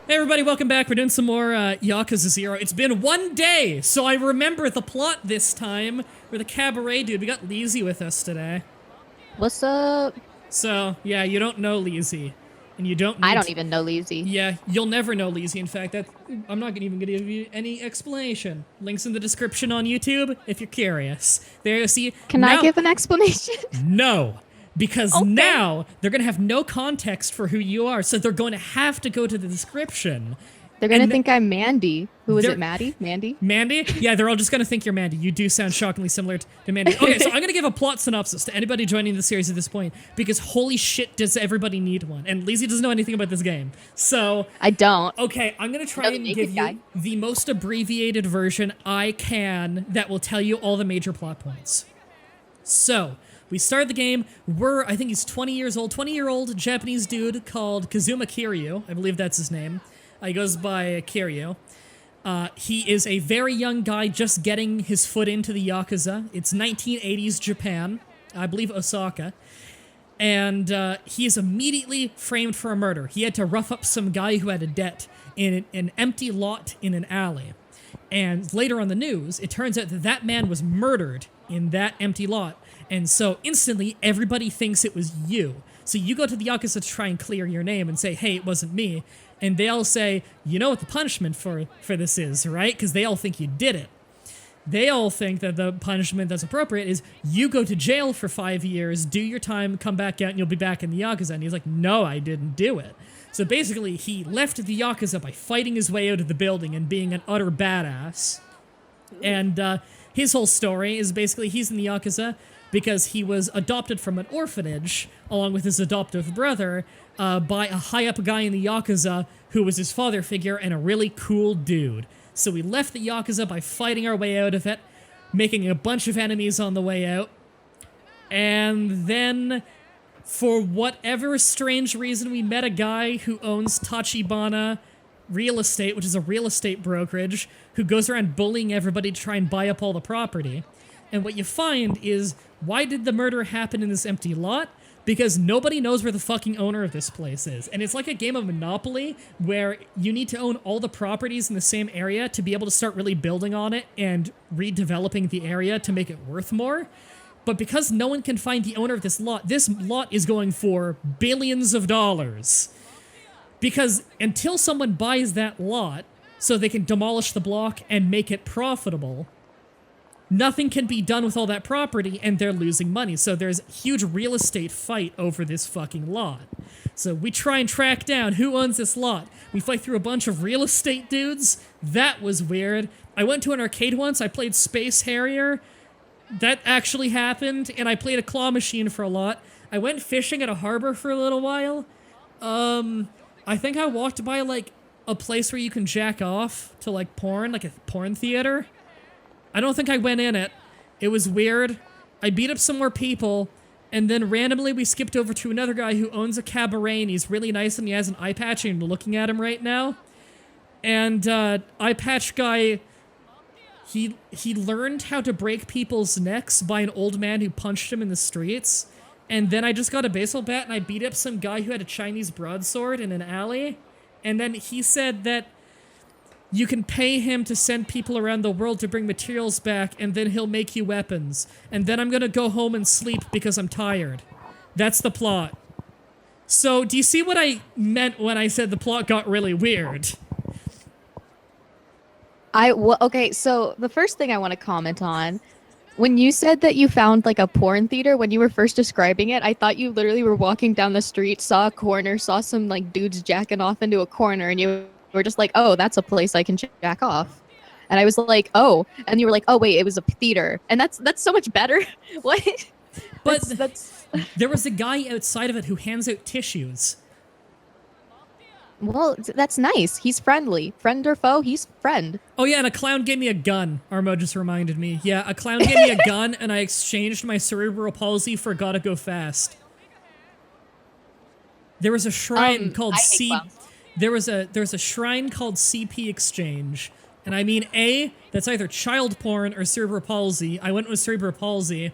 Hey everybody, welcome back. We're doing some more Yakuza 0. It's been one day, so I remember the plot this time. We're the cabaret dude. We got Leezy with us today. What's up? So, yeah, you don't know Leezy. And you don't I need don't to, even know Lazy. yeah, you'll never know Leezy. In fact, I'm not even gonna give you any explanation. Links in the description on YouTube if you're curious. There you see. Can I Now, give an explanation? no. Because Okay. now they're gonna have no context for who you are, so they're going to have to go to the description. They're gonna think I'm Mandy. Who is they're- it, Maddie? Mandy? Mandy? Yeah, they're all just gonna think you're Mandy. You do sound shockingly similar to Mandy. Okay, so I'm gonna give a plot synopsis to anybody joining the series at this point, because holy shit does everybody need one. And Lizzie doesn't know anything about this game. So, I don't. okay, I'm gonna try You know the and naked give guy? you the most abbreviated version I can that will tell you all the major plot points. So, we start the game, I think he's 20 years old, 20-year-old Japanese dude called Kazuma Kiryu. I believe that's his name. He goes by Kiryu. He is a very young guy just getting his foot into the Yakuza. It's 1980s Japan, I believe Osaka. And he is immediately framed for a murder. He had to rough up some guy who had a debt in an empty lot in an alley. And later on the news, it turns out that that man was murdered in that empty lot. And so instantly, everybody thinks it was you. So you go to the Yakuza to try and clear your name and say, hey, it wasn't me. And they all say, you know what the punishment for this is, right? Because they all think you did it. They all think that the punishment that's appropriate is you go to jail for 5 years, do your time, come back out, and you'll be back in the Yakuza. And he's like, no, I didn't do it. So basically, he left the Yakuza by fighting his way out of the building and being an utter badass. And his whole story is basically he's in the Yakuza because he was adopted from an orphanage, along with his adoptive brother, by a high-up guy in the Yakuza who was his father figure and a really cool dude. So we left the Yakuza by fighting our way out of it, making a bunch of enemies on the way out, and then, for whatever strange reason, we met a guy who owns Tachibana Real Estate, which is a real estate brokerage, who goes around bullying everybody to try and buy up all the property. And what you find is, why did the murder happen in this empty lot? Because nobody knows where the fucking owner of this place is. And it's like a game of Monopoly, where you need to own all the properties in the same area to be able to start really building on it and redeveloping the area to make it worth more. But because no one can find the owner of this lot is going for billions of dollars. Because until someone buys that lot so they can demolish the block and make it profitable, nothing can be done with all that property, and they're losing money. So there's a huge real estate fight over this fucking lot. So we try and track down who owns this lot. We fight through a bunch of real estate dudes. That was weird. I went to an arcade once. I played Space Harrier. That actually happened, and I played a claw machine for a lot. I went fishing at a harbor for a little while. I think I walked by, like, a place where you can jack off to, like, porn, like a porn theater. I don't think I went in it. It was weird. I beat up some more people, and then randomly we skipped over to another guy who owns a cabaret, and he's really nice, and he has an eye patch, and I'm looking at him right now. And, eye patch guy, he learned how to break people's necks by an old man who punched him in the streets. And then I just got a baseball bat, and I beat up some guy who had a Chinese broadsword in an alley. And then he said that you can pay him to send people around the world to bring materials back, and then he'll make you weapons. And then I'm gonna go home and sleep because I'm tired. That's the plot. So, do you see what I meant when I said the plot got really weird? Okay, so the first thing I want to comment on, when you said that you found like a porn theater when you were first describing it, I thought you literally were walking down the street, saw a corner, saw some like dudes jacking off into a corner, and you were just like, oh, that's a place I can jack off. And I was like, oh, and you were like, oh wait, it was a theater. And that's so much better. What? But that's there was a guy outside of it who hands out tissues. well, that's nice. He's friendly. Friend or foe, he's friend. Oh yeah, and a clown gave me a gun. Armo just reminded me. Yeah, a clown gave me a gun, and I exchanged my cerebral palsy for gotta go fast. There was a shrine called I hate C. clowns. There's a shrine called CP Exchange, and I mean that's either child porn or cerebral palsy. I went with cerebral palsy,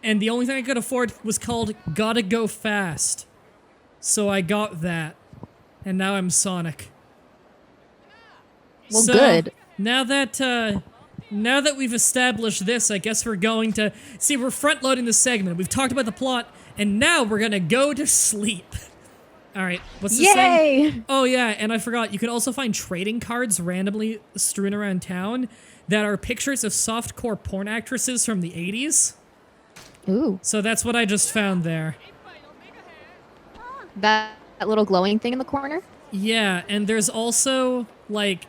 and the only thing I could afford was called Gotta Go Fast. So I got that, and now I'm Sonic. Well, So, good. Now that we've established this, I guess we're going to see. We're front loading this segment. We've talked about the plot, and now we're gonna go to sleep. All right, what's this saying? Yay! Oh yeah, and I forgot. You can also find trading cards randomly strewn around town that are pictures of softcore porn actresses from the 80s. Ooh, So that's what I just found there. that little glowing thing in the corner. Yeah, and there's also, like,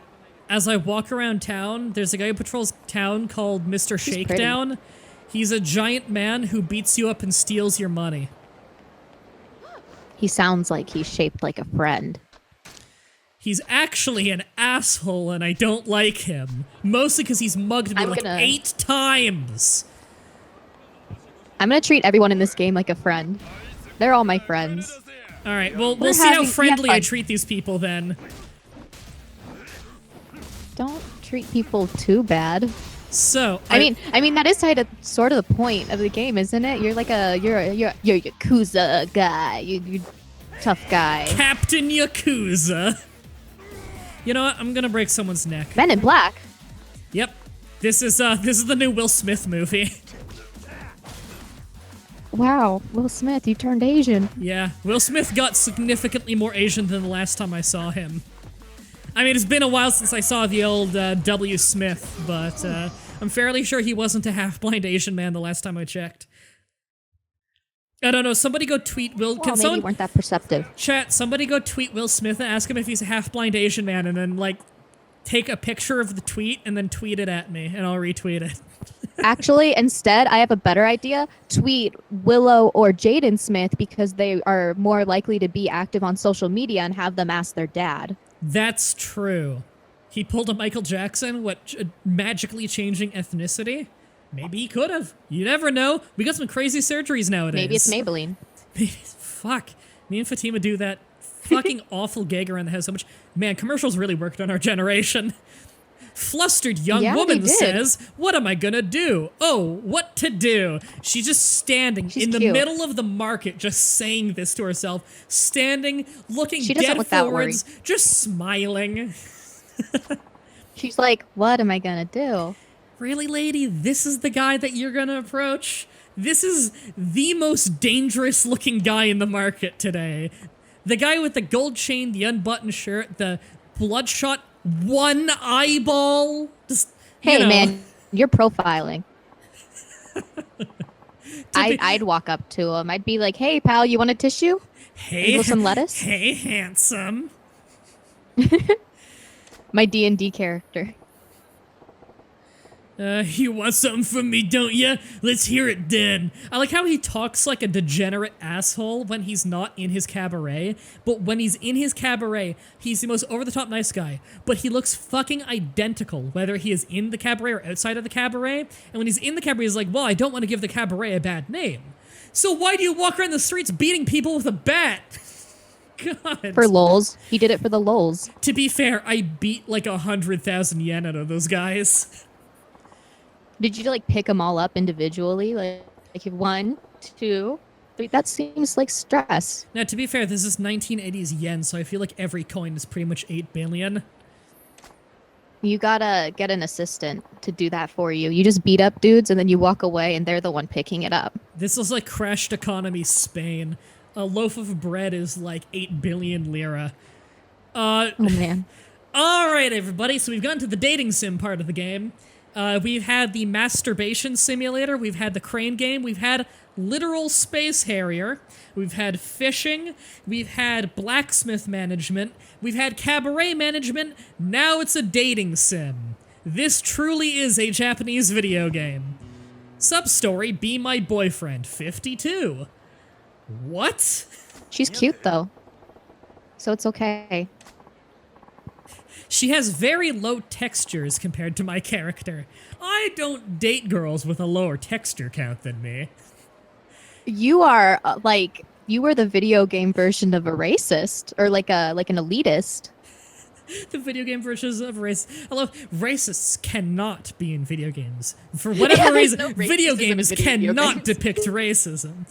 as I walk around town, there's a guy who patrols town called Mr. He's Shakedown. He's a giant man who beats you up and steals your money. He sounds like he's shaped like a friend. He's actually an asshole, and I don't like him. Mostly because he's mugged me like 8 times. I'm gonna treat everyone in this game like a friend. They're all my friends. All right, well, we'll see how friendly I treat these people then. Don't treat people too bad. So I mean that is sort of the point of the game, isn't it? You're like you're a Yakuza guy. You're tough guy. Captain Yakuza. You know what? I'm gonna break someone's neck. Men in Black. Yep. This is the new Will Smith movie. Wow, Will Smith, you turned Asian. Yeah, Will Smith got significantly more Asian than the last time I saw him. I mean, it's been a while since I saw the old W. Smith, but I'm fairly sure he wasn't a half-blind Asian man the last time I checked. I don't know, somebody go tweet Will... Well, maybe you weren't that perceptive. Chat, somebody go tweet Will Smith and ask him if he's a half-blind Asian man, and then, like, take a picture of the tweet and then tweet it at me, and I'll retweet it. Actually, instead, I have a better idea. Tweet Willow or Jaden Smith because they are more likely to be active on social media, and have them ask their dad. That's true. He pulled a Michael Jackson, magically changing ethnicity? Maybe he could have. You never know. We got some crazy surgeries nowadays. Maybe it's Maybelline. Fuck. Me and Fatima do that fucking awful gag around the house so much. Man, commercials really worked on our generation. Flustered young woman says, "What am I gonna do? Oh, what to do?" She's just standing in the middle of the market, just saying this to herself. Standing, looking dead forwards, just smiling. She's like, what am I gonna do? Really, lady? This is the guy that you're gonna approach? This is the most dangerous looking guy in the market today. The guy with the gold chain, the unbuttoned shirt, the bloodshot one eyeball. Just, hey, man, you're profiling. I'd walk up to him. I'd be like, hey, pal, you want a tissue? Hey, some lettuce? Hey, handsome. My D&D character. You want something from me, don't ya? Let's hear it then. I like how he talks like a degenerate asshole when he's not in his cabaret, but when he's in his cabaret, he's the most over-the-top nice guy, but he looks fucking identical, whether he is in the cabaret or outside of the cabaret, and when he's in the cabaret, he's like, well, I don't want to give the cabaret a bad name. So why do you walk around the streets beating people with a bat? God. For lols. He did it for the lols. To be fair, I beat like 100,000 yen out of those guys. Did you like pick them all up individually? Like 1, 2, 3? That seems like stress. Now, to be fair, this is 1980s yen, so I feel like every coin is pretty much 8 billion. You gotta get an assistant to do that for you. You just beat up dudes and then you walk away and they're the one picking it up. This is like crashed economy Spain. A loaf of bread is like 8 billion lira. Oh man. Alright everybody, so we've gotten to the dating sim part of the game. We've had the masturbation simulator, we've had the crane game, we've had literal space harrier, we've had fishing, we've had blacksmith management, we've had cabaret management, now it's a dating sim. This truly is a Japanese video game. Sub-story, be my boyfriend, 52. What? She's cute though, so it's okay. She has very low textures compared to my character. I don't date girls with a lower texture count than me. You are you were the video game version of a racist or like an elitist. The video game versions of race. I love racists cannot be in video games for whatever reason. No Video racism in games video cannot games. depict racism.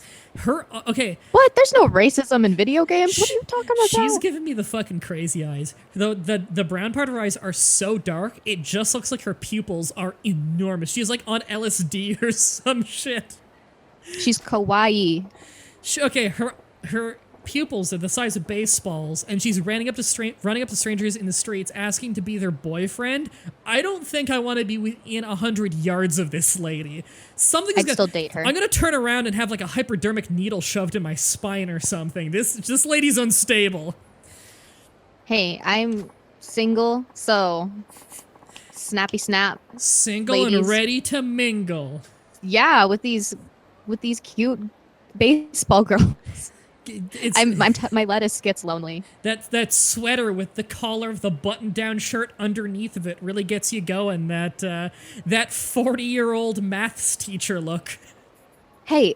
Okay, What? There's no racism in video games? What are you talking about? she's giving me the fucking crazy eyes. The brown part of her eyes are so dark, it just looks like her pupils are enormous. She's like on LSD or some shit. She's kawaii. Okay, her pupils are the size of baseballs, and she's running up to strangers in the streets asking to be their boyfriend. I don't think I want to be within 100 yards of this lady. I'd still date her. I'm gonna turn around and have like a hypodermic needle shoved in my spine or something. This lady's unstable. Hey, I'm single, so snappy snap. Single Ladies. and ready to mingle. Yeah, with these cute baseball girls. My lettuce gets lonely. That sweater with the collar of the button-down shirt underneath of it really gets you going. That 40-year-old maths teacher look. Hey,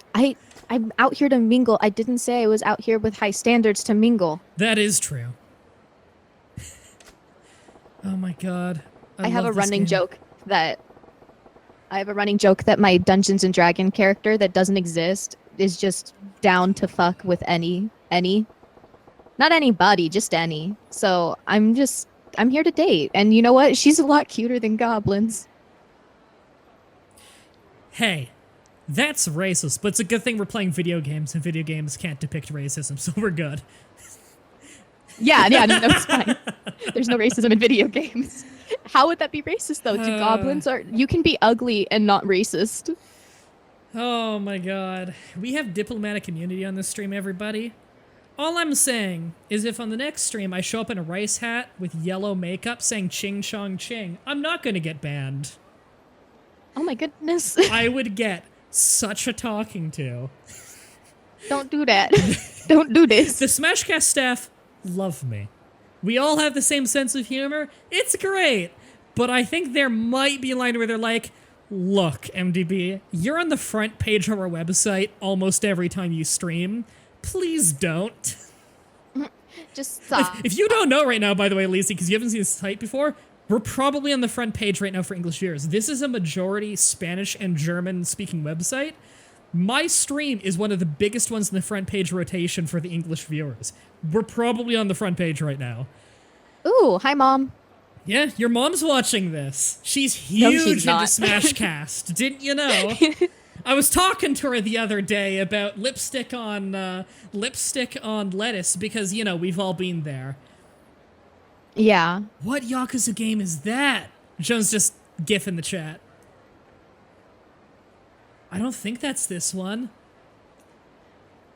I'm out here to mingle. I didn't say I was out here with high standards to mingle. That is true. Oh my god. I have a love this running game. joke that my Dungeons and Dragon character that doesn't exist is just down to fuck with any, not anybody, just any. So I'm here to date. And you know what? She's a lot cuter than goblins. Hey, that's racist, but it's a good thing we're playing video games, and video games can't depict racism, so we're good. Yeah, no, it's fine. There's no racism in video games. How would that be racist though? Goblins are, you can be ugly and not racist. Oh my god. We have diplomatic immunity on this stream, everybody. All I'm saying is if on the next stream I show up in a rice hat with yellow makeup saying ching chong ching, I'm not gonna get banned. Oh my goodness. I would get such a talking to. Don't do that. Don't do this. The Smashcast staff love me. We all have the same sense of humor. It's great. But I think there might be a line where they're like, look, MDB, you're on the front page of our website almost every time you stream. Please don't. Just stop. If you don't know right now, by the way, Lacey, because you haven't seen this site before, we're probably on the front page right now for English viewers. This is a majority Spanish and German speaking website. My stream is one of the biggest ones in the front page rotation for the English viewers. We're probably on the front page right now. Ooh, hi mom. Yeah, your mom's watching this. She's No, huge she's into not. Smashcast. Didn't you know? I was talking to her the other day about lipstick on lettuce because, you know, we've all been there. Yeah. What Yakuza game is that? Jones just gif in the chat. I don't think that's this one.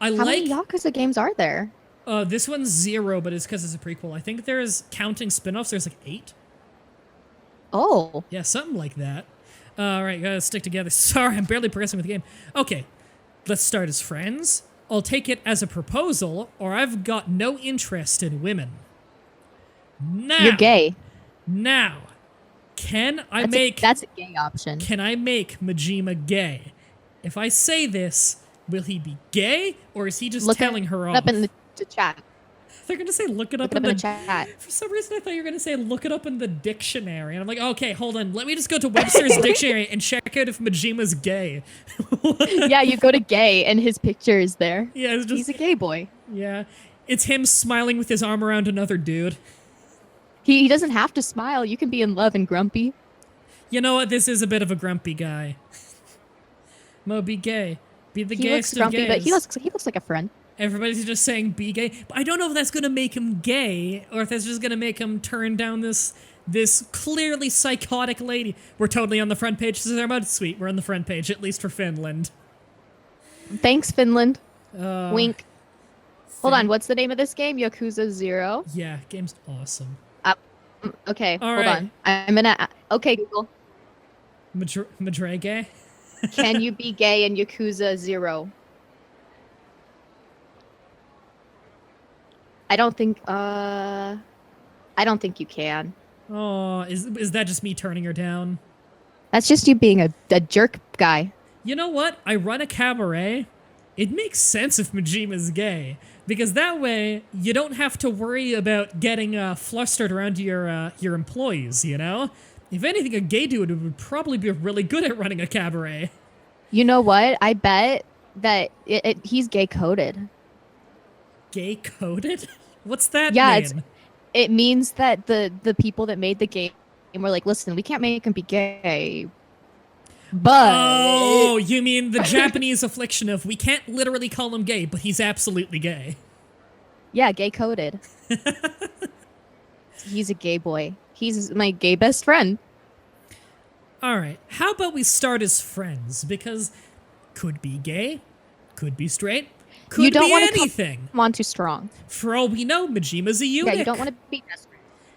How many Yakuza games are there? This one's 0, but it's because it's a prequel. I think there's, counting spin-offs, there's like 8. Oh. Yeah, something like that. Alright, gotta stick together. Sorry, I'm barely progressing with the game. Okay, let's start as friends. I'll take it as a proposal, or I've got no interest in women. Now, You're gay. Now, can I That's a gay option. Can I make Majima gay? If I say this, will he be gay, or is he just telling her off? Look it up in the chat. They're gonna say look it up Look in it the up in the chat. For some reason, I thought you were gonna say look it up in the dictionary, and I'm like, okay, hold on, let me just go to Webster's dictionary and check out if Majima's gay. Yeah, you go to gay and his picture is there. Yeah, it's just, He's a gay boy. yeah, it's him smiling with his arm around another dude. He doesn't have to smile. You can be in love and grumpy. You know what? This is a bit of a grumpy guy. Mo, be gay. Be the He gayest looks grumpy, of but gays. he looks like a friend. Everybody's just saying be gay, but I don't know if that's gonna make him gay or if that's just gonna make him turn down this clearly psychotic lady. We're totally on the front page. This is our mud suite. We're on the front page, at least for Finland. Thanks, Finland. Wink. Hold on, what's the name of this game? Yakuza 0? Yeah, game's awesome. Okay, All hold right. on. I'm gonna... Okay, Google. Mah-Dry gay? Can you be gay in Yakuza 0? I don't think you can. Oh, is that just me turning her down? That's just you being a jerk guy. You know what? I run a cabaret It makes sense if Majima's gay, because that way you don't have to worry about getting flustered around your employees, you know? If anything, a gay dude would probably be really good at running a cabaret. You know what? I bet that he's gay coded. Gay coded? What's that Yeah, mean? it means that the people that made the game were like, listen, we can't make him be gay. But Oh, you mean the Japanese affliction of we can't literally call him gay, but he's absolutely gay. yeah, gay coded. He's a gay boy. He's my gay best friend. Alright, how about we start as friends? Because could be gay, could be straight, could You don't be wanna anything. Come on too strong. For all we know, Majima's a eunuch. Yeah, you don't want to be best friends.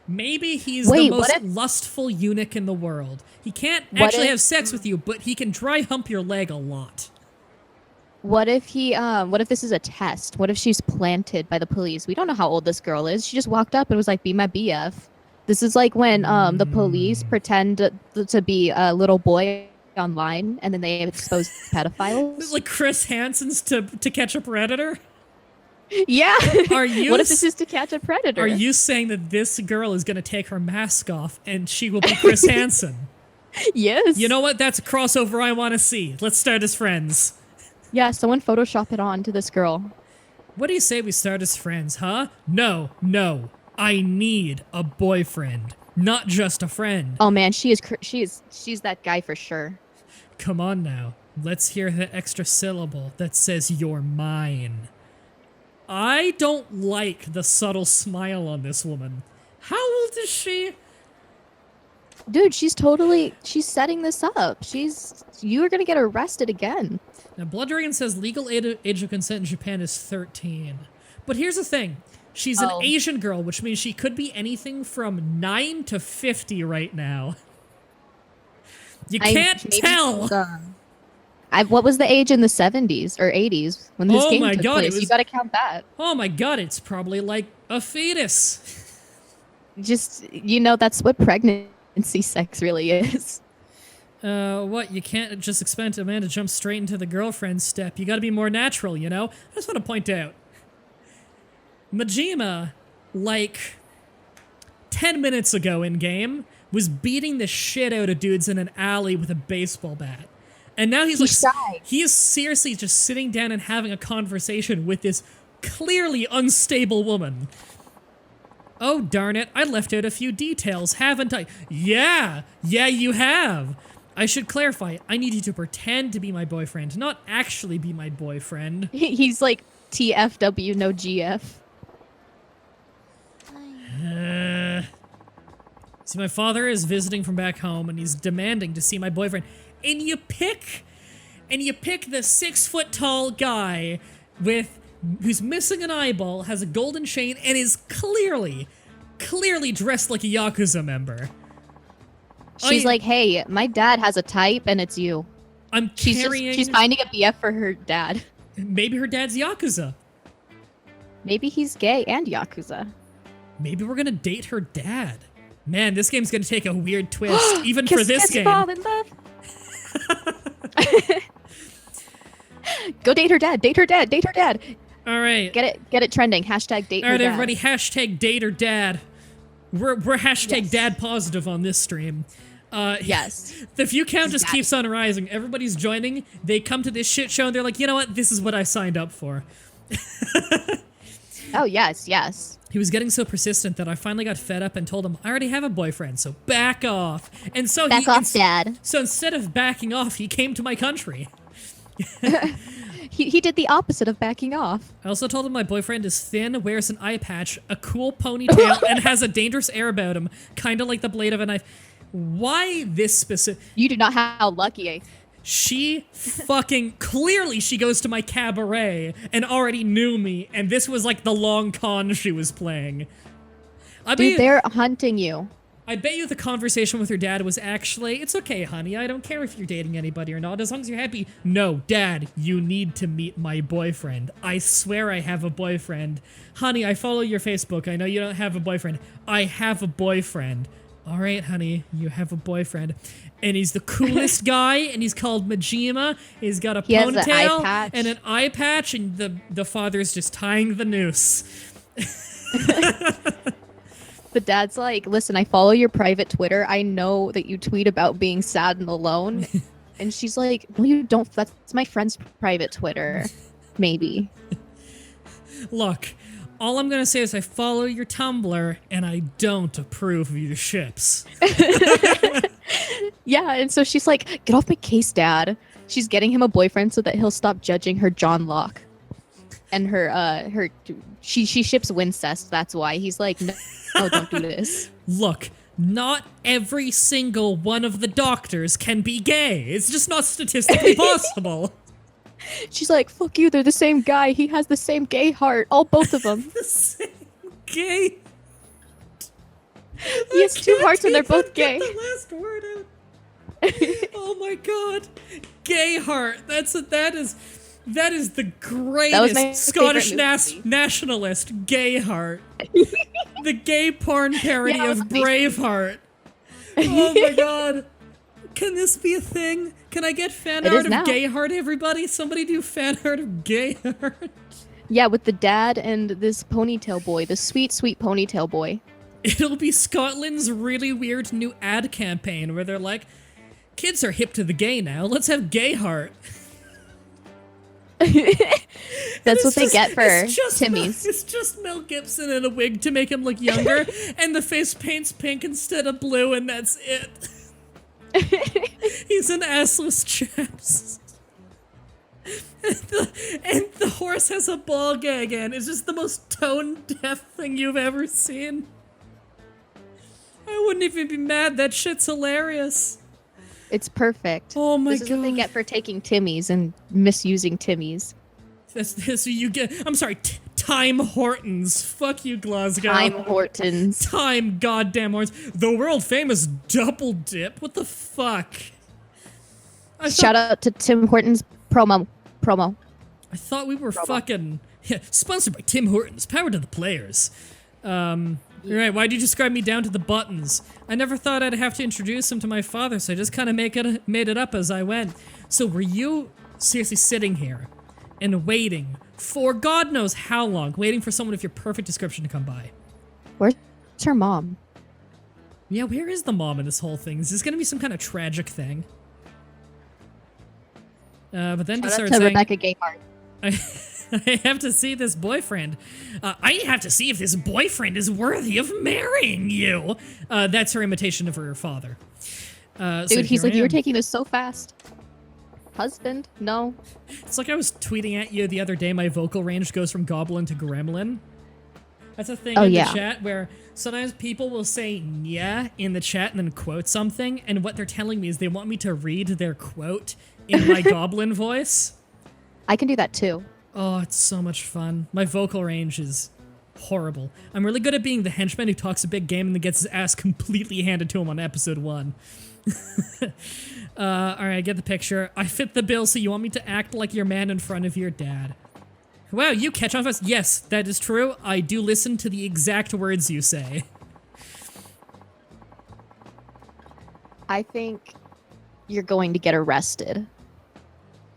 Maybe he's Wait, the most what if- lustful eunuch in the world. He can't What actually if- have sex with you, but he can dry hump your leg a lot. What if what if this is a test? What if she's planted by the police? We don't know how old this girl is. She just walked up and was like, be my BF. This is like when the police pretend to be a little boy online and then they expose This is pedophiles. like Chris Hansen's to catch a predator. Yeah. Are you What if this is to catch a predator? Are you saying that this girl is going to take her mask off and she will be Chris Hansen? Yes. You know what? That's a crossover I want to see. Let's start as friends. Yeah, someone Photoshop it on to this girl. What do you say we start as friends, huh? No. I need a boyfriend, not just a friend. Oh man, she's that guy for sure. Come on now. Let's hear the extra syllable that says you're mine. I don't like the subtle smile on this woman. How old is she? Dude, she's setting this up. You are gonna get arrested again. Now, Blood Dragon says legal age of consent in Japan is 13. But here's the thing. She's an Asian girl, which means she could be anything from 9 to 50 right now. You can't tell. What was the age in the 70s or 80s when this game took place? You gotta count that. Oh my god, it's probably like a fetus. Just, that's what pregnancy sex really is. What? You can't just expect a man to jump straight into the girlfriend step. You gotta be more natural, you know? I just want to point out. Majima, like 10 minutes ago in-game, was beating the shit out of dudes in an alley with a baseball bat. And now he's shy. He is seriously just sitting down and having a conversation with this clearly unstable woman. Oh, darn it, I left out a few details, haven't I? Yeah, you have. I should clarify, I need you to pretend to be my boyfriend, not actually be my boyfriend. He's like TFW, no GF. See, my father is visiting from back home and he's demanding to see my boyfriend. And you pick the 6 foot tall guy who's missing an eyeball, has a golden chain, and is clearly dressed like a Yakuza member. She's like, hey, my dad has a type and it's you. She's finding a BF for her dad. Maybe her dad's Yakuza. Maybe he's gay and Yakuza. Maybe we're gonna date her dad. Man, this game's gonna take a weird twist, even for this game. Fall in love. Go date her dad. Date her dad. Date her dad. All right. Get it trending. Hashtag date her dad. All right, everybody. Hashtag date her dad. We're hashtag dad positive on this stream. Yes. The view count just keeps on rising. Everybody's joining. They come to this shit show and they're like, you know what? This is what I signed up for. Oh, yes. He was getting so persistent that I finally got fed up and told him I already have a boyfriend, so back off. And so back off, Dad. So instead of backing off, he came to my country. He did the opposite of backing off. I also told him my boyfriend is thin, wears an eye patch, a cool ponytail, and has a dangerous air about him, kind of like the blade of a knife. Why this specific? You do not have how lucky. She fucking clearly she goes to my cabaret and already knew me, and this was like the long con she was playing. Dude, they're hunting you. I bet you the conversation with her dad was actually, it's okay, honey, I don't care if you're dating anybody or not, as long as you're happy. No, Dad, you need to meet my boyfriend. I swear I have a boyfriend. Honey, I follow your Facebook. I know you don't have a boyfriend. I have a boyfriend. all right, honey, you have a boyfriend. And he's the coolest guy, and he's called Majima. He's got a He has an eye ponytail patch. and an eye patch, and the father's just tying the noose. The dad's like, listen, I follow your private Twitter. I know that you tweet about being sad and alone. And she's like, no, you don't. That's my friend's private Twitter. Maybe. Look, all I'm gonna say is I follow your Tumblr, and I don't approve of your ships. Yeah, and so she's like, get off my case, Dad. She's getting him a boyfriend so that he'll stop judging her John Locke. And she ships Wincest, that's why. He's like, no, don't do this. Look, not every single one of the doctors can be gay. It's just not statistically possible. She's like, fuck you, they're the same guy. He has the same gay heart. Both of them. The same gay. He has two hearts and they're both Get gay. the last word out. Oh my god. Gay heart. That is the greatest my Scottish favorite movie. nationalist, Gay Heart. The gay porn parody Yeah, of it was my Braveheart. Oh my god. Can this be a thing? Can I get fan It art is of now. Gay Heart, everybody? Somebody do fan art of Gay Heart. Yeah, with the dad and this ponytail boy, the sweet, sweet ponytail boy. It'll be Scotland's really weird new ad campaign where they're like, kids are hip to the gay now, let's have Gay Heart. That's what they get for It's Timmy's. just Mel Gibson in a wig to make him look younger, and the face paint's pink instead of blue, and that's it. He's an assless chaps. And the horse has a ball gag in. It's just the most tone-deaf thing you've ever seen. I wouldn't even be mad. That shit's hilarious. It's perfect. Oh my This is what they God. get for taking Timmy's and misusing Timmy's. That's what you get. I'm sorry, Time Hortons. Fuck you, Glasgow. Time Hortons. Time goddamn Hortons. The world famous double dip. What the fuck? Shout out to Tim Hortons promo. I thought we were fucking sponsored by Tim Hortons. Power to the players. Right, why'd you describe me down to the buttons? I never thought I'd have to introduce him to my father, so I just kind of made it up as I went. So were you seriously sitting here and waiting for God knows how long, waiting for someone with your perfect description to come by? Where's her mom? Yeah, where is the mom in this whole thing? Is this gonna be some kind of tragic thing? But then Shout just out started to saying, Rebecca Gayheart. I have to see this boyfriend. I have to see if this boyfriend is worthy of marrying you. That's her imitation of her father. So Dude, he's here like, I you were am. taking this so fast. Husband? No. It's like I was tweeting at you the other day, my vocal range goes from goblin to gremlin. That's a thing in yeah. the chat where sometimes people will say "nya" in the chat and then quote something, and what they're telling me is they want me to read their quote in my goblin voice. I can do that too. Oh, it's so much fun. My vocal range is horrible. I'm really good at being the henchman who talks a big game and then gets his ass completely handed to him on episode 1. Alright, I get the picture. I fit the bill, so you want me to act like your man in front of your dad. Wow, you catch on fast. Yes, that is true. I do listen to the exact words you say. I think you're going to get arrested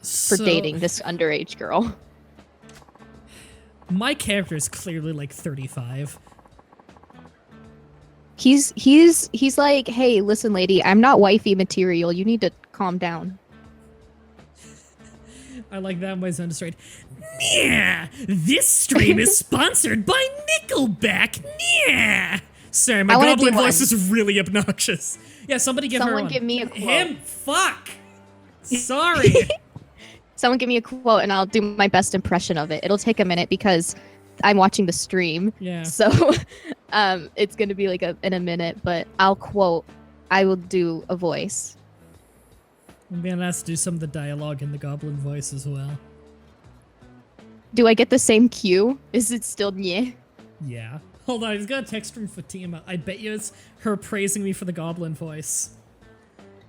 for dating this underage girl. My character is clearly like 35. He's like, hey, listen, lady, I'm not wifey material. You need to calm down. I like that in my zone straight. Yeah, this stream is sponsored by Nickelback. Yeah. Sorry, my I wanna goblin do one. voice is really obnoxious. Yeah, somebody give her Someone one. give me a quote. Him? Fuck. Sorry. Someone give me a quote and I'll do my best impression of it. It'll take a minute because I'm watching the stream. Yeah. So it's going to be like in a minute, but I will do a voice. I'm gonna ask to do some of the dialogue in the goblin voice as well. Do I get the same cue? Is it still nye? Yeah. Hold on, he's got a text from Fatima. I bet you it's her praising me for the goblin voice.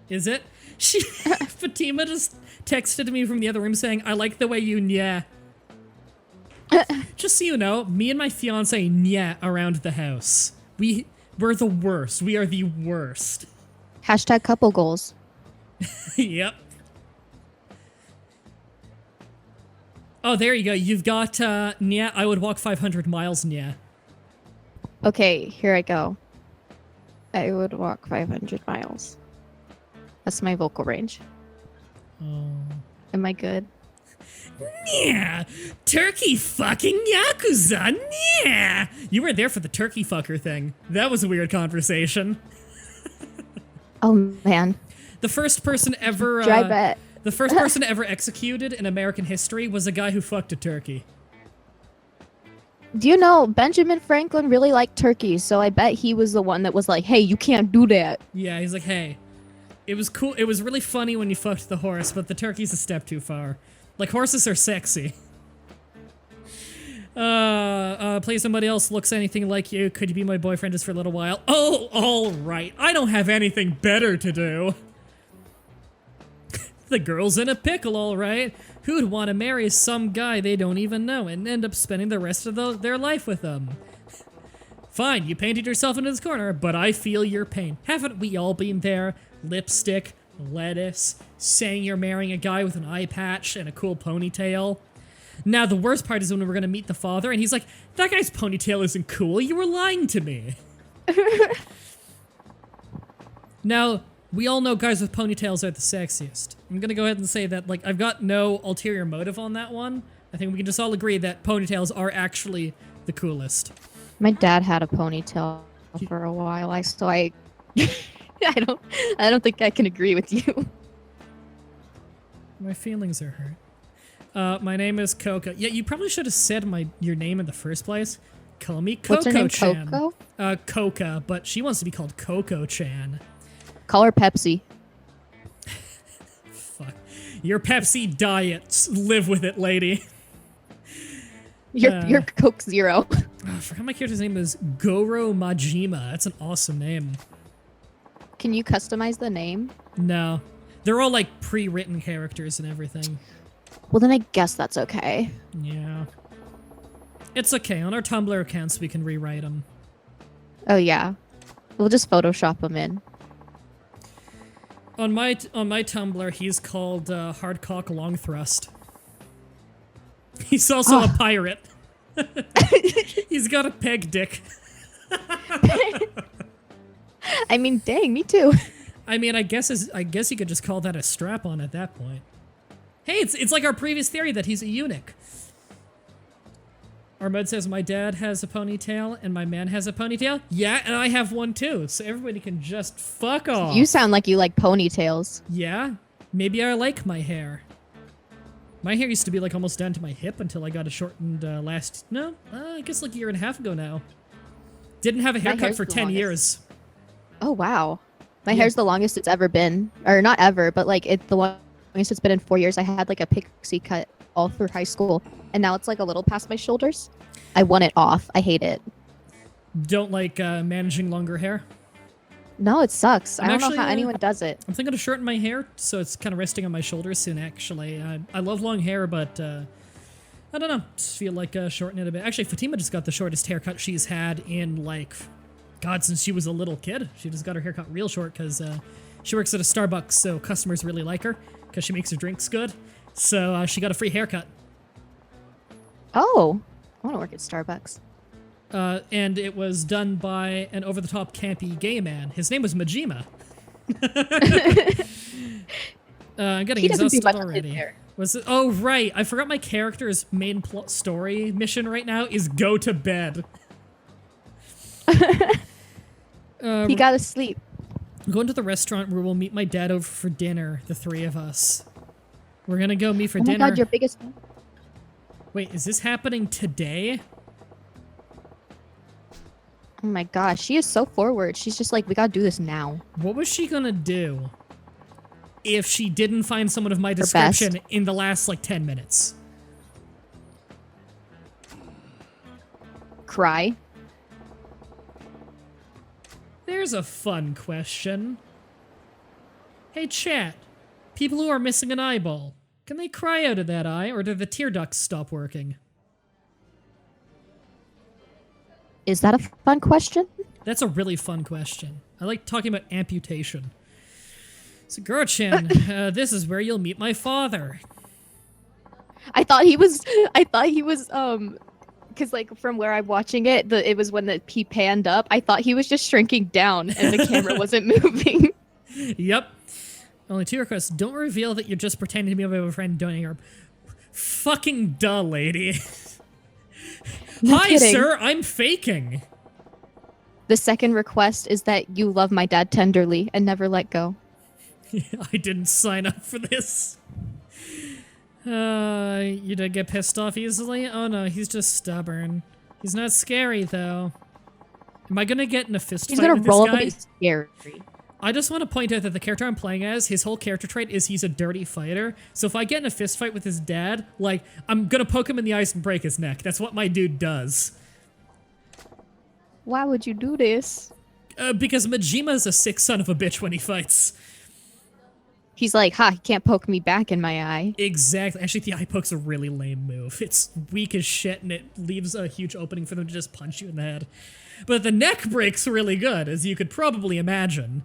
Is it? Fatima just texted me from the other room saying, I like the way you yeah. Just so you know, me and my fiance yeah around the house. We We're the worst. We are the worst. Hashtag couple goals. Yep. Oh, there you go. You've got, yeah, I would walk 500 miles, yeah. Okay, here I go. I would walk 500 miles. That's my vocal range. Oh. Am I good? Yeah, turkey fucking Yakuza, yeah! You were there for the turkey fucker thing. That was a weird conversation. Oh, man. The first person ever, Dry bet. the first person ever executed in American history was a guy who fucked a turkey. Do you know, Benjamin Franklin really liked turkeys, so I bet he was the one that was like, hey, you can't do that. Yeah, he's like, hey, it was cool. It was really funny when you fucked the horse, but the turkey's a step too far. Like, horses are sexy. Please somebody else looks anything like you. Could you be my boyfriend just for a little while? Oh, all right. I don't have anything better to do. The girl's in a pickle, all right. Who'd want to marry some guy they don't even know and end up spending the rest of their life with them? Fine, you painted yourself into this corner, but I feel your pain. Haven't we all been there? Lipstick, lettuce, saying you're marrying a guy with an eye patch and a cool ponytail. Now, the worst part is when we're gonna meet the father, and he's like, that guy's ponytail isn't cool, you were lying to me. Now, we all know guys with ponytails are the sexiest. I'm gonna go ahead and say that, like, I've got no ulterior motive on that one. I think we can just all agree that ponytails are actually the coolest. My dad had a ponytail for a while, I don't think I can agree with you. My feelings are hurt. My name is Coco. Yeah, you probably should have said your name in the first place. Call me Coco-chan. What's her name, Coco? Coca, but she wants to be called Coco-chan. Call her Pepsi. Fuck. Your Pepsi diet. Live with it, lady. Your Coke Zero. Oh, I forgot my character's name is Goro Majima. That's an awesome name. Can you customize the name? No. They're all like pre-written characters and everything. Well, then I guess that's okay. Yeah. It's okay. On our Tumblr accounts, we can rewrite them. Oh, yeah. We'll just Photoshop them in. On my Tumblr, he's called Hardcock Long Thrust. He's also a pirate. He's got a peg dick. I mean, dang, me too. I mean, I guess you could just call that a strap-on at that point. Hey, it's like our previous theory that he's a eunuch. Armud says, my dad has a ponytail and my man has a ponytail. Yeah, and I have one too, so everybody can just fuck off. You sound like you like ponytails. Yeah, maybe I like my hair. My hair used to be like almost down to my hip until I got it shortened I guess like a year and a half ago now. Didn't have a haircut for 10 years. Oh, wow. My hair's the longest it's ever been. Or not ever, but like the longest it's been in 4 years. I had like a pixie cut all through high school, and now it's like a little past my shoulders. I want it off. I hate it. Don't like managing longer hair? No, it sucks. I don't know how anyone does it. I'm thinking of shortening my hair, so it's kind of resting on my shoulders soon, actually. I love long hair, but I don't know. Just feel like shortening it a bit. Actually, Fatima just got the shortest haircut she's had in, like, God, since she was a little kid. She just got her haircut real short because she works at a Starbucks, so customers really like her because she makes her drinks good. So she got a free haircut. Oh, I want to work at Starbucks. And it was done by an over-the-top campy gay man. His name was Majima. I'm getting exhausted already. Oh, right. I forgot my character's main story mission right now is go to bed. He gotta sleep. I'm going to the restaurant where we'll meet my dad over for dinner, the three of us. We're gonna go meet for dinner. Oh my god, your biggest fan. Wait, is this happening today? Oh my gosh, she is so forward. She's just like, we gotta do this now. What was she gonna do if she didn't find someone of my description in the last, like, 10 minutes? Cry. There's a fun question. Hey, chat. People who are missing an eyeball, can they cry out of that eye, or do the tear ducts stop working? Is that a fun question? That's a really fun question. I like talking about amputation. So, Goro-chan, this is where you'll meet my father. I thought he was, because like from where I'm watching it, it was when he panned up. I thought he was just shrinking down and the camera wasn't moving. Yep. Only 2 requests. Don't reveal that you're just pretending to be my friend donating your... Fucking duh, lady. No Hi, kidding. sir, I'm faking. The second request is that you love my dad tenderly and never let go. I didn't sign up for this. You did get pissed off easily? Oh no, he's just stubborn. He's not scary, though. Am I gonna get in a fist He's fight gonna with roll this up guy? and be scary. I just want to point out that the character I'm playing as, his whole character trait is he's a dirty fighter. So if I get in a fist fight with his dad, like, I'm gonna poke him in the eyes and break his neck. That's what my dude does. Why would you do this? Because Majima's a sick son of a bitch when he fights. He's like, ha, he can't poke me back in my eye. Exactly. Actually, the eye poke's a really lame move. It's weak as shit, and it leaves a huge opening for them to just punch you in the head. But the neck break's really good, as you could probably imagine.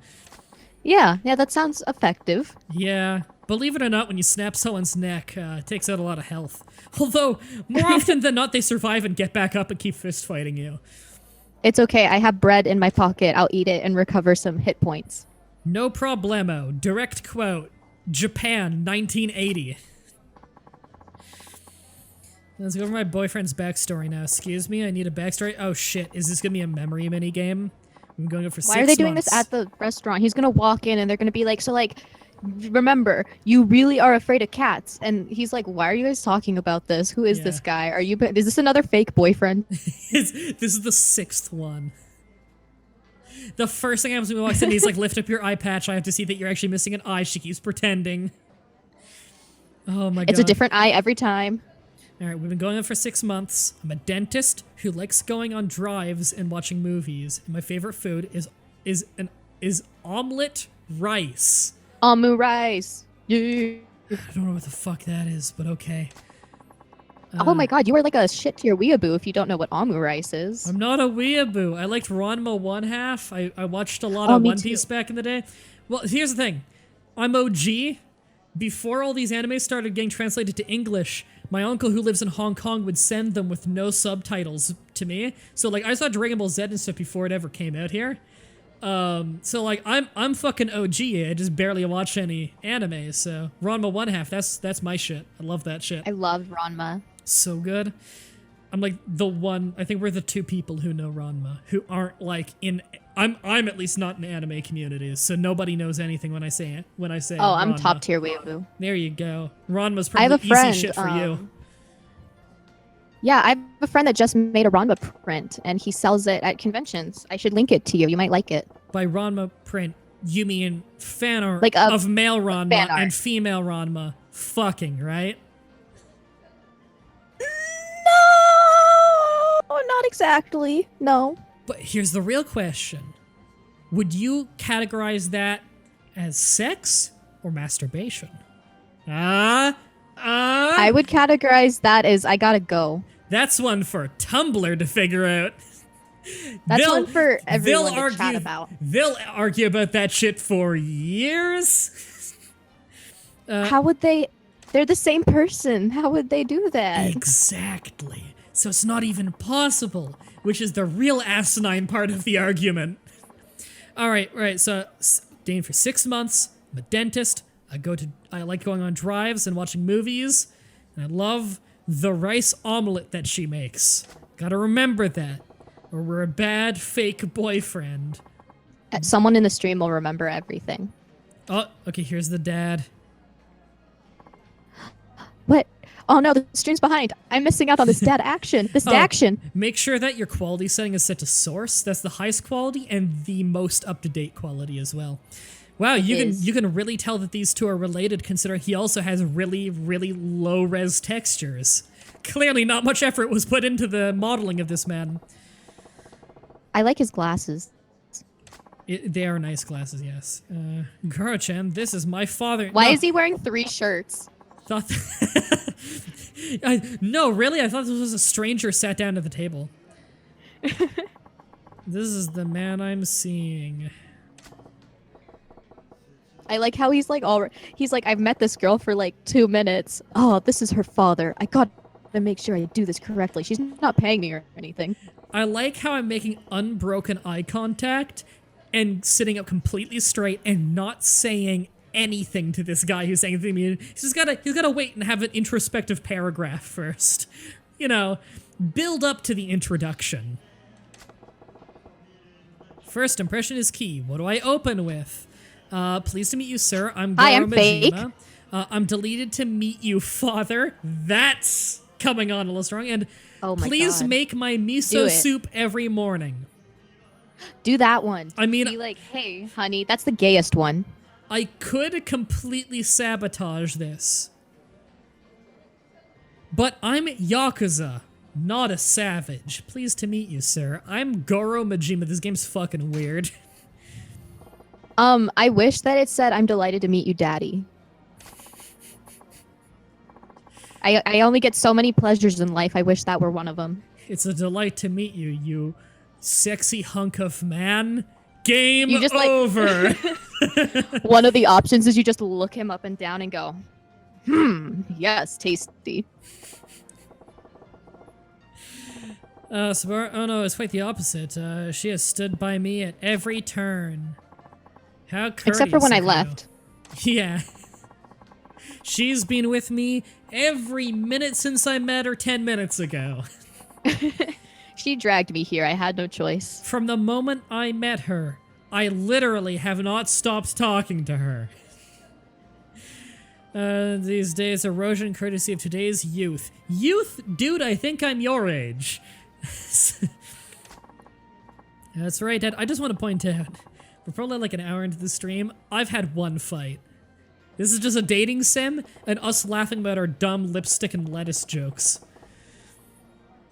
Yeah, that sounds effective. Yeah. Believe it or not, when you snap someone's neck, it takes out a lot of health. Although, more often than not, they survive and get back up and keep fist fighting you. It's okay, I have bread in my pocket. I'll eat it and recover some hit points. No problemo. Direct quote. Japan, 1980. Let's go over my boyfriend's backstory now. Excuse me, I need a backstory. Oh shit, is this gonna be a memory minigame? I'm going over 6 months. Why are they doing this at the restaurant? He's gonna walk in and they're gonna be like, so like, remember, you really are afraid of cats. And he's like, why are you guys talking about this? Who is this guy? Is this another fake boyfriend? This is the 6th one. The first thing happens when he walks in, he's like, lift up your eye patch. I have to see that you're actually missing an eye. She keeps pretending. Oh my god. It's a different eye every time. Alright, we've been going on for 6 months. I'm a dentist who likes going on drives and watching movies. And my favorite food is omelet rice. Omu rice. Yeah. I don't know what the fuck that is, but okay. Oh my god, you are like a shit to your weeaboo if you don't know what omu rice is. I'm not a weeaboo. I liked Ranma 1/2. I watched a lot of One Piece back in the day. Well, here's the thing. I'm OG. Before all these animes started getting translated to English, my uncle who lives in Hong Kong would send them with no subtitles to me. So like I saw Dragon Ball Z and stuff before it ever came out here. So like I'm fucking OG. I just barely watch any anime. So Ranma 1/2. That's my shit. I love that shit. I loved Ranma. So good. I'm like the one. I think we're the 2 people who know Ranma who aren't like in. I'm at least not in anime communities, so nobody knows anything when I say it. When I say, oh, I'm Ranma. top tier weeaboo. There you go. Ranma's I have probably a friend, easy shit for you. Yeah, I have a friend that just made a Ranma print, and he sells it at conventions. I should link it to you. You might like it. By Ranma print, you mean fan art Like of male Ranma fan art. and female Ranma fucking, right? No, not exactly. No. But here's the real question. Would you categorize that as sex or masturbation? I would categorize that as I gotta go. That's one for Tumblr to figure out. That's one for everyone to chat about. They'll argue about that shit for years. How would they? They're the same person. How would they do that? Exactly. So it's not even possible, which is the real asinine part of the argument. All right. So, Dane, for 6 months, I'm a dentist. I like going on drives and watching movies, and I love the rice omelet that she makes. Gotta remember that, or we're a bad fake boyfriend. Someone in the stream will remember everything. Oh, okay, here's the dad. What? Oh no, the stream's behind. I'm missing out on this dad action. This action. Make sure that your quality setting is set to source. That's the highest quality and the most up-to-date quality as well. Wow, you can really tell that these 2 are related, considering he also has really, really low-res textures. Clearly not much effort was put into the modeling of this man. I like his glasses. They are nice glasses, yes. Goro-chan, this is my father. Why is he wearing 3 shirts? Thought no, really? I thought this was a stranger sat down at the table. This is the man I'm seeing. I like how he's like I've met this girl for like 2 minutes. Oh, this is her father. I got to make sure I do this correctly. She's not paying me or anything. I like how I'm making unbroken eye contact and sitting up completely straight and not saying anything to this guy who's saying anything to me. He's gotta wait and have an introspective paragraph first. You know, build up to the introduction. First impression is key. What do I open with? Pleased to meet you, sir. I'm Goro Hi, I'm fake. Majima. I'm delighted to meet you, father. That's coming on a little strong. And Oh my please God. make my Do miso it. soup every morning. Do that one. I mean, Be like, hey, honey, that's the gayest one. I could completely sabotage this. But I'm Yakuza, not a savage. Pleased to meet you, sir. I'm Goro Majima. This game's fucking weird. I wish that it said, I'm delighted to meet you, daddy. I only get so many pleasures in life. I wish that were one of them. It's a delight to meet you, you sexy hunk of man. Game You just, like- over. One of the options is you just look him up and down and go, yes, tasty. Oh no, it's quite the opposite. She has stood by me at every turn. How courteous Except for when I of you. left. Yeah. She's been with me every minute since I met her 10 minutes ago. She dragged me here. I had no choice. From the moment I met her, I literally have not stopped talking to her. These days, erosion courtesy of today's youth. Youth? Dude, I think I'm your age. That's right, Dad. I just want to point out, we're probably like an hour into the stream. I've had one fight. This is just a dating sim and us laughing about our dumb lipstick and lettuce jokes.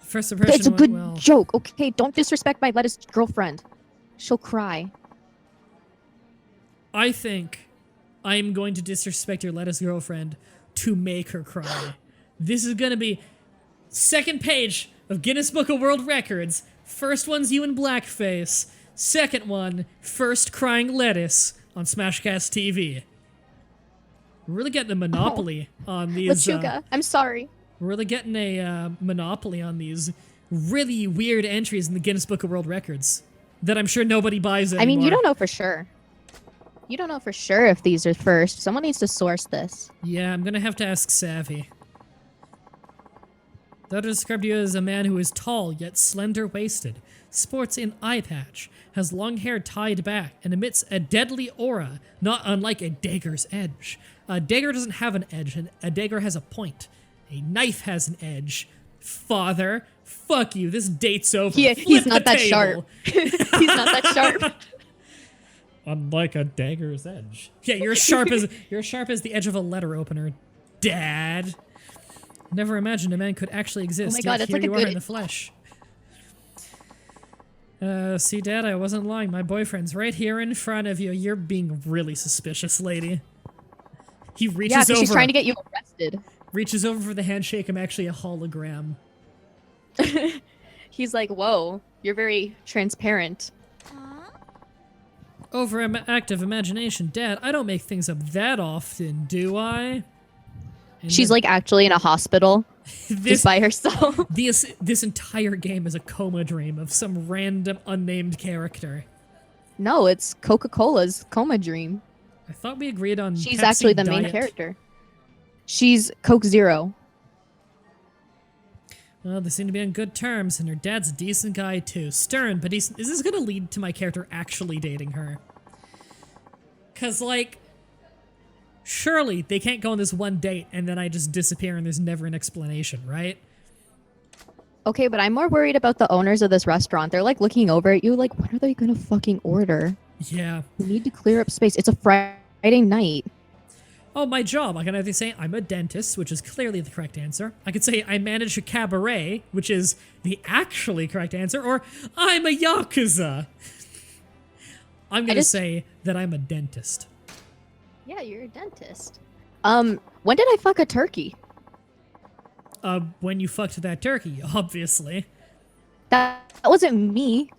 First impression It's a went good well. joke. Okay, don't disrespect my lettuce girlfriend. She'll cry. I think I'm going to disrespect your lettuce girlfriend to make her cry. This is gonna be second page of Guinness Book of World Records. First one's you in blackface. Second one, first crying lettuce on Smashcast TV. We're really getting a monopoly on these. Machuga, I'm sorry. We're really getting a monopoly on these really weird entries in the Guinness Book of World Records that I'm sure nobody buys anymore. I mean, you don't know for sure. You don't know for sure if these are first. Someone needs to source this. Yeah, I'm gonna have to ask Savvy. That described you as a man who is tall yet slender-waisted, sports an eye patch, has long hair tied back, and emits a deadly aura, not unlike a dagger's edge. A dagger doesn't have an edge, and a dagger has a point. A knife has an edge. Father, fuck you, this date's over. He's Flip not the that table. sharp. He's not that sharp. Unlike a dagger's edge. Yeah, you're sharp as the edge of a letter opener, Dad. Never imagined a man could actually exist. Oh my God, yet that's here like a you are good- in the flesh. See, Dad, I wasn't lying. My boyfriend's right here in front of you. You're being really suspicious, lady. He Yeah, reaches because over. she's trying to get you arrested. Reaches over for the handshake. I'm actually a hologram. He's like, whoa, you're very transparent. Overactive imagination, Dad. I don't make things up that often, do I? And She's then like actually in a hospital this just by herself. this entire game is a coma dream of some random unnamed character. No, it's Coca-Cola's coma dream. I thought we agreed on She's Pepsi actually the main Diet. character. She's Coke Zero. Well, they seem to be on good terms, and her dad's a decent guy too. Stern, but decent. Is this gonna lead to my character actually dating her? Cause like, surely they can't go on this one date and then I just disappear and there's never an explanation, right? Okay, but I'm more worried about the owners of this restaurant. They're like looking over at you like, what are they gonna fucking order? Yeah. We need to clear up space. It's a Friday night. Oh, my job. I can either say I'm a dentist, which is clearly the correct answer. I could say I manage a cabaret, which is the actually correct answer, or I'm a Yakuza. I'm gonna say that I'm a dentist. Yeah, you're a dentist. When did I fuck a turkey? When you fucked that turkey, obviously. That wasn't me.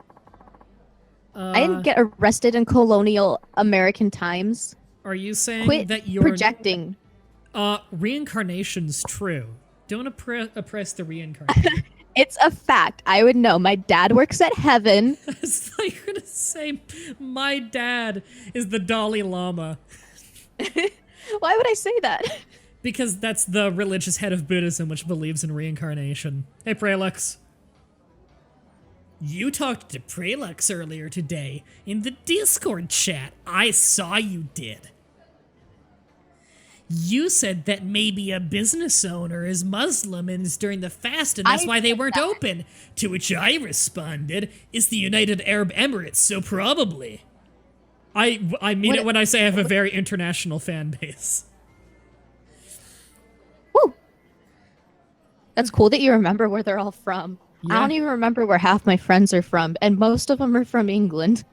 I didn't get arrested in colonial American times. Are you saying Quit that you're projecting. Reincarnation's true? Don't oppress the reincarnation. It's a fact. I would know. My dad works at heaven. I thought you were gonna say my dad is the Dalai Lama. Why would I say that? Because that's the religious head of Buddhism, which believes in reincarnation. Hey, Prelux. You talked to Prelux earlier today in the Discord chat. I saw you did. You said that maybe a business owner is Muslim and is during the fast and that's why they weren't open. To which I responded, it's the United Arab Emirates, so probably. I mean it when I say I have a very international fan base. Woo! That's cool that you remember where they're all from. Yeah. I don't even remember where half my friends are from, and most of them are from England.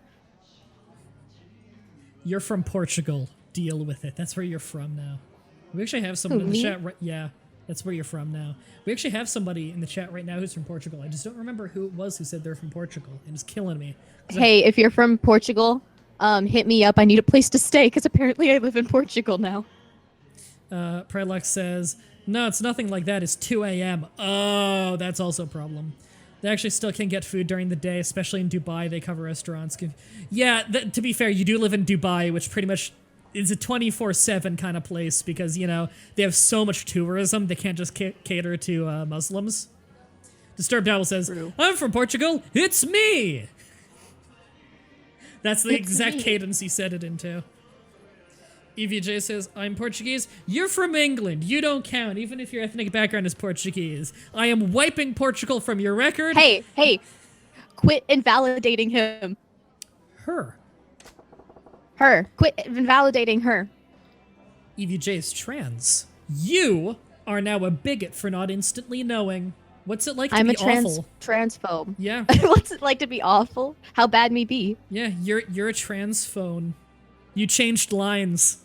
You're from Portugal. Deal with it. That's where you're from now. We actually have someone in the chat right. Yeah, that's where you're from now. We actually have somebody in the chat right now who's from Portugal. I just don't remember who it was who said they're from Portugal, and it's killing me. Hey, if you're from Portugal, hit me up. I need a place to stay because apparently I live in Portugal now. Prelux says, no, it's nothing like that. It's 2 a.m. Oh, that's also a problem. They actually still can get food during the day, especially in Dubai. They cover restaurants. Yeah, to be fair, you do live in Dubai, which pretty much is a 24/7 kind of place because, you know, they have so much tourism, they can't just cater to Muslims. Disturbed Owl says, True. I'm from Portugal, it's me! That's the exact cadence he said it into. EVJ says, I'm Portuguese. You're from England. You don't count, even if your ethnic background is Portuguese. I am wiping Portugal from your record. Hey, quit invalidating him. Her. Quit invalidating her. EVJ is trans. You are now a bigot for not instantly knowing. What's it like to be awful? Transphobe. Yeah. What's it like to be awful? How bad me be? Yeah, you're a trans phone. You changed lines.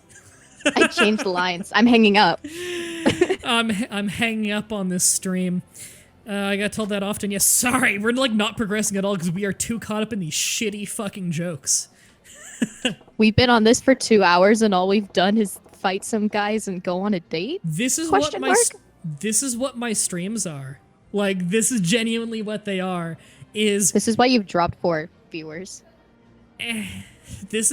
I changed lines. I'm hanging up. I'm hanging up on this stream. I got told that often. Yes, sorry. We're like not progressing at all because we are too caught up in these shitty fucking jokes. We've been on this for 2 hours and all we've done is fight some guys and go on a date? This is what my streams are. Like, this is genuinely what they are. This is why you've dropped 4 viewers. This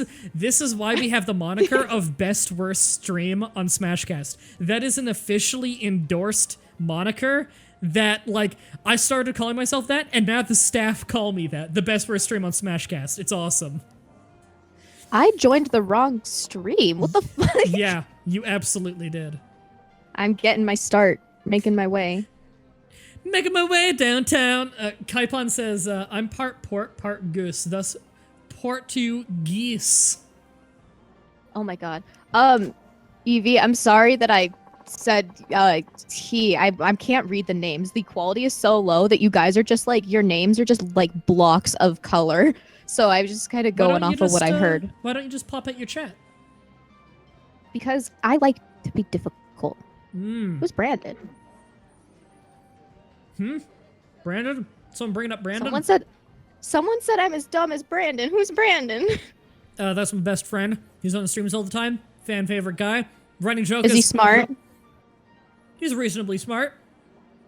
is why we have the moniker of best worst stream on Smashcast. That is an officially endorsed moniker that, like, I started calling myself that, and now the staff call me that. The best worst stream on Smashcast. It's awesome. I joined the wrong stream. What the fuck? Yeah, you absolutely did. I'm getting my start, making my way. Making my way downtown. Kaipon says, I'm part port, part goose, thus Portuguese. Oh my god. Evie, I'm sorry that I said he. I can't read the names. The quality is so low that you guys are just like, your names are just like blocks of color. So I was just kind of going off of what I heard. Why don't you just pop at your chat? Because I like to be difficult. Who's Brandon? Brandon? Someone bringing up Brandon? Someone said I'm as dumb as Brandon. Who's Brandon? That's my best friend. He's on the streams all the time. Fan favorite guy. Running joke is he smart? He's reasonably smart.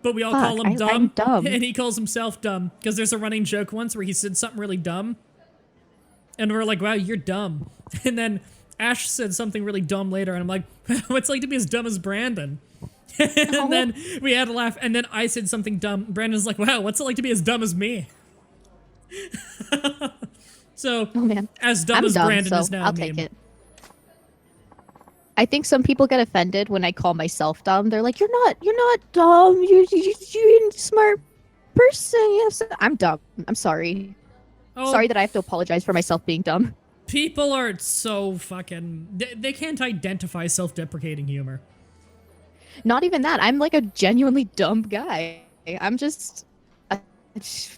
But we all call him dumb. I'm dumb. And he calls himself dumb. Because there's a running joke once where he said something really dumb. And we're like, wow, you're dumb. And then Ash said something really dumb later. And I'm like, what's it like to be as dumb as Brandon? And then we had a laugh. And then I said something dumb. Brandon's like, wow, what's it like to be as dumb as me? So, as dumb as Brandon is now. I'll take it. I think some people get offended when I call myself dumb. They're like, you're not dumb. You're a smart person. Yes, I'm dumb. I'm sorry. Oh, sorry that I have to apologize for myself being dumb. People are so fucking... They can't identify self-deprecating humor. Not even that. I'm like a genuinely dumb guy. I'm just...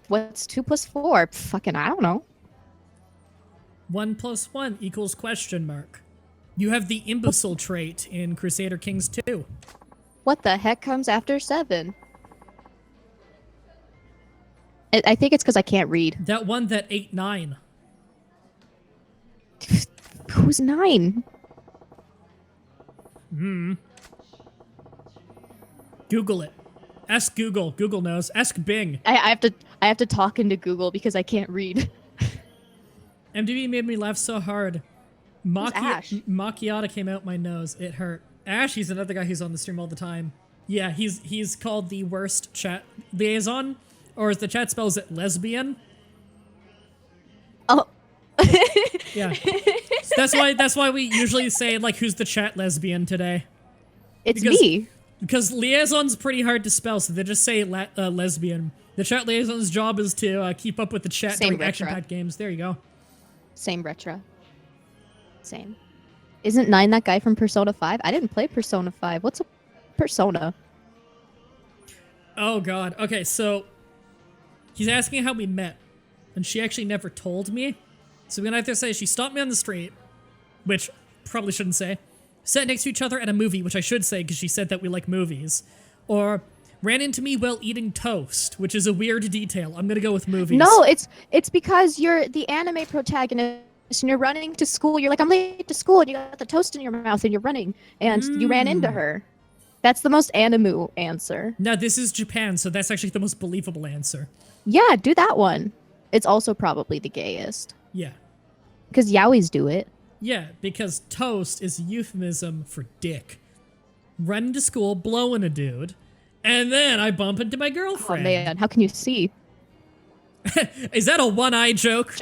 what's 2 + 4? Fucking, I don't know. 1 + 1 = question mark. You have the imbecile trait in Crusader Kings 2. What the heck comes after 7? I think it's because I can't read. That one that ate 9. Who's 9? Google it. Ask Google. Google knows. Ask Bing. I have to talk into Google because I can't read. MDB made me laugh so hard. Ash? Macchiata came out my nose. It hurt. Ash, he's another guy who's on the stream all the time. Yeah, he's called the worst chat liaison, or as the chat spells it, lesbian. Oh. Yeah. So that's why we usually say, like, who's the chat lesbian today? It's me. Because liaison's pretty hard to spell, so they just say lesbian. The chat liaison's job is to keep up with the chat during action-packed games. There you go. Same retro. Same. Isn't 9 that guy from Persona 5? I didn't play Persona 5. What's a Persona? Oh god. Okay, so he's asking how we met, and she actually never told me. So we're gonna have to say she stopped me on the street, which probably shouldn't say. Sat next to each other at a movie, which I should say because she said that we like movies. Or ran into me while eating toast, which is a weird detail. I'm gonna go with movies. No, it's because you're the anime protagonist and you're running to school. You're like, I'm late to school, and you got the toast in your mouth and you're running, and you ran into her. That's the most anime answer. Now, this is Japan, so that's actually the most believable answer. Yeah, do that one. It's also probably the gayest. Yeah. Because yaois do it. Yeah, because toast is a euphemism for dick. Running to school, blowing a dude, and then I bump into my girlfriend. Oh man, how can you see? Is that a one-eye joke?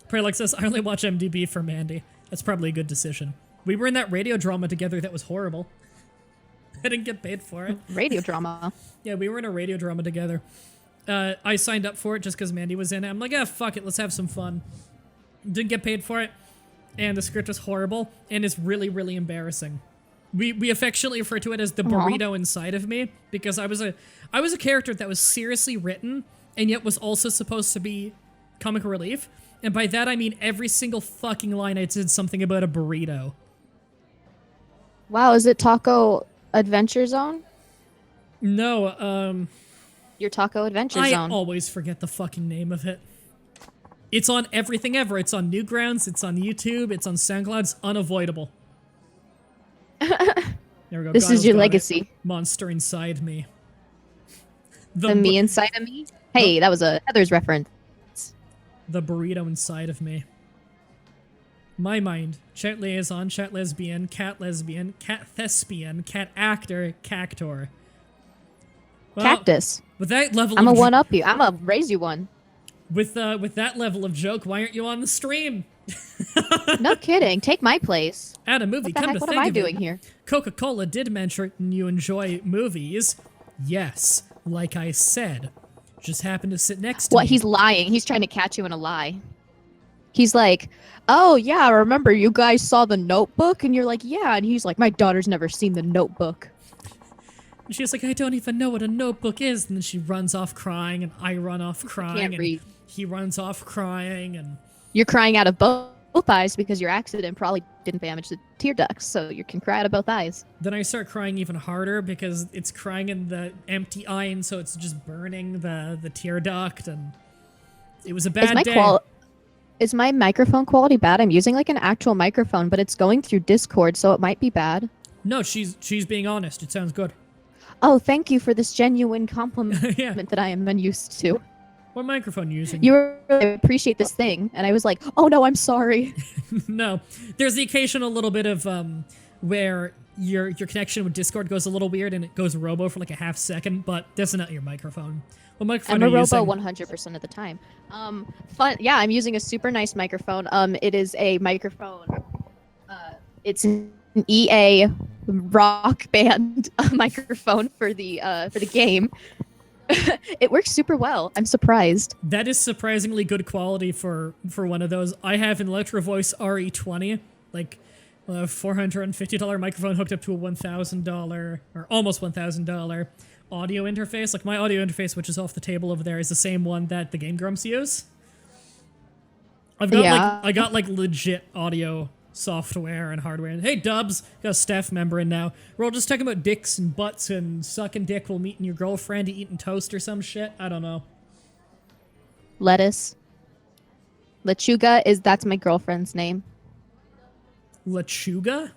Prelix says, I only watch MDB for Mandy. That's probably a good decision. We were in that radio drama together that was horrible. I didn't get paid for it. Radio drama? Yeah, we were in a radio drama together. I signed up for it just because Mandy was in it. I'm like, fuck it, let's have some fun. Didn't get paid for it, and the script was horrible, and it's really, really embarrassing. We affectionately refer to it as the burrito inside of me, because I was a character that was seriously written, and yet was also supposed to be comic relief. And by that I mean every single fucking line I did something about a burrito. Wow, is it Taco Adventure Zone? No, Your Taco Adventure Zone. I always forget the fucking name of it. It's on everything ever. It's on Newgrounds, it's on YouTube, it's on SoundCloud, it's unavoidable. There we go. This is your legacy. Monster inside me. The me inside of me? Hey, that was a Heather's reference. The burrito inside of me. My mind. Chat liaison, chat lesbian, cat thespian, cat actor, cactor. Well, Cactus. With that level I'm of a one-up you. I'm a raise you one. With that level of joke, why aren't you on the stream? No kidding. Take my place. At a movie, come to think of it. What am I doing here? Coca-Cola did mention you enjoy movies. Yes, like I said. Just happened to sit next to me. What? He's lying. He's trying to catch you in a lie. He's like, oh yeah, I remember you guys saw The Notebook? And you're like, yeah. And he's like, my daughter's never seen The Notebook. And she's like, I don't even know what a notebook is. And then she runs off crying, and I run off crying. Can't read. He runs off crying, and... You're crying out of both eyes because your accident probably didn't damage the tear ducts, so you can cry out of both eyes. Then I start crying even harder because it's crying in the empty eye, and so it's just burning the tear duct, and it was a bad day. Is my microphone quality bad? I'm using like an actual microphone, but it's going through Discord, so it might be bad. No, she's being honest. It sounds good. Oh, thank you for this genuine compliment yeah. that I am unused to. What microphone are you using? You really appreciate this thing, and I was like, oh no, I'm sorry. No, there's the occasional little bit of where your connection with Discord goes a little weird and it goes robo for like a half second, but that's not your microphone. What microphone are you using? I'm a robo 100% of the time. Fun. Yeah, I'm using a super nice microphone. It is a microphone. It's an EA Rock Band microphone for the game. It works super well. I'm surprised. That is surprisingly good quality for one of those. I have an Electro Voice RE20, like a $450 microphone hooked up to a $1,000 or almost $1,000 audio interface. Like my audio interface, which is off the table over there, is the same one that the Game Grumps use. I got like legit audio software and hardware. And hey, Dubs, got a staff member in now. We're all just talking about dicks and butts and sucking dick while meeting your girlfriend, eating toast or some shit. I don't know. Lettuce. That's my girlfriend's name. Lechuga?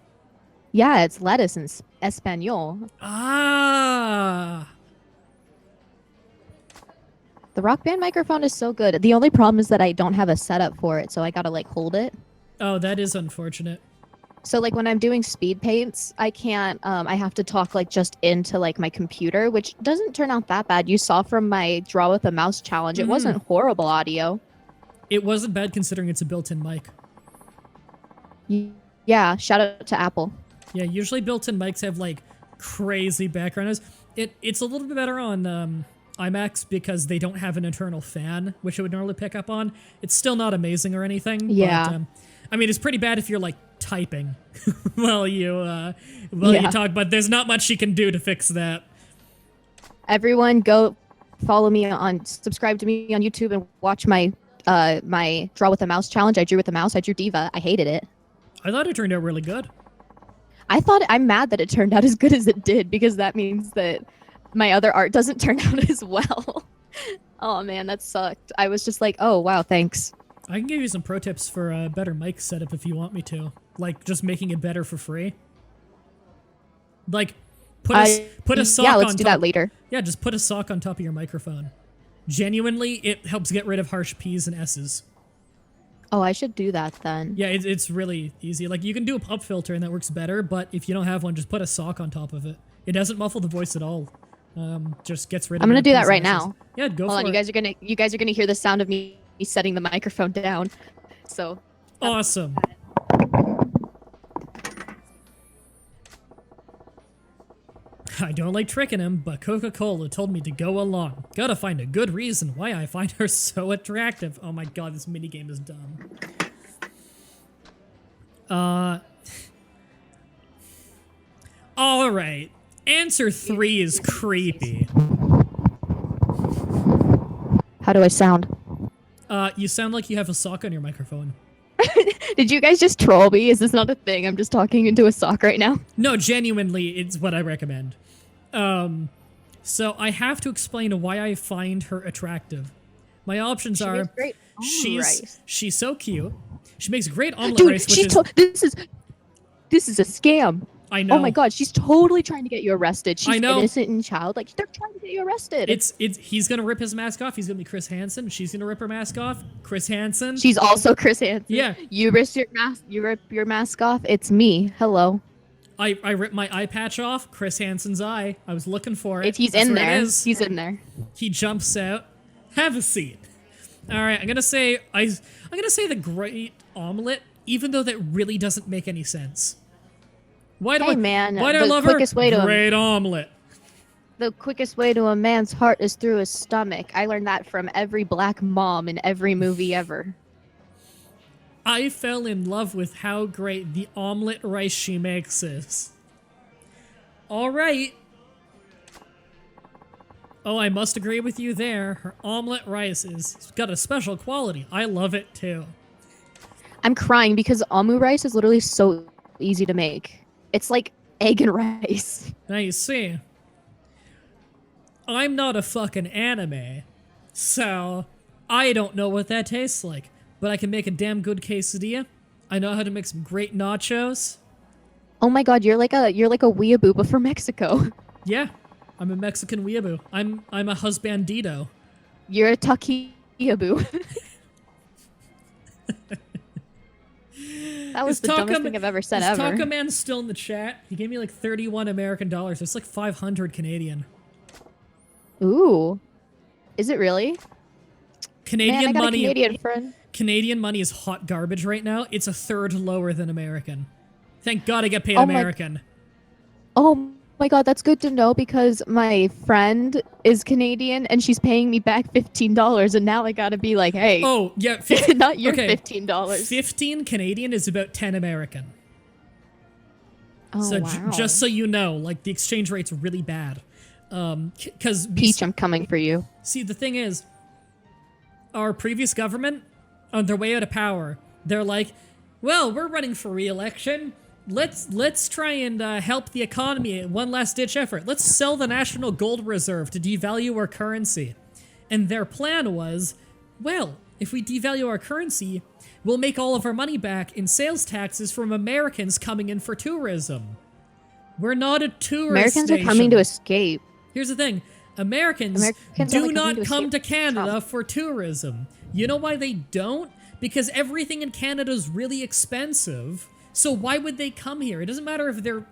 Yeah, it's lettuce in Espanol. Ah. The Rock Band microphone is so good. The only problem is that I don't have a setup for it, so I gotta like hold it. Oh, that is unfortunate. So like when I'm doing speed paints, I can't. I have to talk like just into like my computer, which doesn't turn out that bad. You saw from my draw with a mouse challenge, it wasn't horrible audio. It wasn't bad considering it's a built-in mic. Yeah, shout out to Apple. Yeah, usually built-in mics have like crazy background noise. It's a little bit better on iMacs because they don't have an internal fan, which it would normally pick up on. It's still not amazing or anything. Yeah. But, I mean, it's pretty bad if you're like typing while you talk, but there's not much you can do to fix that. Everyone, go subscribe to me on YouTube and watch my my draw with a mouse challenge. I drew with a mouse. I drew Diva. I hated it. I thought it turned out really good. I'm mad that it turned out as good as it did because that means that my other art doesn't turn out as well. Oh man, that sucked. I was just like, oh wow, thanks. I can give you some pro tips for a better mic setup if you want me to. Like, just making it better for free. Like, put a sock on top. Yeah, let's do that later. Yeah, just put a sock on top of your microphone. Genuinely, it helps get rid of harsh P's and S's. Oh, I should do that then. Yeah, it's really easy. Like, you can do a pop filter and that works better, but if you don't have one, just put a sock on top of it. It doesn't muffle the voice at all. Just gets rid of. I'm gonna do that P's right and S's. now. Yeah, go Hold for on, it. you guys are gonna hear the sound of me setting the microphone down. So. Awesome. I don't like tricking him, but Coca-Cola told me to go along. Gotta find a good reason why I find her so attractive. Oh my god, this minigame is dumb. Alright. Answer 3 is creepy. How do I sound? You sound like you have a sock on your microphone. Did you guys just troll me? Is this not a thing? I'm just talking into a sock right now. No, genuinely, it's what I recommend. So I have to explain why I find her attractive. My options are great rice. she's so cute. She makes great omelet Dude, rice, which this is a scam. I know. Oh my god, she's totally trying to get you arrested. She's I know. innocent and child. Like, they're trying to get you arrested. He's gonna rip his mask off. He's gonna be Chris Hansen. She's gonna rip her mask off. Chris Hansen. She's also Chris Hansen. Yeah. You rip your mask off. It's me. Hello. I ripped my eye patch off. Chris Hansen's eye. I was looking for it. He's That's in where it there. is. He's in there. He jumps out. Have a seat. All right, I'm gonna say the great omelet, even though that really doesn't make any sense. Why do I love her? Great omelet. The quickest way to a man's heart is through his stomach. I learned that from every black mom in every movie ever. I fell in love with how great the omelet rice she makes is. All right. Oh, I must agree with you there. Her omelet rice has got a special quality. I love it too. I'm crying because omu rice is literally so easy to make. It's like egg and rice. Now you see, I'm not a fucking anime, so I don't know what that tastes like. But I can make a damn good quesadilla. I know how to make some great nachos. Oh my god, you're like a weeaboo but for Mexico. Yeah, I'm a Mexican weeaboo. I'm a husbandito. You're a taquiaboo. That was the dumbest thing I've ever said is ever. Taco Man's still in the chat. He gave me like 31 American dollars. It's like 500 Canadian. Ooh. Is it really? Canadian Man, I got money. a Canadian friend. Canadian money is hot garbage right now. It's a third lower than American. Thank God I get paid American. Oh my god, that's good to know because my friend is Canadian and she's paying me back $15 and now I gotta be like, hey. Oh, yeah. Not your okay. $15. 15 Canadian is about 10 American. Oh, so wow. Just so you know, like the exchange rate's really bad. Because Peach, I'm coming for you. See, the thing is, our previous government, on their way out of power, they're like, well, we're running for re-election. Let's try and help the economy. One last ditch effort. Let's sell the national gold reserve to devalue our currency. And their plan was, well, if we devalue our currency, we'll make all of our money back in sales taxes from Americans coming in for tourism. We're not a tourist Americans nation. are coming to escape. Here's the thing. Americans do not come to Canada for tourism. You know why they don't? Because everything in Canada is really expensive. So why would they come here? It doesn't matter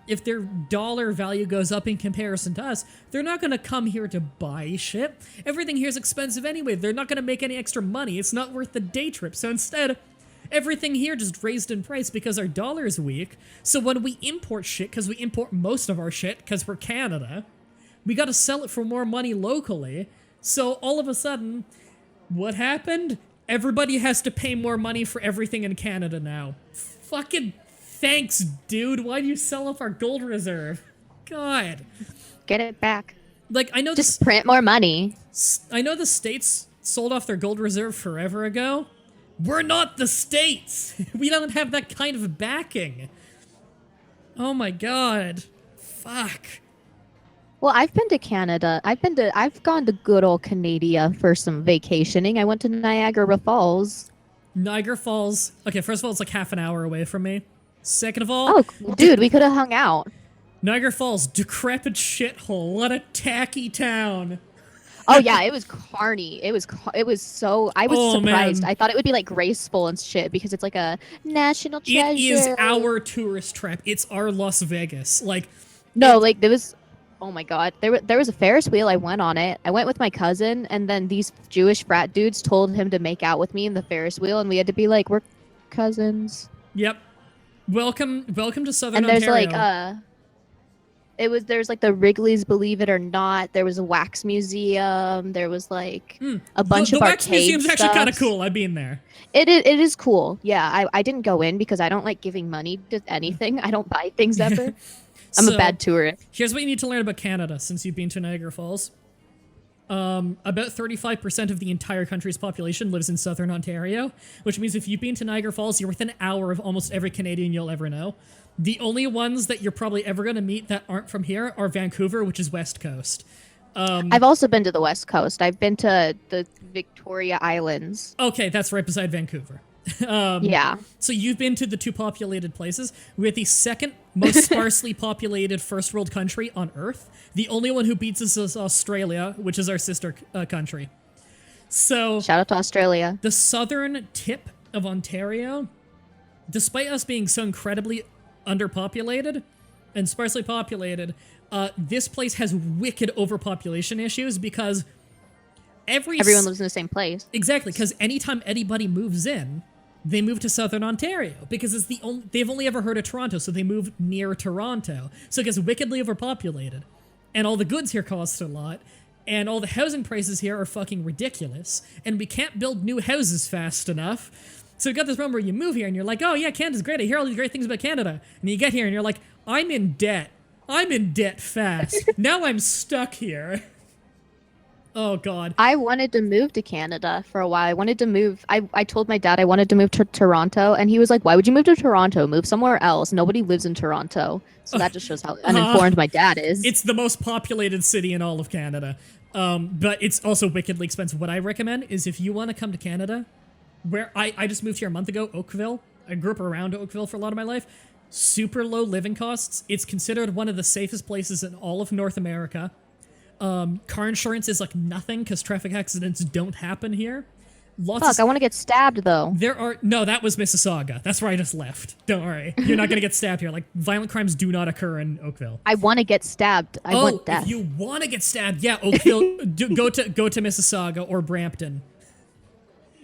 if their dollar value goes up in comparison to us. They're not going to come here to buy shit. Everything here is expensive anyway. They're not going to make any extra money. It's not worth the day trip. So instead, everything here just raised in price because our dollar is weak. So when we import shit, because we import most of our shit because we're Canada, we got to sell it for more money locally. So all of a sudden, what happened? Everybody has to pay more money for everything in Canada now. Fucking thanks, dude. Why do you sell off our gold reserve? God. Get it back. Like, I know Just print more money. I know the States sold off their gold reserve forever ago. We're not the States. We don't have that kind of backing. Oh my god. Fuck. Well, I've been to Canada. I've gone to good old Canada for some vacationing. I went to Niagara Falls. Niagara Falls. Okay, first of all, it's like half an hour away from me. Second of all, Oh, dude, we could have hung out. Niagara Falls, decrepit shithole. What a tacky town. Oh yeah, it was carny. It was so. I was surprised. Man. I thought it would be like graceful and shit because it's like a national treasure. It is our tourist trap. It's our Las Vegas. Like, no, like there was. Oh my god, there was a Ferris wheel. I went on it. I went with my cousin, and then these Jewish frat dudes told him to make out with me in the Ferris wheel, and we had to be like, we're cousins. Yep. Welcome to Southern And there's Ontario. there's like the Wrigley's Believe It or Not. There was a wax museum. There was like a bunch of the wax arcade museum's actually kind of stuff. cool. I've been there. It is cool. Yeah, I didn't go in because I don't like giving money to anything. I don't buy things ever. I'm a bad tourist. Here's what you need to learn about Canada since you've been to Niagara Falls. About 35% of the entire country's population lives in Southern Ontario, which means if you've been to Niagara Falls, you're within an hour of almost every Canadian you'll ever know. The only ones that you're probably ever going to meet that aren't from here are Vancouver, which is West Coast. I've also been to the West Coast. I've been to the Victoria Islands. Okay, that's right beside Vancouver. Yeah. So you've been to the two populated places. We're the second most sparsely populated first world country on Earth. The only one who beats us is Australia, which is our sister country. So Shout out to Australia. the southern tip of Ontario, despite us being so incredibly underpopulated and sparsely populated, this place has wicked overpopulation issues because Everyone lives in the same place. Exactly, because anytime anybody moves in, they move to Southern Ontario because it's they've only ever heard of Toronto, so they move near Toronto. So it gets wickedly overpopulated. And all the goods here cost a lot, and all the housing prices here are fucking ridiculous, and we can't build new houses fast enough. So you got this moment where you move here and you're like, oh yeah, Canada's great, I hear all these great things about Canada. And you get here and you're like, I'm in debt. I'm in debt fast. Now I'm stuck here. Oh, God. I wanted to move to Canada for a while. I wanted to move. I told my dad I wanted to move to Toronto, and he was like, why would you move to Toronto? Move somewhere else. Nobody lives in Toronto. So that just shows how uninformed my dad is. It's the most populated city in all of Canada. But it's also wickedly expensive. What I recommend is if you want to come to Canada, where I just moved here a month ago, Oakville. I grew up around Oakville for a lot of my life. Super low living costs. It's considered one of the safest places in all of North America. Car insurance is like nothing because traffic accidents don't happen here. Fuck, I want to get stabbed though. No, that was Mississauga. That's where I just left. Don't worry. You're not going to get stabbed here. Like, violent crimes do not occur in Oakville. I want to get stabbed. I want death. If you want to get stabbed, yeah, Oakville, go to Mississauga or Brampton.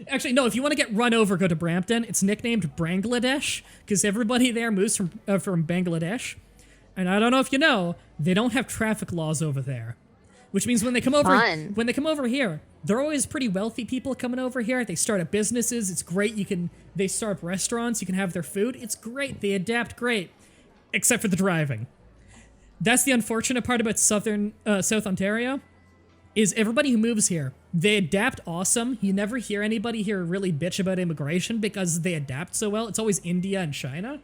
Actually, no, if you want to get run over, go to Brampton. It's nicknamed Bangladesh because everybody there moves from Bangladesh. And I don't know if you know, they don't have traffic laws over there. Which means when they come over here, they're always pretty wealthy people coming over here. They start up businesses. It's great. They start up restaurants. You can have their food. It's great. They adapt great, except for the driving. That's the unfortunate part about South Ontario, is everybody who moves here, they adapt awesome. You never hear anybody here really bitch about immigration because they adapt so well. It's always India and China.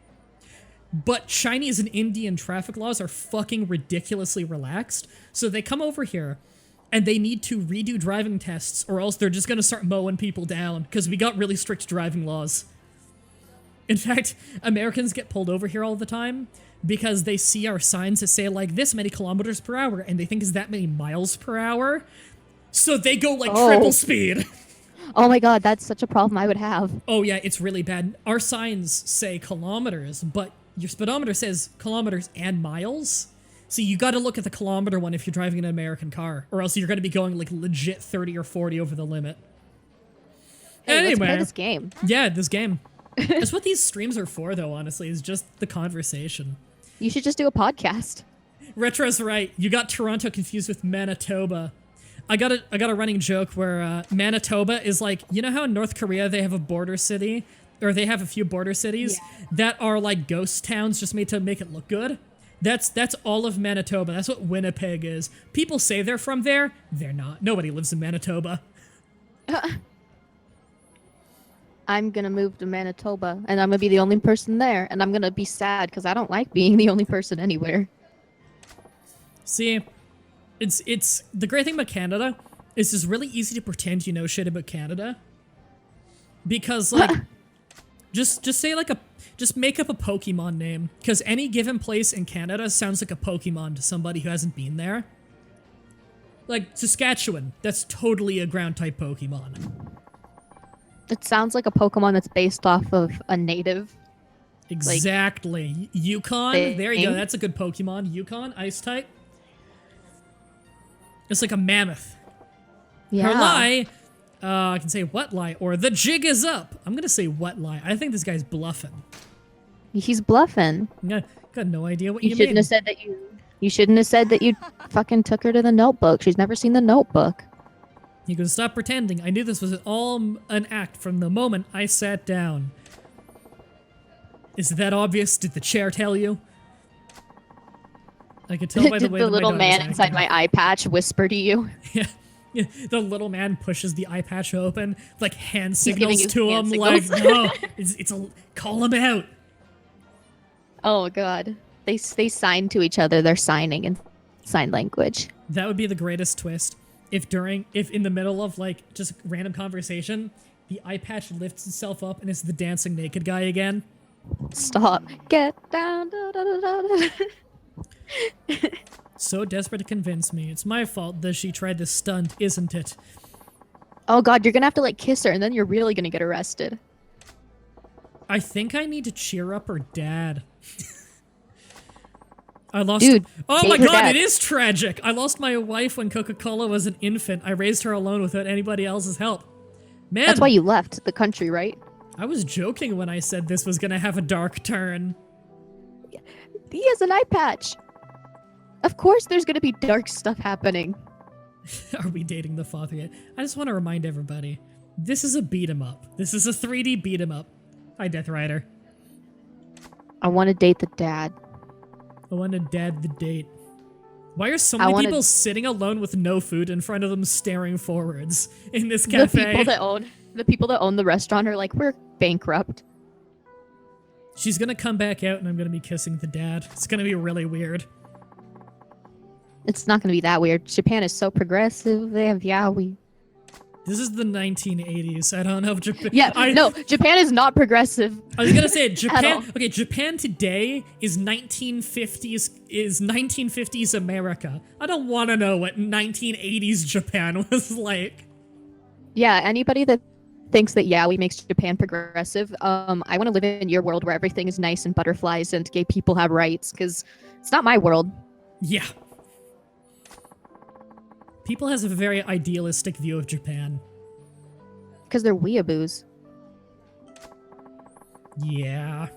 But Chinese and Indian traffic laws are fucking ridiculously relaxed. So they come over here, and they need to redo driving tests or else they're just going to start mowing people down because we got really strict driving laws. In fact, Americans get pulled over here all the time because they see our signs that say like this many kilometers per hour and they think it's that many miles per hour. So they go like triple speed. Oh my god, that's such a problem I would have. Oh yeah, it's really bad. Our signs say kilometers, but your speedometer says kilometers and miles. So you got to look at the kilometer one if you're driving an American car, or else you're going to be going like legit 30 or 40 over the limit. Hey, anyway, let's play this game. Yeah, this game. That's what these streams are for, though, honestly, is just the conversation. You should just do a podcast. Retro's right. You got Toronto confused with Manitoba. I got a running joke where Manitoba is like, you know how in North Korea they have a border city, or they have a few border cities that are like ghost towns just made to make it look good? That's all of Manitoba. That's what Winnipeg is. People say they're from there. They're not. Nobody lives in Manitoba. I'm gonna move to Manitoba, and I'm gonna be the only person there, and I'm gonna be sad because I don't like being the only person anywhere. See, it's the great thing about Canada is it's really easy to pretend you know shit about Canada. Because like just say like just make up a Pokemon name, because any given place in Canada sounds like a Pokemon to somebody who hasn't been there. Like Saskatchewan, that's totally a ground type Pokemon. It sounds like a Pokemon that's based off of a native. Exactly. Like, Yukon, there you go, that's a good Pokemon. Yukon, ice type. It's like a mammoth. Yeah. Her lie, I can say what lie, or the jig is up. I'm gonna say what lie. I think this guy's bluffing. He's bluffing. Got no idea what You you shouldn't mean. have said that you shouldn't have said that you fucking took her to the Notebook. She's never seen the Notebook. He goes, stop pretending. I knew this was all an act from the moment I sat down. Is it that obvious? Did the chair tell you? I could tell by the way the that little my man dog is inside acting. my eye patch whisper to you? Yeah, the little man pushes the eye patch open, like hand giving signals you to hand him, like, signals. no, it's a, call him out. Oh god. They sign to each other. They're signing in sign language. That would be the greatest twist. If in the middle of like just random conversation, the eye patch lifts itself up and it's the dancing naked guy again. Stop. Get down. Da, da, da, da, da. So desperate to convince me. It's my fault that she tried this stunt, isn't it? Oh god, you're gonna have to like kiss her and then you're really gonna get arrested. I think I need to cheer up her dad. I lost. Dude, oh my date her god, dad. it is tragic. I lost my wife when Coca-Cola was an infant. I raised her alone without anybody else's help. Man, That's why you left the country, right? I was joking when I said this was gonna have a dark turn. He has an eye patch. Of course there's gonna be dark stuff happening. Are we dating the father yet? I just want to remind everybody, this is a beat 'em up. This is a 3D beat 'em up. Hi, Death Rider. I want to date the dad. I want to dad the date. Why are so many people sitting alone with no food in front of them staring forwards in this cafe? The people that own the restaurant are like, we're bankrupt. She's gonna come back out and I'm gonna be kissing the dad. It's gonna be really weird. It's not gonna be that weird. Japan is so progressive. They have yaoi. This is the 1980s. I don't know if Japan... Yeah, no, Japan is not progressive. I was gonna say, Japan... all. Okay, Japan today is 1950s America. I don't want to know what 1980s Japan was like. Yeah, anybody that thinks that yaoi makes Japan progressive, I want to live in your world where everything is nice and butterflies and gay people have rights, because it's not my world. Yeah. People has a very idealistic view of Japan. Because they're weeaboos. Yeah.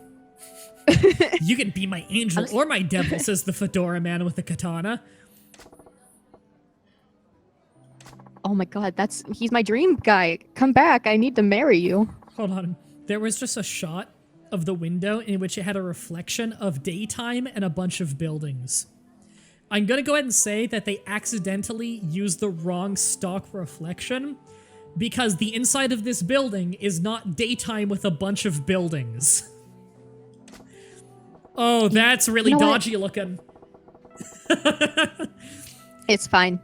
You can be my angel or my devil, says the fedora man with the katana. Oh my god, he's my dream guy. Come back, I need to marry you. Hold on. There was just a shot of the window in which it had a reflection of daytime and a bunch of buildings. I'm gonna go ahead and say that they accidentally used the wrong stock reflection because the inside of this building is not daytime with a bunch of buildings. Oh, that's really You know what? dodgy looking. It's fine.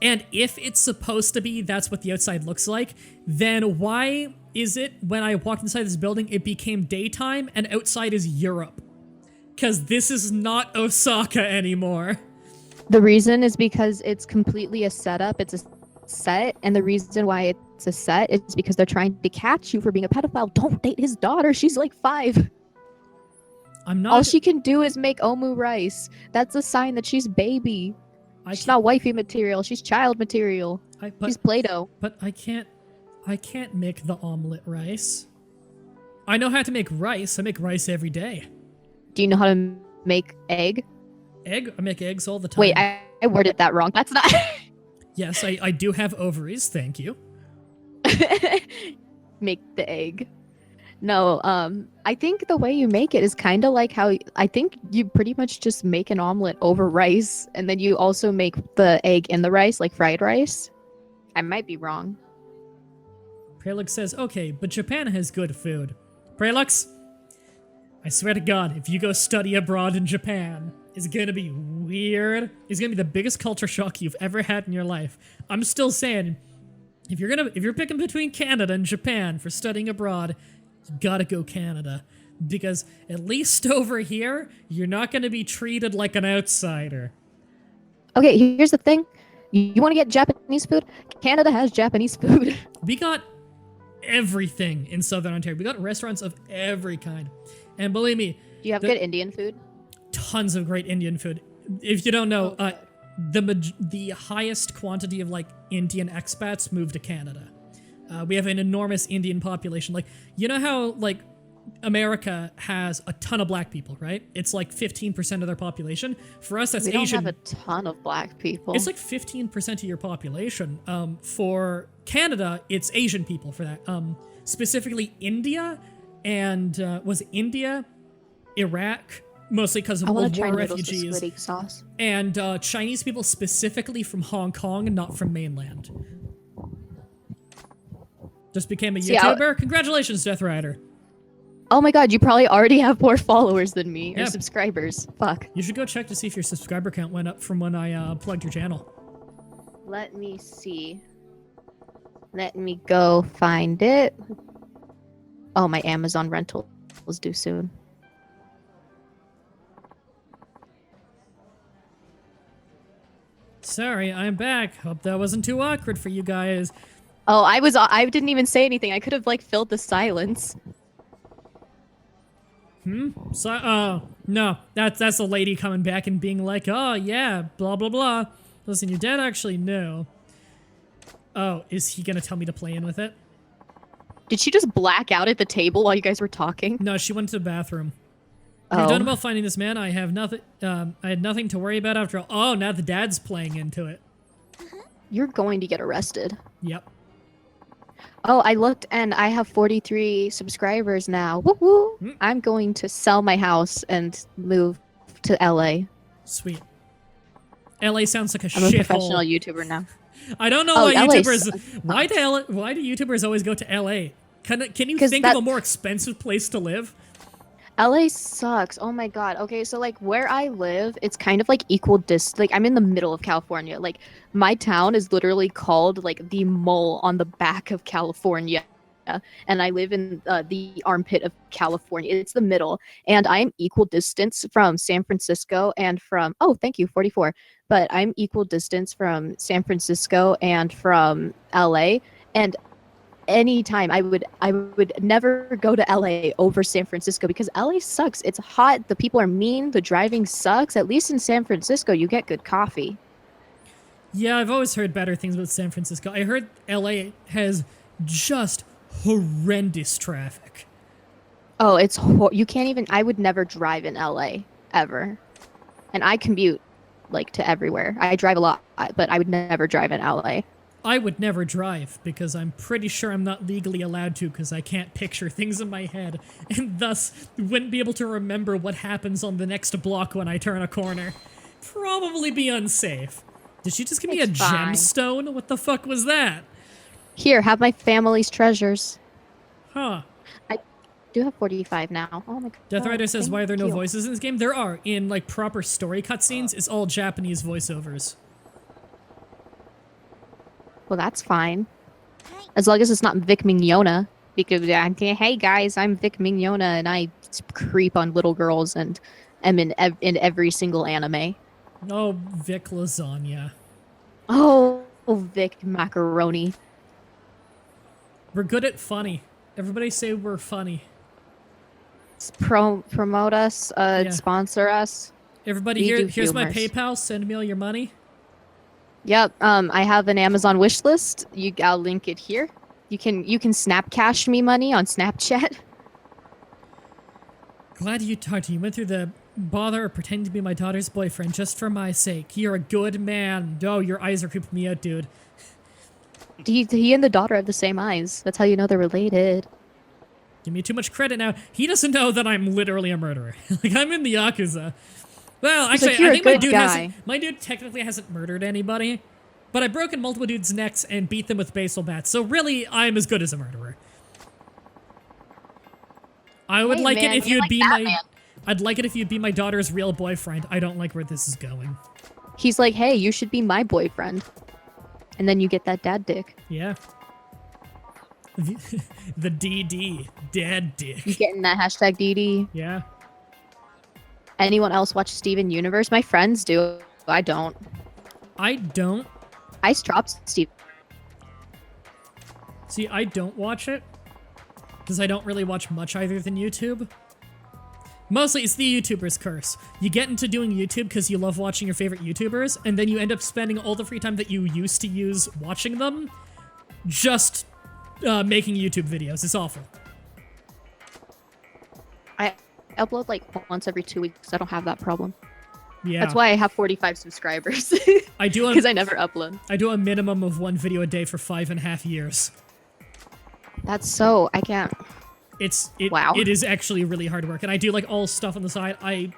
And if it's supposed to be that's what the outside looks like, then why is it when I walked inside this building, it became daytime and outside is Europe? Because this is not Osaka anymore. The reason is because it's completely a setup. It's a set, and the reason why it's a set is because they're trying to catch you for being a pedophile. Don't date his daughter. She's like 5. I'm not. All she can do is make omu rice. That's a sign that she's baby. She's not wifey material. She's child material. She's Play-Doh. But I can't make the omelet rice. I know how to make rice. I make rice every day. Do you know how to make egg? Egg? I make eggs all the time. Wait, I worded that wrong. That's not... Yes, I do have ovaries. Thank you. Make the egg. No, I think the way you make it is kind of like how I think you pretty much just make an omelet over rice, and then you also make the egg in the rice, like fried rice. I might be wrong. Prelux says, okay, but Japan has good food. Prelux, I swear to God, if you go study abroad in Japan, it's gonna be weird. It's gonna be the biggest culture shock you've ever had in your life. I'm still saying, if you're picking between Canada and Japan for studying abroad, you gotta go Canada. Because at least over here, you're not gonna be treated like an outsider. Okay, here's the thing. You want to get Japanese food? Canada has Japanese food. We got everything in Southern Ontario. We got restaurants of every kind. And believe me... Do you have good Indian food? Tons of great Indian food. If you don't know, the highest quantity of, like, Indian expats move to Canada. We have an enormous Indian population. Like, you know how, like, America has a ton of black people, right? It's like 15% of their population. For us, that's Asian. We don't have a ton of black people. It's like 15% of your population. For Canada, it's Asian people for that. Specifically India and, was it India, Iraq, mostly because of World War refugees. With sauce. And Chinese people specifically from Hong Kong and not from mainland. Just became a YouTuber. Congratulations, Death Rider. Oh my god, you probably already have more followers than me, or subscribers. Fuck. You should go check to see if your subscriber count went up from when I plugged your channel. Let me see. Let me go find it. Oh, my Amazon rental was due soon. Sorry, I'm back. Hope that wasn't too awkward for you guys. Oh, I didn't even say anything. I could have, like, filled the silence. So, no, that's a lady coming back and being like, oh, yeah, blah, blah, blah. Listen, your dad actually knew. Oh, is he gonna tell me to play in with it? Did she just black out at the table while you guys were talking? No, she went to the bathroom. Oh. You're done about finding this man. I have nothing, I had nothing to worry about after all. Oh, now the dad's playing into it. You're going to get arrested. Yep. Oh, I looked and I have 43 subscribers now. Woo-hoo! I'm going to sell my house and move to LA. Sweet. LA sounds like a shithole. I'm a professional YouTuber now. I don't know why YouTubers... Why do YouTubers always go to LA? Can you think of a more expensive place to live? LA sucks. Oh my god. Okay, so like where I live, it's kind of like equal like I'm in the middle of California. Like my town is literally called like the mole on the back of California. And I live in the armpit of California. It's the middle. And I'm equal distance from San Francisco and from, oh, thank you, 44. But I'm equal distance from San Francisco and from LA. And anytime I would never go to LA over San Francisco because LA sucks. It's hot. The people are mean. The driving sucks. At least in San Francisco, you get good coffee. Yeah, I've always heard better things about San Francisco. I heard LA has just horrendous traffic. Oh, it's you can't even. I would never drive in LA ever, and I commute like to everywhere. I drive a lot, but I would never drive in LA. I would never drive because I'm pretty sure I'm not legally allowed to because I can't picture things in my head and thus wouldn't be able to remember what happens on the next block when I turn a corner. Probably be unsafe. Did she just give me a gemstone? What the fuck was that? Here, have my family's treasures. Huh. I do have 45 now. Oh my god. Death Rider says, why are there no voices in this game? There are. In, like, proper story cutscenes, it's all Japanese voiceovers. Well, that's fine. As long as it's not Vic Mignogna. Because, hey guys, I'm Vic Mignogna and I creep on little girls and am in every single anime. Oh, Vic Lasagna. Oh, Vic Macaroni. We're good at funny. Everybody say we're funny. Promote us, Yeah. sponsor us. Everybody, We do here's my humors. PayPal. Send me all your money. Yep. I have an Amazon wish list. I'll link it here. You can snap cash me money on Snapchat. Glad you talked to you. Went through the bother of pretending to be my daughter's boyfriend just for my sake. You're a good man. Oh, your eyes are creeping me out, dude. He and the daughter have the same eyes. That's how you know they're related. Give me too much credit now. He doesn't know that I'm literally a murderer. Like, I'm in the Yakuza. Well, He's actually, like, "You're I a think my good dude guy." hasn't. My dude technically hasn't murdered anybody, but I've broken multiple dudes' necks and beat them with baseball bats. So really, I'm as good as a murderer. I would Hey, like man, it if you're you'd like be Batman. I'd like it if you'd be my daughter's real boyfriend. I don't like where this is going. He's like, "Hey, you should be my boyfriend." And then you get that dad dick. Yeah. The DD, dad dick. You getting that hashtag DD? Yeah. Anyone else watch Steven Universe? My friends do. I don't. I don't. Ice drops Steve. See, I don't watch it because I don't really watch much either than YouTube. Mostly, it's the YouTuber's curse. You get into doing YouTube because you love watching your favorite YouTubers, and then you end up spending all the free time that you used to use watching them just making YouTube videos. It's awful. I upload like once every 2 weeks. I don't have that problem. Yeah. That's why I have 45 subscribers. I do Because I never upload. I do a minimum of 1 video a day for 5.5 years. That's so I can't. Wow. It is actually really hard work, and I do like all stuff on the side. I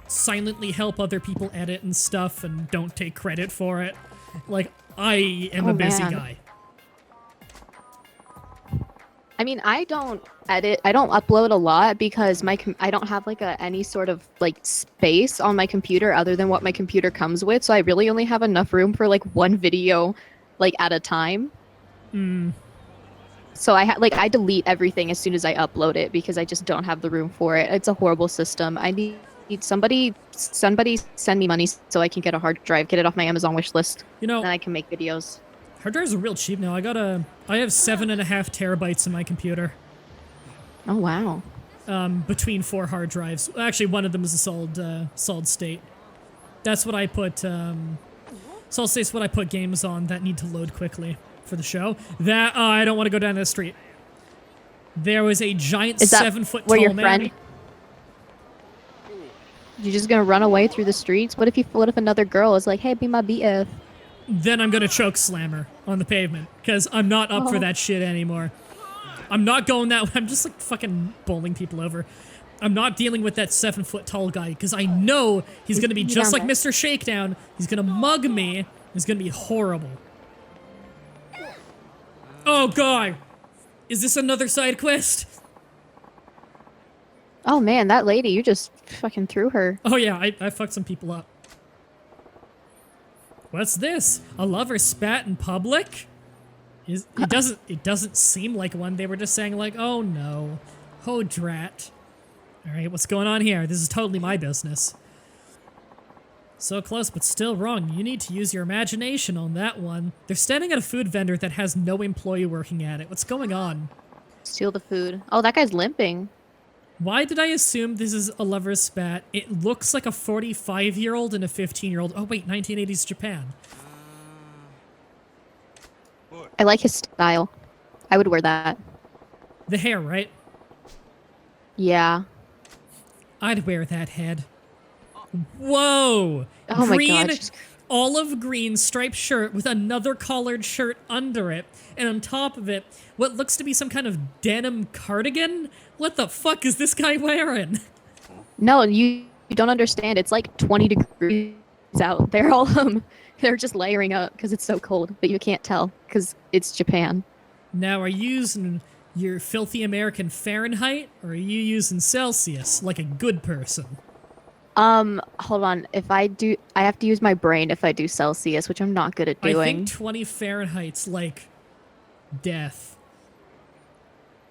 silently help other people edit and stuff, and don't take credit for it. Like, I am Oh, a busy man. guy. I mean, I don't edit. I don't upload a lot because I don't have like any sort of like space on my computer other than what my computer comes with. So I really only have enough room for like one video, like at a time. So I delete everything as soon as I upload it because I just don't have the room for it. It's a horrible system. I need somebody send me money so I can get a hard drive, get it off my Amazon wish list, You know, then I can make videos. hard drives are real cheap now. I have 7.5 terabytes in my computer. Oh wow. Between 4 hard drives. Actually, one of them is a solid state. That's what I put, solid state's what I put games on that need to load quickly for the show. I don't want to go down that street. There was a giant Is that 7-foot where tall your man. friend? You're just gonna run away through the streets? What if another girl is like, "Hey, be my BF"? Then I'm gonna choke slam her on the pavement, because I'm not up for Oh. that shit anymore. I'm not going that way. I'm just like fucking bowling people over. I'm not dealing with that 7-foot tall guy, because I know he's gonna be You just down like there. Mr. Shakedown. He's gonna mug me. It's gonna be horrible. Oh god! Is this another side quest? Oh man, that lady, you just fucking threw her. Oh yeah, I fucked some people up. What's this? A lover spat in public? It doesn't seem like one. They were just saying like, oh no. Oh drat. Alright, what's going on here? This is totally my business. So close, but still wrong. You need to use your imagination on that one. They're standing at a food vendor that has no employee working at it. What's going on? Steal the food. Oh, that guy's limping. Why did I assume this is a lover's spat? It looks like a 45-year-old and a 15-year-old. Oh wait, 1980s Japan. I like his style. I would wear that. The hair, right? Yeah. I'd wear that head. Whoa! Oh my Green, god. olive green striped shirt with another collared shirt under it, and on top of it, what looks to be some kind of denim cardigan? What the fuck is this guy wearing? No, you don't understand. It's like 20 degrees out. They're all they're just layering up because it's so cold, but you can't tell because it's Japan. Now, are you using your filthy American Fahrenheit, or are you using Celsius like a good person? hold on. If I do, I have to use my brain if I do Celsius, which I'm not good at I think doing. 20 Fahrenheit's like death.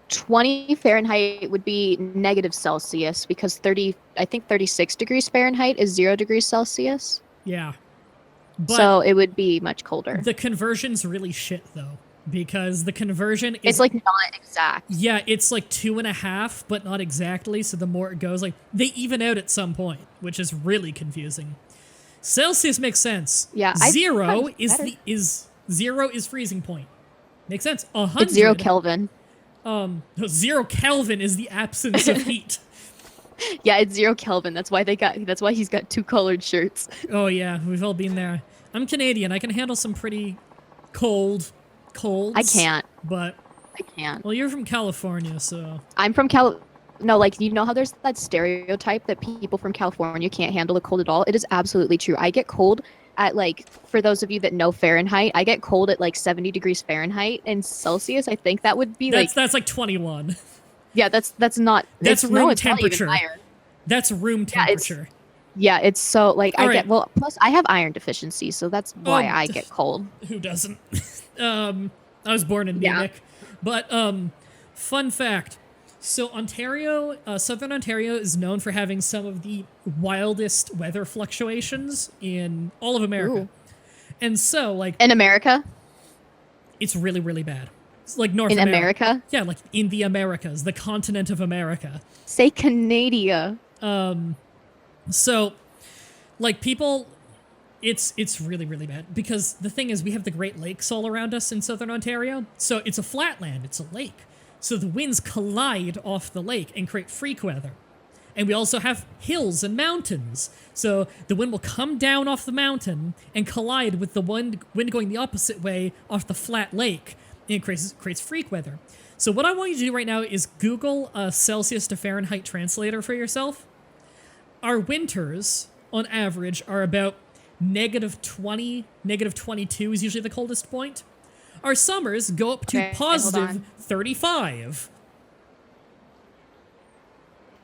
20 Fahrenheit would be negative Celsius because 30, I think 36 degrees Fahrenheit is 0 degrees Celsius. Yeah. But So it would be much colder. the conversion's really shit though, because the conversion is It's like not exact. yeah, it's like 2.5, but not exactly. So the more it goes, like they even out at some point, which is really confusing. Celsius makes sense. Yeah, Zero I've is better. zero is freezing point. Makes sense. 100. It's 0 Kelvin. 0 Kelvin is the absence of heat. Yeah, it's 0 Kelvin. That's why he's got 2 colored shirts. Oh yeah, we've all been there. I'm Canadian. I can handle some pretty colds. I can't. But I can't. well, you're from California, so I'm from No, like, you know how there's that stereotype that people from California can't handle the cold at all? It is absolutely true. I get cold at, like, for those of you that know Fahrenheit, I get cold at like 70 degrees Fahrenheit, and Celsius, I think that would be that's like 21. yeah, that's not That's it's, room no, it's not even temperature. higher. That's room Yeah, it's- temperature. Yeah, it's so like All I right. get plus I have iron deficiency, so that's why I get cold. Who doesn't? I was born anemic. But fun fact. So Ontario, southern Ontario is known for having some of the wildest weather fluctuations in all of America. Ooh. And so like In America? it's really, really bad. It's like North In America? Yeah, like in the Americas, the continent of America. Say Canada. So, like people, it's really really bad because the thing is we have the Great Lakes all around us in southern Ontario, so it's a flatland, it's a lake, so the winds collide off the lake and create freak weather, and we also have hills and mountains, so the wind will come down off the mountain and collide with the wind going the opposite way off the flat lake, and it creates freak weather. So what I want you to do right now is Google a Celsius to Fahrenheit translator for yourself. Our winters, on average, are about -20, -22 is usually the coldest point. Our summers go up to Okay, hold positive on. 35.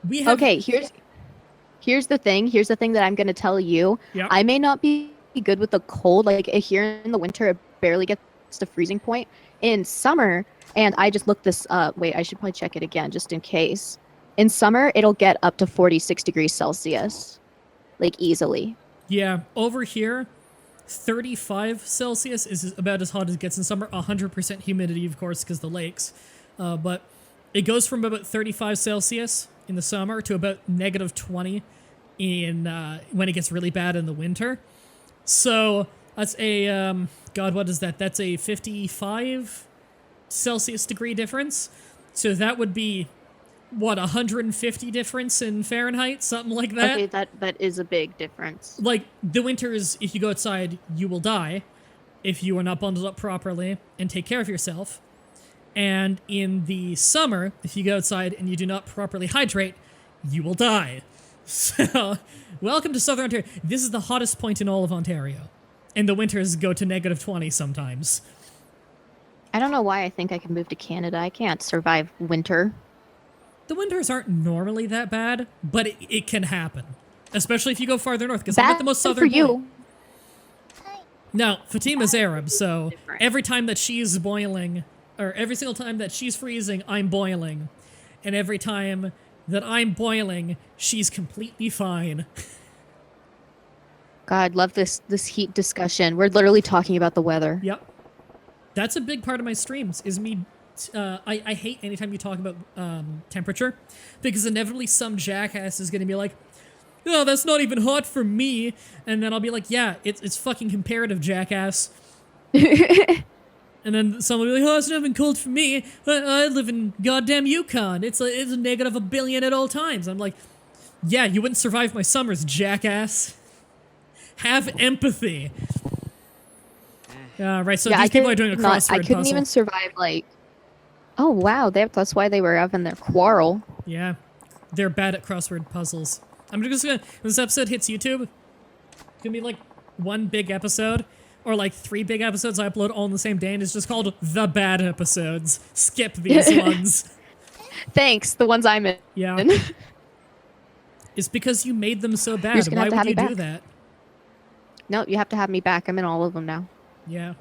We have Okay, here's the thing. Here's the thing that I'm gonna tell you. Yep. I may not be good with the cold. Like here in the winter, it barely gets to freezing point. In summer, and I just looked this up. Wait, I should probably check it again just in case. In summer, it'll get up to 46 degrees Celsius, like easily. Yeah, over here, 35 Celsius is about as hot as it gets in summer. 100% humidity, of course, because the lakes. But it goes from about 35 Celsius in the summer to about -20 in when it gets really bad in the winter. So that's a God, what is that? That's a 55 Celsius degree difference. So that would be what, 150 difference in Fahrenheit, something like that. Okay, that is a big difference. Like the winters, if you go outside, you will die if you are not bundled up properly and take care of yourself. And in the summer, if you go outside and you do not properly hydrate, you will die. So, welcome to Southern Ontario. This is the hottest point in all of Ontario. And the winters go to -20 sometimes. I don't know why I think I can move to Canada. I can't survive winter. The winters aren't normally that bad, but it can happen. Especially if you go farther north, because I'm at the most Bad southern for you. point. Now, Fatima's Arab, so Different. every time that she's boiling, or every single time that she's freezing, I'm boiling. And every time that I'm boiling, she's completely fine. God, love this heat discussion. We're literally talking about the weather. Yep. That's a big part of my streams, is me... I hate anytime you talk about temperature, because inevitably some jackass is going to be like, oh, that's not even hot for me. And then I'll be like, yeah, it's fucking comparative, jackass. And then someone will be like, oh, it's not even cold for me. I live in goddamn Yukon. It's a negative 1 billion at all times. I'm like, yeah, you wouldn't survive my summers, jackass. Have empathy. Right, so these people are doing a crossword I couldn't puzzle. even survive, like... Oh, wow, that's why they were having their quarrel. Yeah, they're bad at crossword puzzles. I'm just gonna, when this episode hits YouTube, it's gonna be like one big episode, or like 3 big episodes I upload all in the same day, and it's just called The Bad Episodes. Skip these ones. Thanks, the ones I'm in. Yeah. It's because you made them so You're bad. just gonna Why have to would have you me do back. that? No, you have to have me back. I'm in all of them now. Yeah.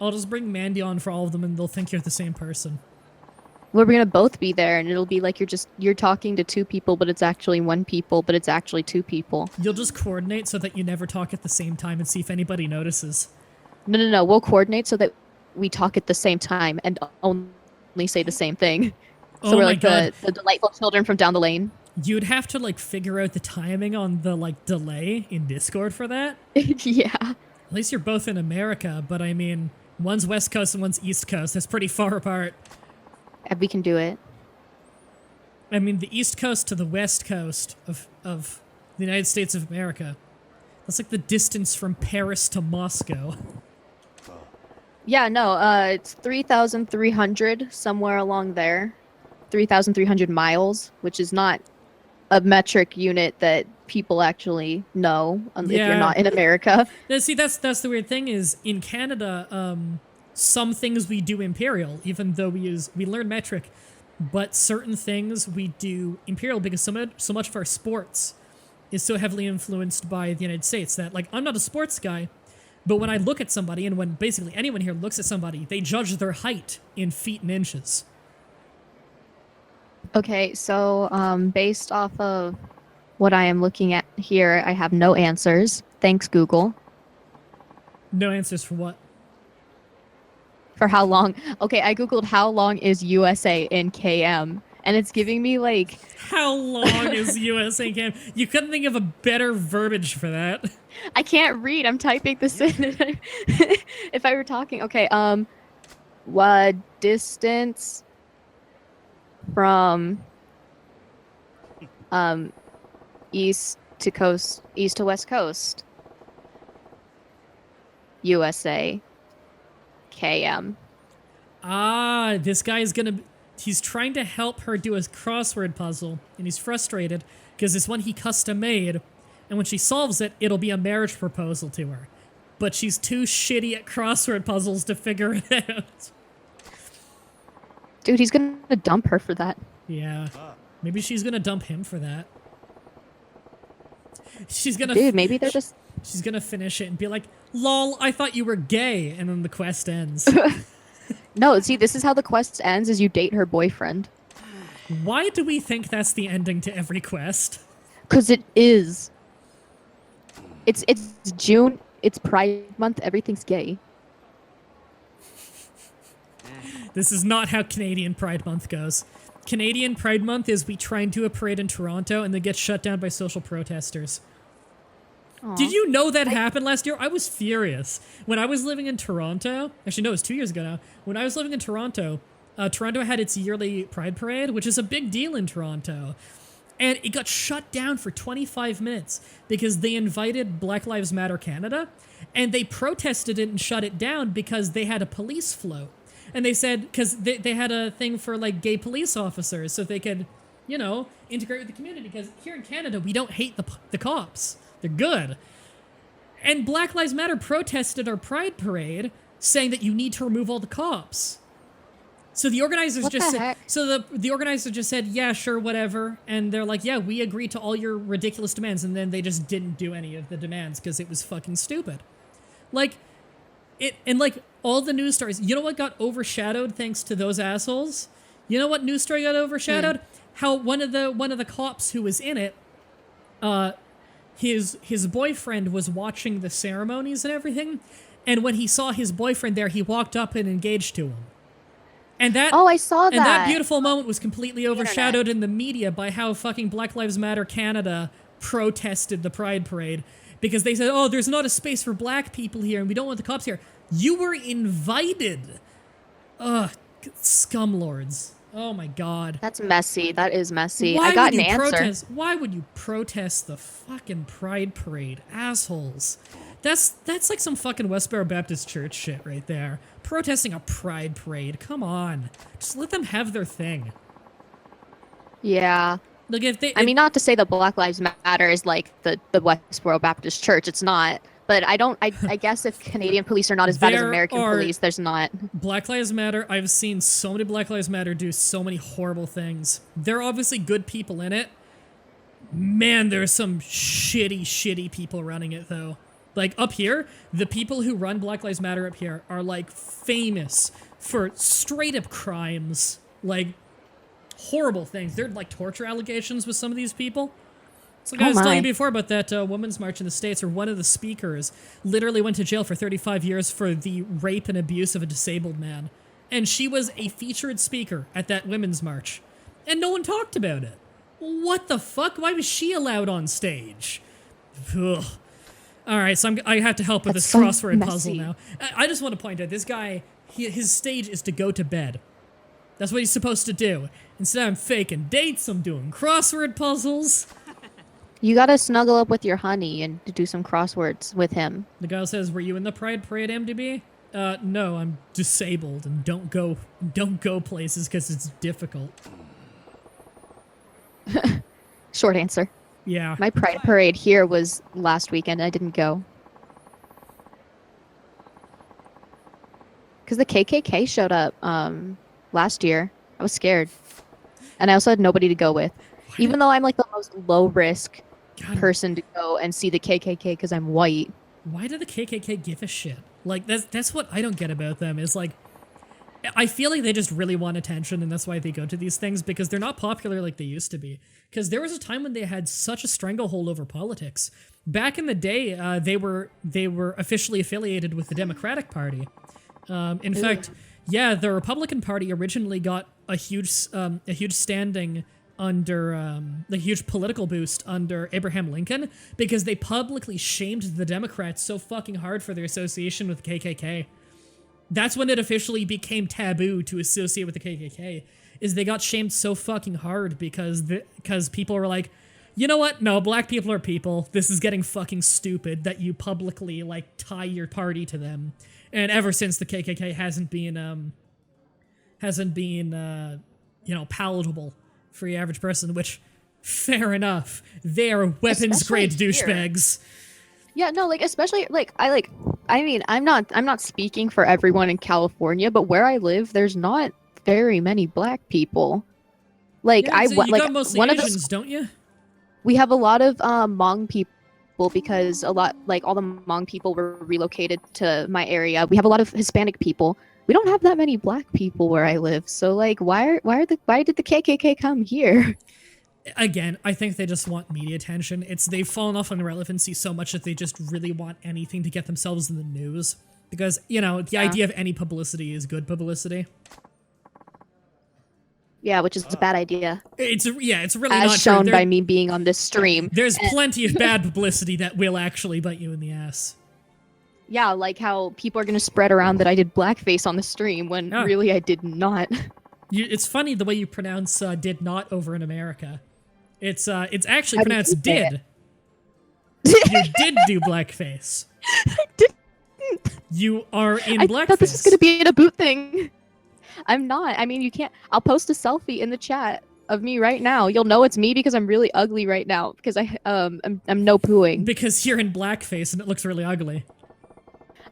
I'll just bring Mandy on for all of them and they'll think you're the same person. We're gonna both be there, and it'll be like you're talking to two people, but it's actually one people, but it's actually two people. You'll just coordinate so that you never talk at the same time and see if anybody notices. No. We'll coordinate so that we talk at the same time and only say the same thing. So Oh we're my like god. the delightful children from down the lane. You'd have to like figure out the timing on the like delay in Discord for that. Yeah. At least you're both in America, but I mean, one's West Coast and one's East Coast. That's pretty far apart. We can do it. I mean, the East Coast to the West Coast of the United States of America. That's like the distance from Paris to Moscow. Yeah, no, it's 3,300, somewhere along there. 3,300 miles, which is not a metric unit that people actually know if Yeah. you're not in America. Now, see, that's the weird thing is in Canada, some things we do imperial, even though we learn metric, but certain things we do imperial because so much of our sports is so heavily influenced by the United States that, like, I'm not a sports guy, but when I look at somebody, and when basically anyone here looks at somebody, they judge their height in feet and inches. Okay, so based off of what I am looking at here, I have no answers. Thanks, Google. No answers for what? For how long? Okay, I googled how long is USA in km, and it's giving me like How long is USA Cam? You couldn't think of a better verbiage for that. I can't read. I'm typing this in. If I were talking, okay, what distance from east to west coast, USA, km. Ah, this guy is gonna... He's trying to help her do a crossword puzzle, and he's frustrated because it's one he custom made, and when she solves it, it'll be a marriage proposal to her. But she's too shitty at crossword puzzles to figure it out. Dude, he's gonna dump her for that. Yeah. Maybe she's gonna dump him for that. She's gonna... Dude, maybe they're just... She's gonna finish it and be like, lol, I thought you were gay, and then the quest ends. No, see, this is how the quest ends, is you date her boyfriend. Why do we think that's the ending to every quest? Because it is. It's June, it's Pride Month, everything's gay. This is not how Canadian Pride Month goes. Canadian Pride Month is we try and do a parade in Toronto and then get shut down by social protesters. Aw. Did you know that happened last year? I was furious. When I was living in Toronto, actually no, it was 2 years ago now. When I was living in Toronto, Toronto had its yearly Pride Parade, which is a big deal in Toronto. And it got shut down for 25 minutes because they invited Black Lives Matter Canada, and they protested it and shut it down because they had a police float. And they said, because they had a thing for, like, gay police officers so they could, you know, integrate with the community. Because here in Canada, we don't hate the cops. They're good. And Black Lives Matter protested our Pride Parade, saying that you need to remove all the cops. So the organizers What just the said, heck? so the organizer just said, yeah, sure, whatever. And they're like, yeah, we agree to all your ridiculous demands. And then they just didn't do any of the demands because it was fucking stupid. Like, like all the news stories, you know what got overshadowed thanks to those assholes? You know what news story got overshadowed? How one of the cops who was in it, his boyfriend was watching the ceremonies and everything, and when he saw his boyfriend there, he walked up and engaged to him. And that Oh, I saw that. and that beautiful moment was completely internet. overshadowed in the media by how fucking Black Lives Matter Canada protested the Pride Parade because they said, "Oh, there's not a space for black people here, and we don't want the cops here." You were invited. Ugh, scumlords. Oh my god. That's messy. That is messy. Why I got would an you answer. protest? Why would you protest the fucking Pride Parade, assholes? That's like some fucking Westboro Baptist Church shit right there. Protesting a Pride Parade. Come on, just let them have their thing. Yeah. Like if they, I mean, not to say that Black Lives Matter is like the Westboro Baptist Church. It's not. But I guess if Canadian police are not as bad as There American are- police, there's not. Black Lives Matter, I've seen so many Black Lives Matter do so many horrible things. There are obviously good people in it, Man, there's some shitty people running it, though. Like, up here, the people who run Black Lives Matter up here are, like, famous for straight-up crimes. Like, horrible things. There are, like, torture allegations with some of these people. So, like I was telling you before about that women's march in the States, where one of the speakers literally went to jail for 35 years for the rape and abuse of a disabled man. And she was a featured speaker at that women's march. And no one talked about it. What the fuck? Why was she allowed on stage? Ugh. All right, so I have to help with this crossword puzzle now. I just want to point out, this guy, his stage is to go to bed. That's what he's supposed to do. Instead, I'm faking dates, I'm doing crossword puzzles. You gotta snuggle up with your honey and do some crosswords with him. The guy says, "Were you in the Pride Parade, MDB?" No, I'm disabled and don't go places because it's difficult. Short answer. Yeah. My Pride Parade here was last weekend. I didn't go. Because the KKK showed up last year. I was scared. And I also had nobody to go with. Even though I'm like the most low-risk person to go and see the KKK because I'm white. Why do the KKK give a shit? Like, that's what I don't get about them, is like, I feel like they just really want attention, and that's why they go to these things, because they're not popular like they used to be. Because there was a time when they had such a stranglehold over politics. Back in the day, they were officially affiliated with the Democratic Party. In fact, yeah, the Republican Party originally got a huge standing under a huge political boost under Abraham Lincoln, because they publicly shamed the Democrats so fucking hard for their association with the KKK. That's when it officially became taboo to associate with the KKK, is they got shamed so fucking hard because people were like, you know what? No, black people are people. This is getting fucking stupid that you publicly, like, tie your party to them. And ever since, the KKK hasn't been palatable for the average person, which, fair enough. They are weapons-grade douchebags. Yeah, no, like, especially, like, I mean, I'm not speaking for everyone in California, but where I live, there's not very many black people. Like, yeah, you got mostly Asians, don't you? We have a lot of Hmong people, because a lot, like, all the Hmong people were relocated to my area. We have a lot of Hispanic people. We don't have that many black people where I live. So, like, why did the KKK come here? Again, I think they just want media attention. They've fallen off on relevancy so much that they just really want anything to get themselves in the news. Because, you know, the idea of any publicity is good publicity. Yeah, which is a bad idea. It's really as not shown by me being on this stream. There's plenty of bad publicity that will actually bite you in the ass. Yeah, like how people are going to spread around that I did blackface on the stream when really I did not. It's funny the way you pronounce did not over in America. It's actually pronounced did. You did do blackface. I didn't. You are in blackface. I thought this was going to be in a boot thing. I'm not. I mean, you can't. I'll post a selfie in the chat of me right now. You'll know it's me because I'm really ugly right now because I'm no pooing. Because you're in blackface and it looks really ugly.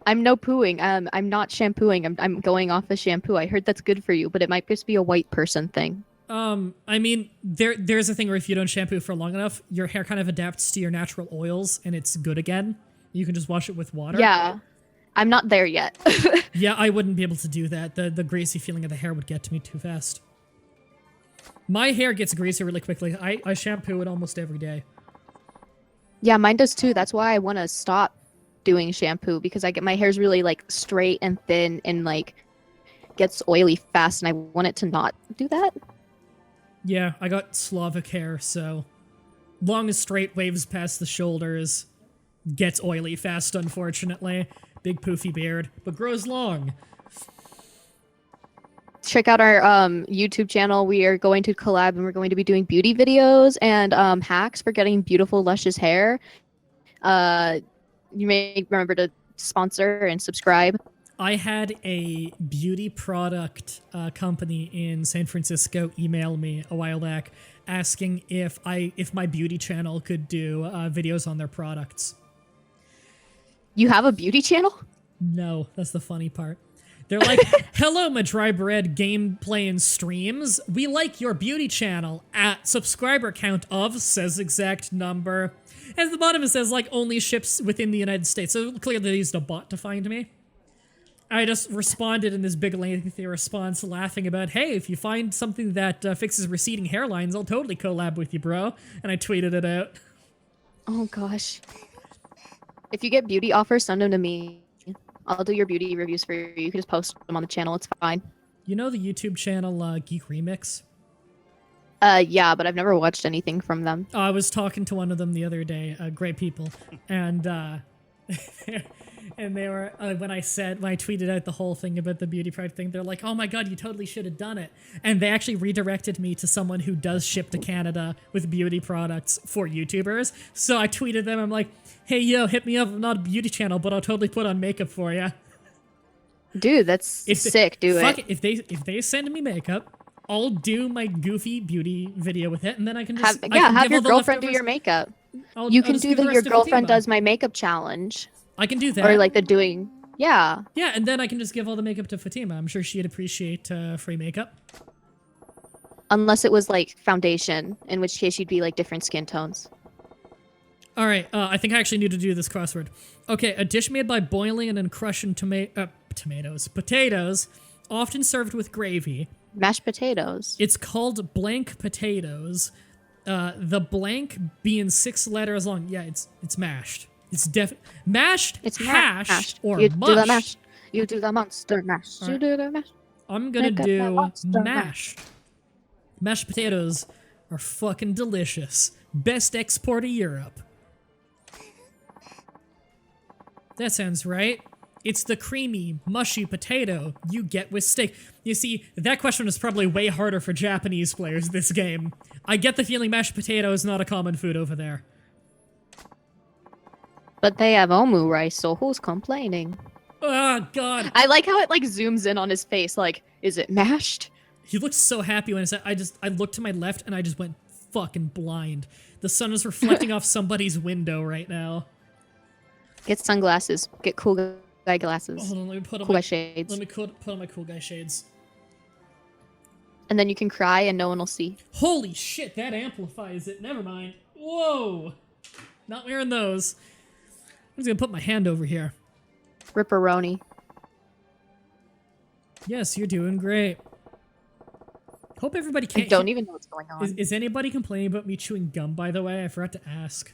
I'm no pooing. I'm not shampooing. I'm going off the shampoo. I heard that's good for you, but it might just be a white person thing. I mean, there's a thing where if you don't shampoo for long enough, your hair kind of adapts to your natural oils and it's good again. You can just wash it with water. Yeah. I'm not there yet. Yeah, I wouldn't be able to do that. The greasy feeling of the hair would get to me too fast. My hair gets greasy really quickly. I shampoo it almost every day. Yeah, mine does too. That's why I want to stop doing shampoo, because my hair's really like straight and thin and like gets oily fast, and I want it to not do that. Yeah, I got Slavic hair, so long as straight waves past the shoulders, gets oily fast, unfortunately. Big poofy beard, but grows long. Check out our YouTube channel. We are going to collab and we're going to be doing beauty videos and hacks for getting beautiful, luscious hair. You may remember to sponsor and subscribe. I had a beauty product company in San Francisco email me a while back asking if my beauty channel could do videos on their products. You have a beauty channel? No, that's the funny part. They're like, hello, Mah-Dry-Bread gameplay and streams. We like your beauty channel at subscriber count of says exact number. And at the bottom it says like only ships within the United States. So clearly they used a bot to find me. I just responded in this big lengthy response laughing about, hey, if you find something that fixes receding hairlines, I'll totally collab with you, bro. And I tweeted it out. Oh gosh. If you get beauty offers, send them to me. I'll do your beauty reviews for you. You can just post them on the channel. It's fine. You know the YouTube channel Geek Remix? Yeah, but I've never watched anything from them. I was talking to one of them the other day. Great people. And and they were, when I tweeted out the whole thing about the beauty product thing, they're like, oh my god, you totally should have done it. And they actually redirected me to someone who does ship to Canada with beauty products for YouTubers. So I tweeted them, I'm like, hey yo, hit me up, I'm not a beauty channel, but I'll totally put on makeup for you. Dude, that's sick, do it. If they send me makeup, I'll do my goofy beauty video with it, and then I can just have your girlfriend do your makeup. You can do your girlfriend does my makeup challenge. I can do that. Or like the doing, yeah. Yeah, and then I can just give all the makeup to Fatima. I'm sure she'd appreciate free makeup. Unless it was like foundation, in which case you'd be like different skin tones. All right, I think I actually need to do this crossword. Okay, a dish made by boiling and then crushing potatoes, often served with gravy. Mashed potatoes. It's called blank potatoes. The blank being 6 letters long. Yeah, it's mashed. It's mashed. It's hashed or you mushed. Do the mash. You do the monster mash. Right. You do the mash. I'm gonna do mashed. Mashed potatoes are fucking delicious. Best export of Europe. That sounds right. It's the creamy, mushy potato you get with steak. You see, that question is probably way harder for Japanese players this game. I get the feeling mashed potato is not a common food over there. But they have omu rice, so who's complaining? Oh, God. I like how it like zooms in on his face, like, is it mashed? He looks so happy when I said, I looked to my left and I just went fucking blind. The sun is reflecting off somebody's window right now. Get sunglasses. Get cool guy glasses. Hold on, let me put on cool my guy shades. Let me put on my cool guy shades. And then you can cry and no one will see. Holy shit, that amplifies it. Never mind. Whoa. Not wearing those. I'm just gonna put my hand over here. Ripperoni. Yes, you're doing great. Hope everybody can't. I don't even know what's going on. Is anybody complaining about me chewing gum, by the way? I forgot to ask.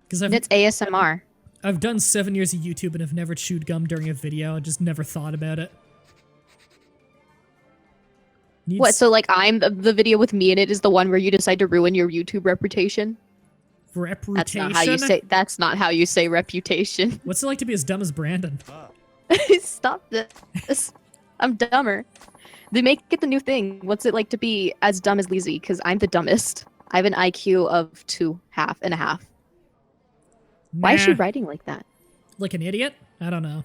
Because it's ASMR. I've done 7 years of YouTube and have never chewed gum during a video. I just never thought about it. What, so like I'm the video with me in it is the one where you decide to ruin your YouTube reputation? Reputation? That's not how you say reputation. What's it like to be as dumb as Brandon? Stop this. I'm dumber. They make it the new thing. What's it like to be as dumb as Lizzie? Because I'm the dumbest. I have an IQ of 2.5. Why is she writing like that? Like an idiot? I don't know.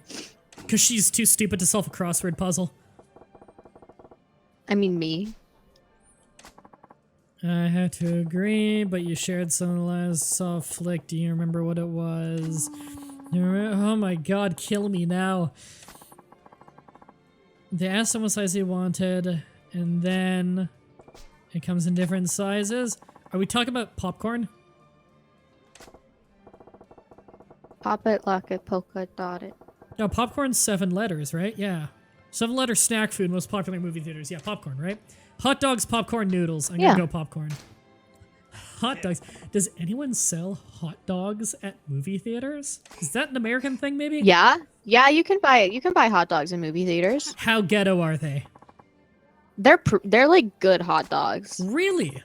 Because she's too stupid to solve a crossword puzzle. I mean, me. I had to agree, but you shared some last soft flick. Do you remember what it was? Oh my god, kill me now. They asked him what size he wanted, and then it comes in different sizes. Are we talking about popcorn? Pop it, lock it, polka dot it. No, popcorn's 7 letters, right? Yeah. 7-letter snack food, most popular in movie theaters. Yeah, popcorn, right? Hot dogs, popcorn, noodles. I'm gonna go popcorn. Hot dogs. Does anyone sell hot dogs at movie theaters? Is that an American thing, maybe? Yeah. Yeah, you can buy hot dogs in movie theaters. How ghetto are they? They're like good hot dogs. Really?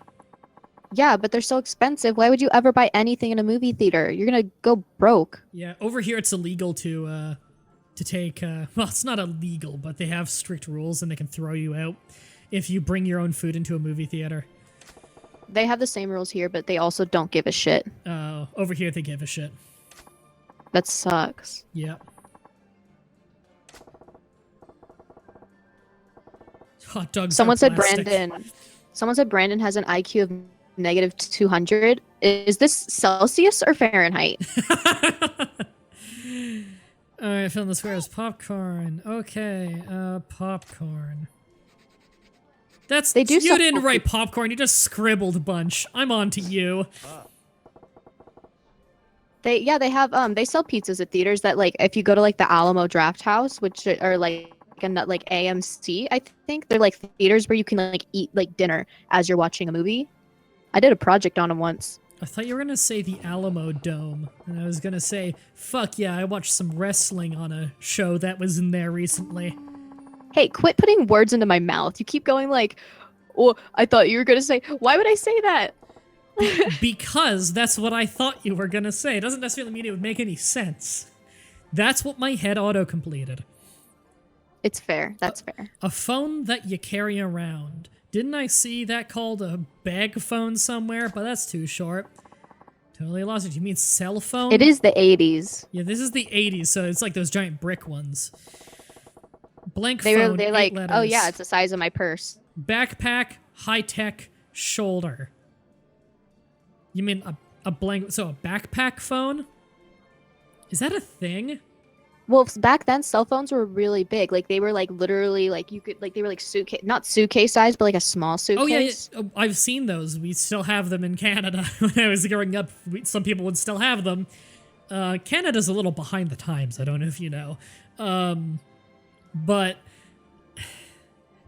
Yeah, but they're so expensive. Why would you ever buy anything in a movie theater? You're gonna go broke. Yeah, over here it's illegal to take, well, it's not illegal, but they have strict rules and they can throw you out if you bring your own food into a movie theater. They have the same rules here, but they also don't give a shit. Oh, over here they give a shit. That sucks. Yep. Hot dogs. Someone said Brandon has an IQ of negative 200. Is this Celsius or Fahrenheit? Alright, fill in the squares. Popcorn. Okay, popcorn. That's They do you sell didn't write popcorn, you just scribbled a bunch. I'm on to you. They have they sell pizzas at theaters that like if you go to like the Alamo Draft House, which are like like AMC, I think they're like theaters where you can like eat like dinner as you're watching a movie. I did a project on them once. I thought you were gonna say the Alamo Dome, and I was gonna say, fuck yeah, I watched some wrestling on a show that was in there recently. Hey, quit putting words into my mouth. You keep going like, oh, I thought you were gonna say. Why would I say that? Because that's what I thought you were gonna say. It doesn't necessarily mean it would make any sense. That's what my head auto-completed. It's fair. That's fair. A phone that you carry around. Didn't I see that called a bag phone somewhere? But that's too short. Totally lost it. You mean cell phone? It is the 80s. Yeah, this is the 80s, so it's like those giant brick ones. Blank phone, They're 8 like, letters. oh yeah, it's the size of my purse. Backpack, high-tech, shoulder. You mean a blank, so a backpack phone? Is that a thing? Well, back then cell phones were really big. Like they were like literally like you could like they were like suitcase, not suitcase size, but like a small suitcase. Oh yeah, yeah. I've seen those. We still have them in Canada. When I was growing up, some people would still have them. Canada's a little behind the times. I don't know if you know. But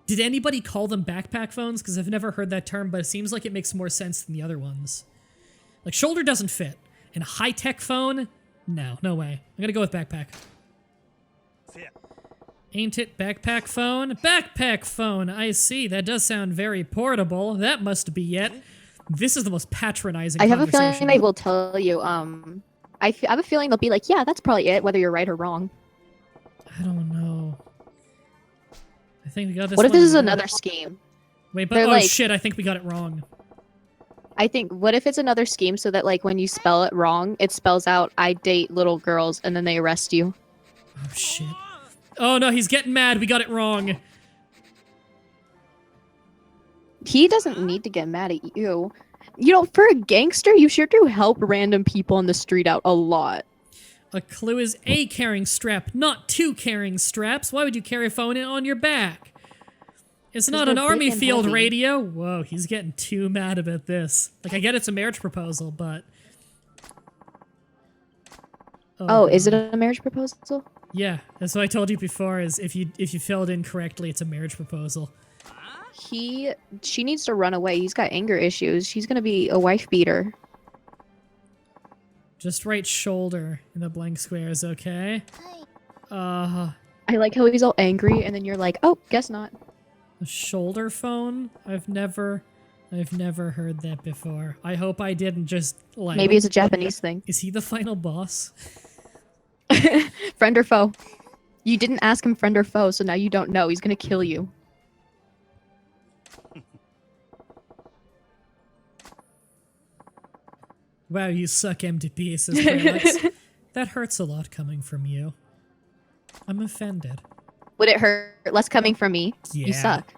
did anybody call them backpack phones? Because I've never heard that term, but it seems like it makes more sense than the other ones. Like, shoulder doesn't fit. And a high-tech phone? No way. I'm gonna go with backpack. Ain't it backpack phone? Backpack phone! I see. That does sound very portable. That must be it. This is the most patronizing I have a conversation. feeling they will tell you. I have a feeling they'll be like, yeah, that's probably it, whether you're right or wrong. I don't know. I think we got this. What if one this is wrong. another scheme? Wait, but They're oh like- shit! I think we got it wrong. I think, what if it's another scheme so that like when you spell it wrong, it spells out I date little girls and then they arrest you? Oh shit! Oh no, he's getting mad. We got it wrong. He doesn't need to get mad at you. You know, for a gangster, you sure do help random people on the street out a lot. A clue is a carrying strap, not two carrying straps. Why would you carry a phone on your back? It's not they're an big army and field heavy. radio. Whoa, he's getting too mad about this. Like, I get it's a marriage proposal, but... Oh, is it God. a marriage proposal? Yeah, that's what I told you before, is if you filled in correctly, it's a marriage proposal. She needs to run away. He's got anger issues. She's gonna be a wife beater. Just write shoulder in the blank squares, okay? I like how he's all angry, and then you're like, oh, guess not. A shoulder phone? I've never heard that before. I hope I didn't just, like... Maybe it's a Japanese thing. Is he the final boss? Friend or foe? You didn't ask him friend or foe, so now you don't know. He's gonna kill you. Wow, you suck empty pieces, Alex. That hurts a lot coming from you. I'm offended. Would it hurt less coming from me? Yeah. You suck.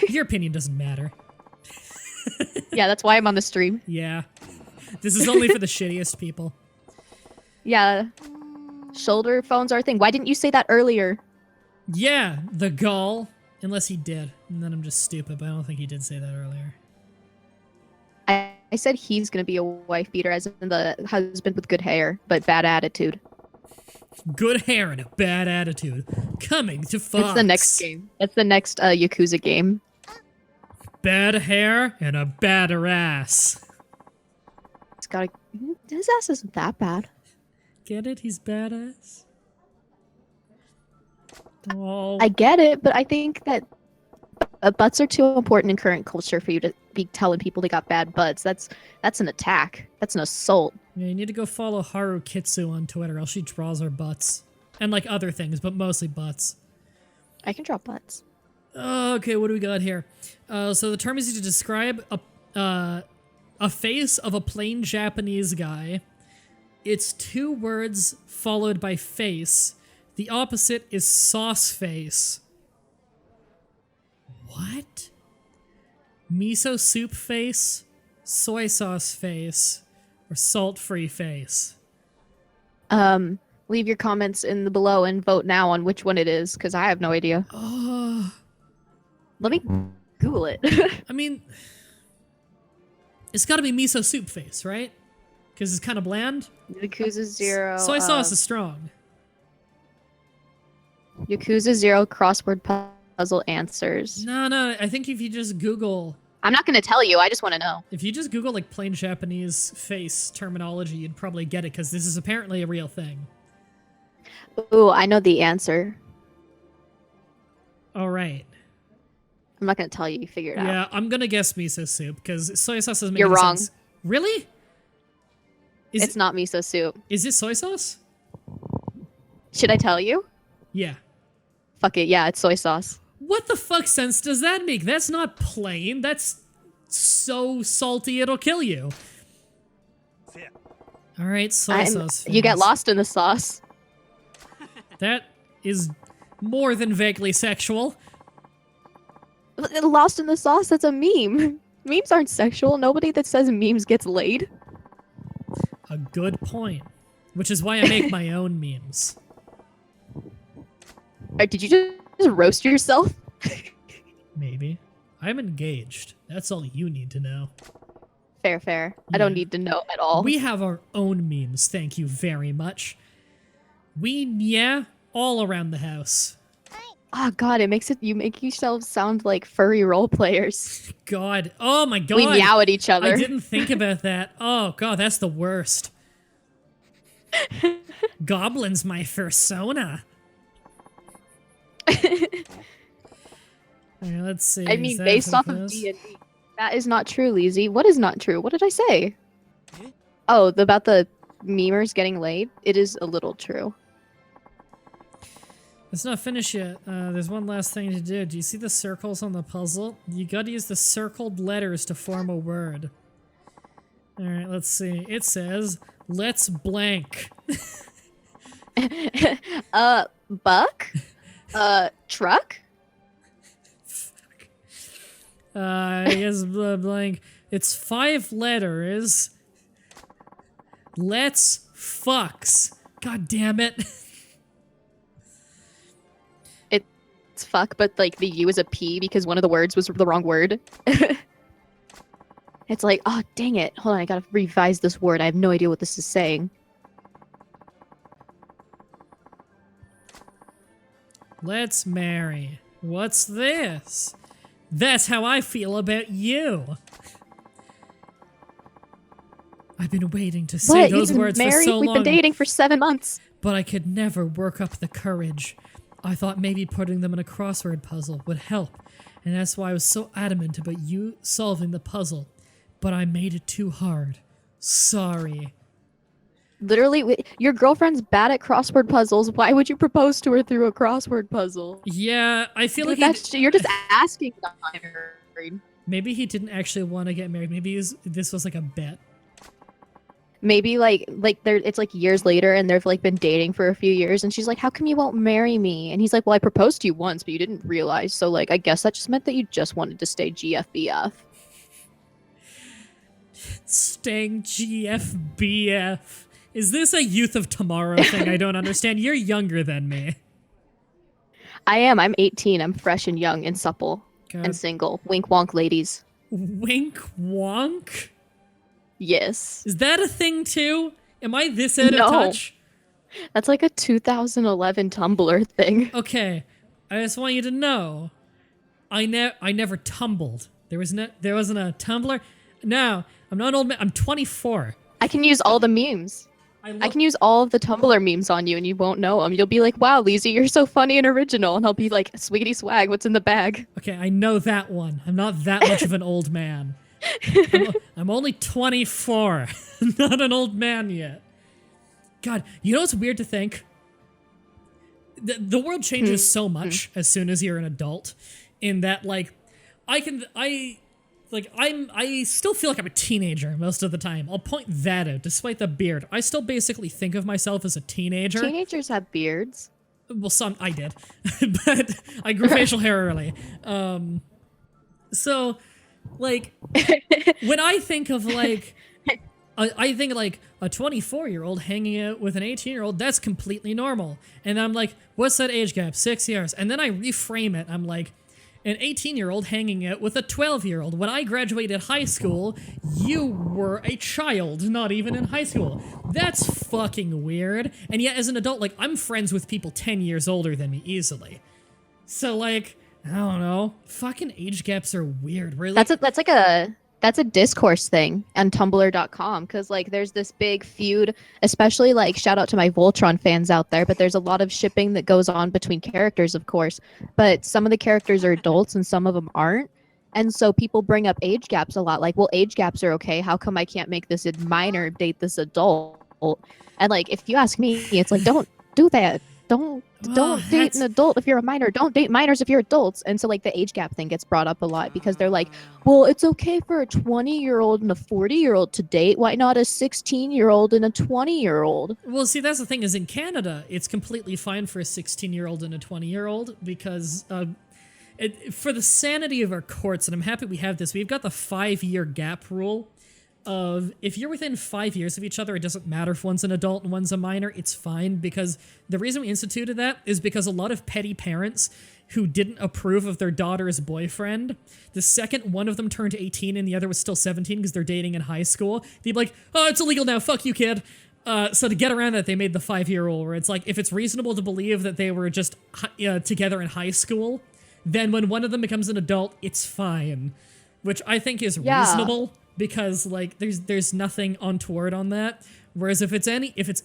Your opinion doesn't matter. Yeah, that's why I'm on the stream. Yeah. This is only for the shittiest people. Yeah. Shoulder phones are a thing. Why didn't you say that earlier? Yeah, the gall. Unless he did. And then I'm just stupid, but I don't think he did say that earlier. I said he's gonna be a wife beater, as in the husband with good hair, but bad attitude. Good hair and a bad attitude. Coming to Fox. That's the next game. That's the next Yakuza game. Bad hair and a badder ass. It's got his ass isn't that bad. Get it? He's badass. Oh. I get it, but I think that butts are too important in current culture for you to be telling people they got bad butts. That's an attack. That's an assault. Yeah, you need to go follow Haru Kitsu on Twitter, else she draws her butts. And like other things, but mostly butts. I can draw butts. Okay, what do we got here? So the term is used to describe a face of a plain Japanese guy. It's two words followed by face. The opposite is sauce face. What? Miso soup face, soy sauce face, or salt-free face? Leave your comments in the below and vote now on which one it is, because I have no idea. Let me Google it. I mean, it's got to be miso soup face, right? Because it's kind of bland. Yakuza 0. Soy sauce is strong. Yakuza 0 crossword puzzle answers. No. I think if you just Google, I'm not gonna tell you. I just want to know. if you just Google like plain Japanese face terminology, you'd probably get it because this is apparently a real thing. Ooh, I know the answer. All right. I'm not gonna tell you. You figure it out. Yeah, I'm gonna guess miso soup because soy sauce doesn't make You're any wrong. sense. Really? It's not miso soup. Is it soy sauce? Should I tell you? Yeah. Fuck it. Yeah, it's soy sauce. What the fuck sense does that make? That's not plain. That's so salty it'll kill you. All right, soy sauce. You get fans. lost in the sauce. That is more than vaguely sexual. Lost in the sauce? That's a meme. Memes aren't sexual. Nobody that says memes gets laid. A good point. Which is why I make my own memes. Did you just roast yourself? Maybe. I'm engaged. That's all you need to know. Fair. I don't Yeah. need to know at all. We have our own memes, thank you very much. Yeah, all around the house. Oh god, you make yourselves sound like furry role players. God. Oh my god. We meow at each other. I didn't think about that. Oh god, that's the worst. Goblin's my fursona. Alright, let's see. I mean, based off of D&D. That is not true, Lizzie. What is not true? What did I say? Oh, about the memers getting laid? It is a little true. It's not finished yet. There's one last thing to do. Do you see the circles on the puzzle? You gotta use the circled letters to form a word. Alright, let's see. It says, let's blank. Buck? Truck? I guess blank. It's 5 letters. Let's fucks. God damn it. It's fuck, but like the U is a P because one of the words was the wrong word. It's like, oh dang it. Hold on, I gotta revise this word. I have no idea what this is saying. Let's marry. What's this? That's how I feel about you. I've been waiting to say What? those You've been words for married? so We've long, been dating for 7 months. but I could never work up the courage. I thought maybe putting them in a crossword puzzle would help, and that's why I was so adamant about you solving the puzzle. But I made it too hard. Sorry. Literally, your girlfriend's bad at crossword puzzles. Why would you propose to her through a crossword puzzle? Yeah, I feel like You're just asking. maybe he didn't actually want to get married. Maybe this was like a bet. Maybe it's like years later and they've like been dating for a few years and she's like, how come you won't marry me? And he's like, well, I proposed to you once, but you didn't realize. So like, I guess that just meant that you just wanted to stay GFBF. Staying GFBF. Is this a Youth of Tomorrow thing? I don't understand. You're younger than me. I am. I'm 18. I'm fresh and young and supple God. and single. Wink wonk, ladies. Wink wonk? Yes. Is that a thing too? Am I this out of No. touch? That's like a 2011 Tumblr thing. Okay, I just want you to know, I never tumbled. There wasn't a Tumblr. No, I'm not an old man. I'm 24. I can use all the memes. I can use all of the Tumblr memes on you and you won't know them. You'll be like, wow, Lizzie, you're so funny and original. And I'll be like, sweetie swag, what's in the bag? Okay, I know that one. I'm not that much of an old man. I'm only 24. Not an old man yet. God, you know what's weird to think? The world changes so much as soon as you're an adult, in that like I still feel like I'm a teenager most of the time. I'll point that out, despite the beard. I still basically think of myself as a teenager. Teenagers have beards. Well, some I did, but I grew facial hair early. So, like, when I think of like I think like a 24-year-old hanging out with an 18-year-old, that's completely normal. And I'm like, what's that age gap? 6 years. And then I reframe it. I'm like, an 18-year-old hanging out with a 12-year-old. When I graduated high school, you were a child, not even in high school. That's fucking weird. And yet, as an adult, like, I'm friends with people 10 years older than me easily. So, like, I don't know. Fucking age gaps are weird. Really? That's a discourse thing on tumblr.com, because like there's this big feud, especially like shout out to my Voltron fans out there, but there's a lot of shipping that goes on between characters, of course, but some of the characters are adults and some of them aren't. And so people bring up age gaps a lot, like, well, age gaps are okay, how come I can't make this minor date this adult? And like, if you ask me, it's like, don't do that. Don't date an adult if you're a minor. Don't date minors if you're adults. And so like the age gap thing gets brought up a lot because they're like, well, it's okay for a 20-year-old and a 40-year-old to date. Why not a 16-year-old and a 20-year-old? Well, see, that's the thing, is in Canada, it's completely fine for a 16-year-old and a 20-year-old because for the sanity of our courts, and I'm happy we have this, we've got the 5-year gap rule of if you're within 5 years of each other, it doesn't matter if one's an adult and one's a minor, it's fine, because the reason we instituted that is because a lot of petty parents who didn't approve of their daughter's boyfriend, the second one of them turned 18 and the other was still 17 because they're dating in high school, they'd be like, oh, it's illegal now, fuck you, kid. So to get around that, they made the 5-year rule where it's like, if it's reasonable to believe that they were just together in high school, then when one of them becomes an adult, it's fine. Which I think is reasonable. Because like there's nothing untoward on that. Whereas if it's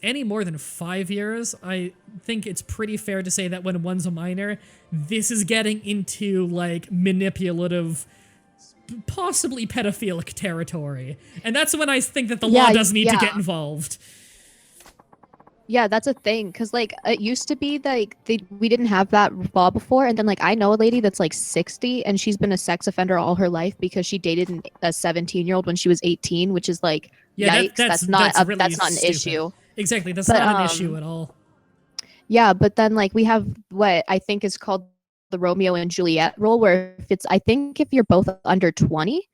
any more than 5 years, I think it's pretty fair to say that when one's a minor, this is getting into like manipulative, possibly pedophilic territory. And that's when I think that the law does need to get involved. Yeah, that's a thing, because like it used to be like we didn't have that law before, and then like I know a lady that's like 60 and she's been a sex offender all her life because she dated a 17-year-old when she was 18, which is like, yikes, that's not an issue. Exactly, that's not an issue at all. Yeah, but then like we have what I think is called the Romeo and Juliet rule, where if you're both under 20,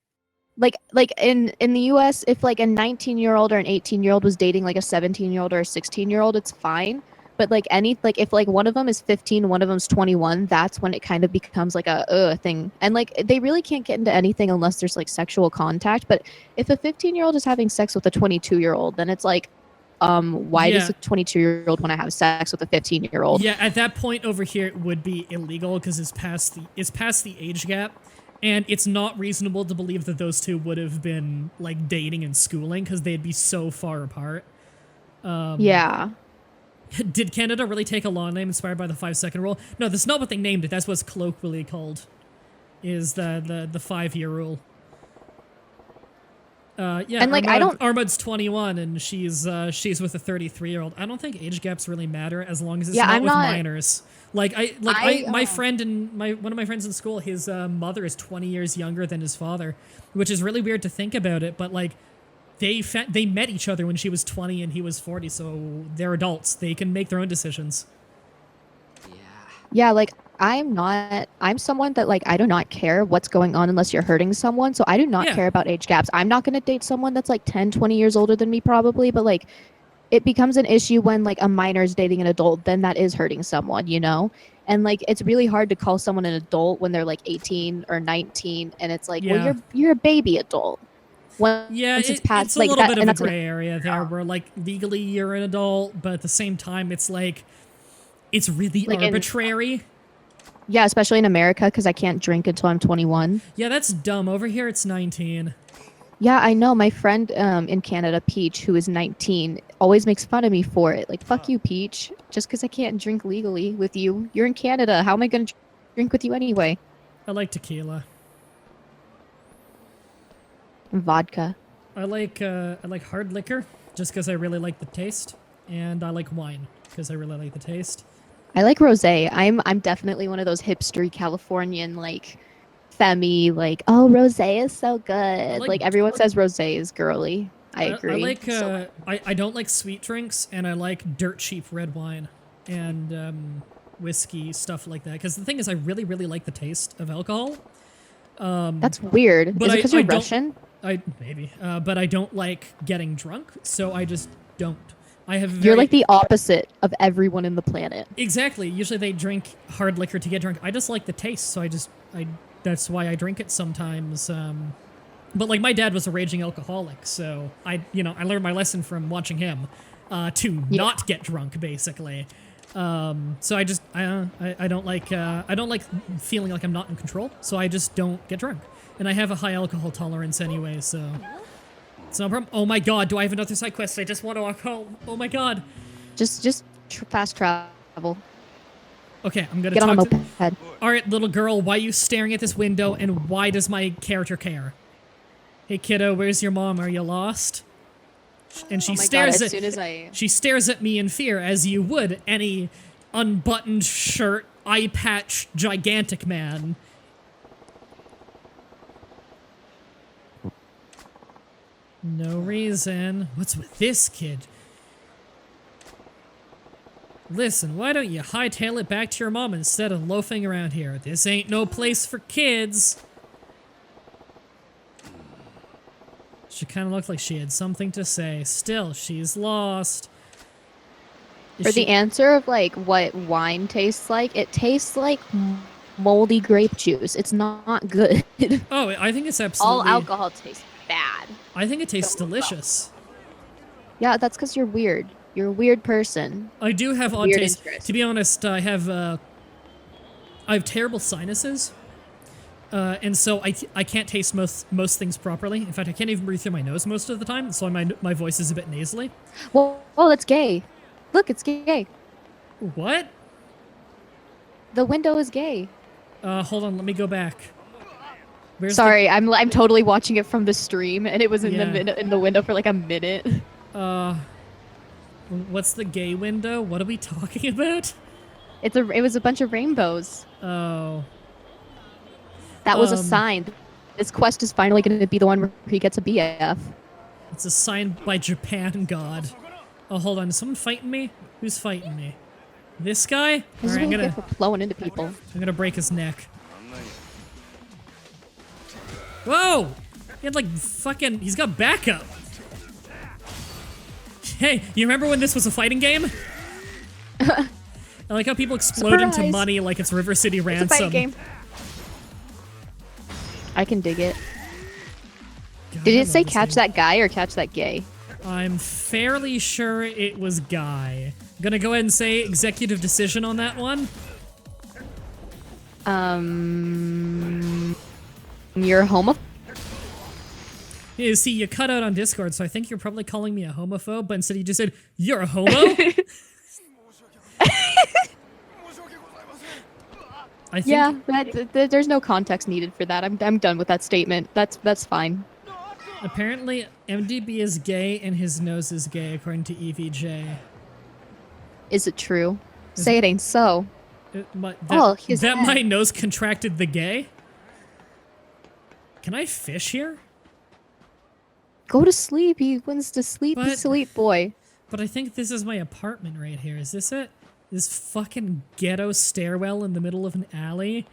like in the US, if like a 19-year-old or an 18-year-old was dating like a 17-year-old or a 16-year-old, it's fine. But like if like one of them is 15, one of them's 21, that's when it kind of becomes like a thing. And like they really can't get into anything unless there's like sexual contact. But if a 15-year-old is having sex with a 22-year-old, then it's like, why does a 22-year-old want to have sex with a 15-year-old? Yeah, at that point over here it would be illegal because it's past the age gap. And it's not reasonable to believe that those two would have been, like, dating and schooling because they'd be so far apart. Yeah. Did Canada really take a law name inspired by the 5-second rule? No, that's not what they named it. That's what's colloquially called, is the 5-year rule. Yeah, and like Armud's 21 and she's with a 33-year-old. I don't think age gaps really matter as long as it's not with minors. My friend and one of my friends in school, his mother is 20 years younger than his father, which is really weird to think about it. But like, they met each other when she was 20 and he was 40, so they're adults. They can make their own decisions. Yeah, like I'm someone that like I do not care what's going on unless you're hurting someone. So I do not care about age gaps. I'm not going to date someone that's like 10, 20 years older than me probably, but like it becomes an issue when like a minor is dating an adult, then that is hurting someone, you know? And like it's really hard to call someone an adult when they're like 18 or 19 and it's like, well, you're a baby adult. It's past, it's a little bit of a gray area there where like legally you're an adult, but at the same time it's like it's really like arbitrary. Yeah, especially in America because I can't drink until I'm 21. Yeah, that's dumb. Over here it's 19. Yeah, I know. My friend in Canada, Peach, who is 19, always makes fun of me for it. Like, fuck you, Peach. Just because I can't drink legally with you. You're in Canada. How am I going to drink with you anyway? I like tequila. Vodka. I like hard liquor just because I really like the taste. And I like wine because I really like the taste. I like rosé. I'm definitely one of those hipstery Californian, like, femi, like, oh, rosé is so good. Like everyone says rosé is girly. I agree. I don't like sweet drinks, and I like dirt cheap red wine and whiskey, stuff like that. Because the thing is, I really, really like the taste of alcohol. That's weird. Is it because you're Russian? But I don't like getting drunk, so I just don't. I have You're like the opposite of everyone in the planet. Exactly. Usually they drink hard liquor to get drunk. I just like the taste, so that's why I drink it sometimes. But like my dad was a raging alcoholic, so I learned my lesson from watching him to not get drunk, basically. So I don't like feeling like I'm not in control, so I just don't get drunk. And I have a high alcohol tolerance anyway, so it's no problem. Oh my god, do I have another side quest? I just want to walk home. Oh my god. Just fast travel. Okay, I'm gonna get on a talk moped. All right, little girl, why are you staring at this window, and why does my character care? Hey kiddo, where's your mom? Are you lost? And she she stares at me in fear, as you would any unbuttoned shirt, eye patch, gigantic man. No reason. What's with this kid? Listen, why don't you hightail it back to your mom instead of loafing around here? This ain't no place for kids. She kind of looked like she had something to say. Still, she's lost. For the answer of like what wine tastes like, it tastes like moldy grape juice. It's not good. Oh, I think it's absolutely... All alcohol tastes bad. I think it tastes delicious. Yeah, that's because you're weird. You're a weird person. I do have odd taste. To be honest, I have terrible sinuses. And so I can't taste most things properly. In fact, I can't even breathe through my nose most of the time, so my voice is a bit nasally. Well, oh, that's gay. Look, it's gay. What? The window is gay. Hold on, let me go back. Sorry, I'm totally watching it from the stream, and it was in the window for like a minute. What's the gay window? What are we talking about? It was a bunch of rainbows. Oh. That was a sign. This quest is finally going to be the one where he gets a BF. It's a sign by Japan God. Oh, hold on. Is someone fighting me? Who's fighting me? This guy? This is really good for blowing into people. I'm gonna break his neck. Whoa! He had like fucking... He's got backup. Hey, you remember when this was a fighting game? I like how people explode into money like it's River City Ransom. It's a fighting game. I can dig it. God, did it say catch that guy or catch that gay? I'm fairly sure it was guy. I'm gonna go ahead and say executive decision on that one. You're a homophobe? Yeah, see, you cut out on Discord, so I think you're probably calling me a homophobe, but instead you just said, you're a homo? I think yeah, there's no context needed for that. I'm done with that statement. That's fine. Apparently, MDB is gay and his nose is gay, according to EVJ. Is it true? Say it ain't so. My nose contracted the gay? Can I fish here? Go to sleep. He wants to sleep. Sleep, boy. But I think this is my apartment right here. Is this it? This fucking ghetto stairwell in the middle of an alley?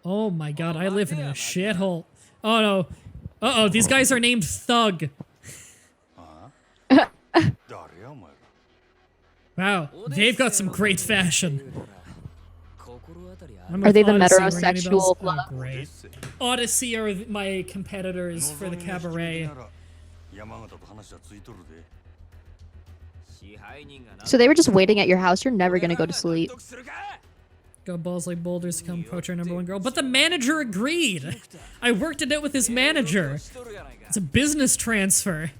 Oh my god, I live in a shithole. Oh no. Uh-oh, these guys are named Thug. Wow, they've got some great fashion. Are they the metrosexual? Oh, great. Odyssey are my competitors for the cabaret. So they were just waiting at your house. You're never gonna go to sleep. Got balls like boulders to come approach our #1 girl. But the manager agreed! I worked it out with his manager. It's a business transfer.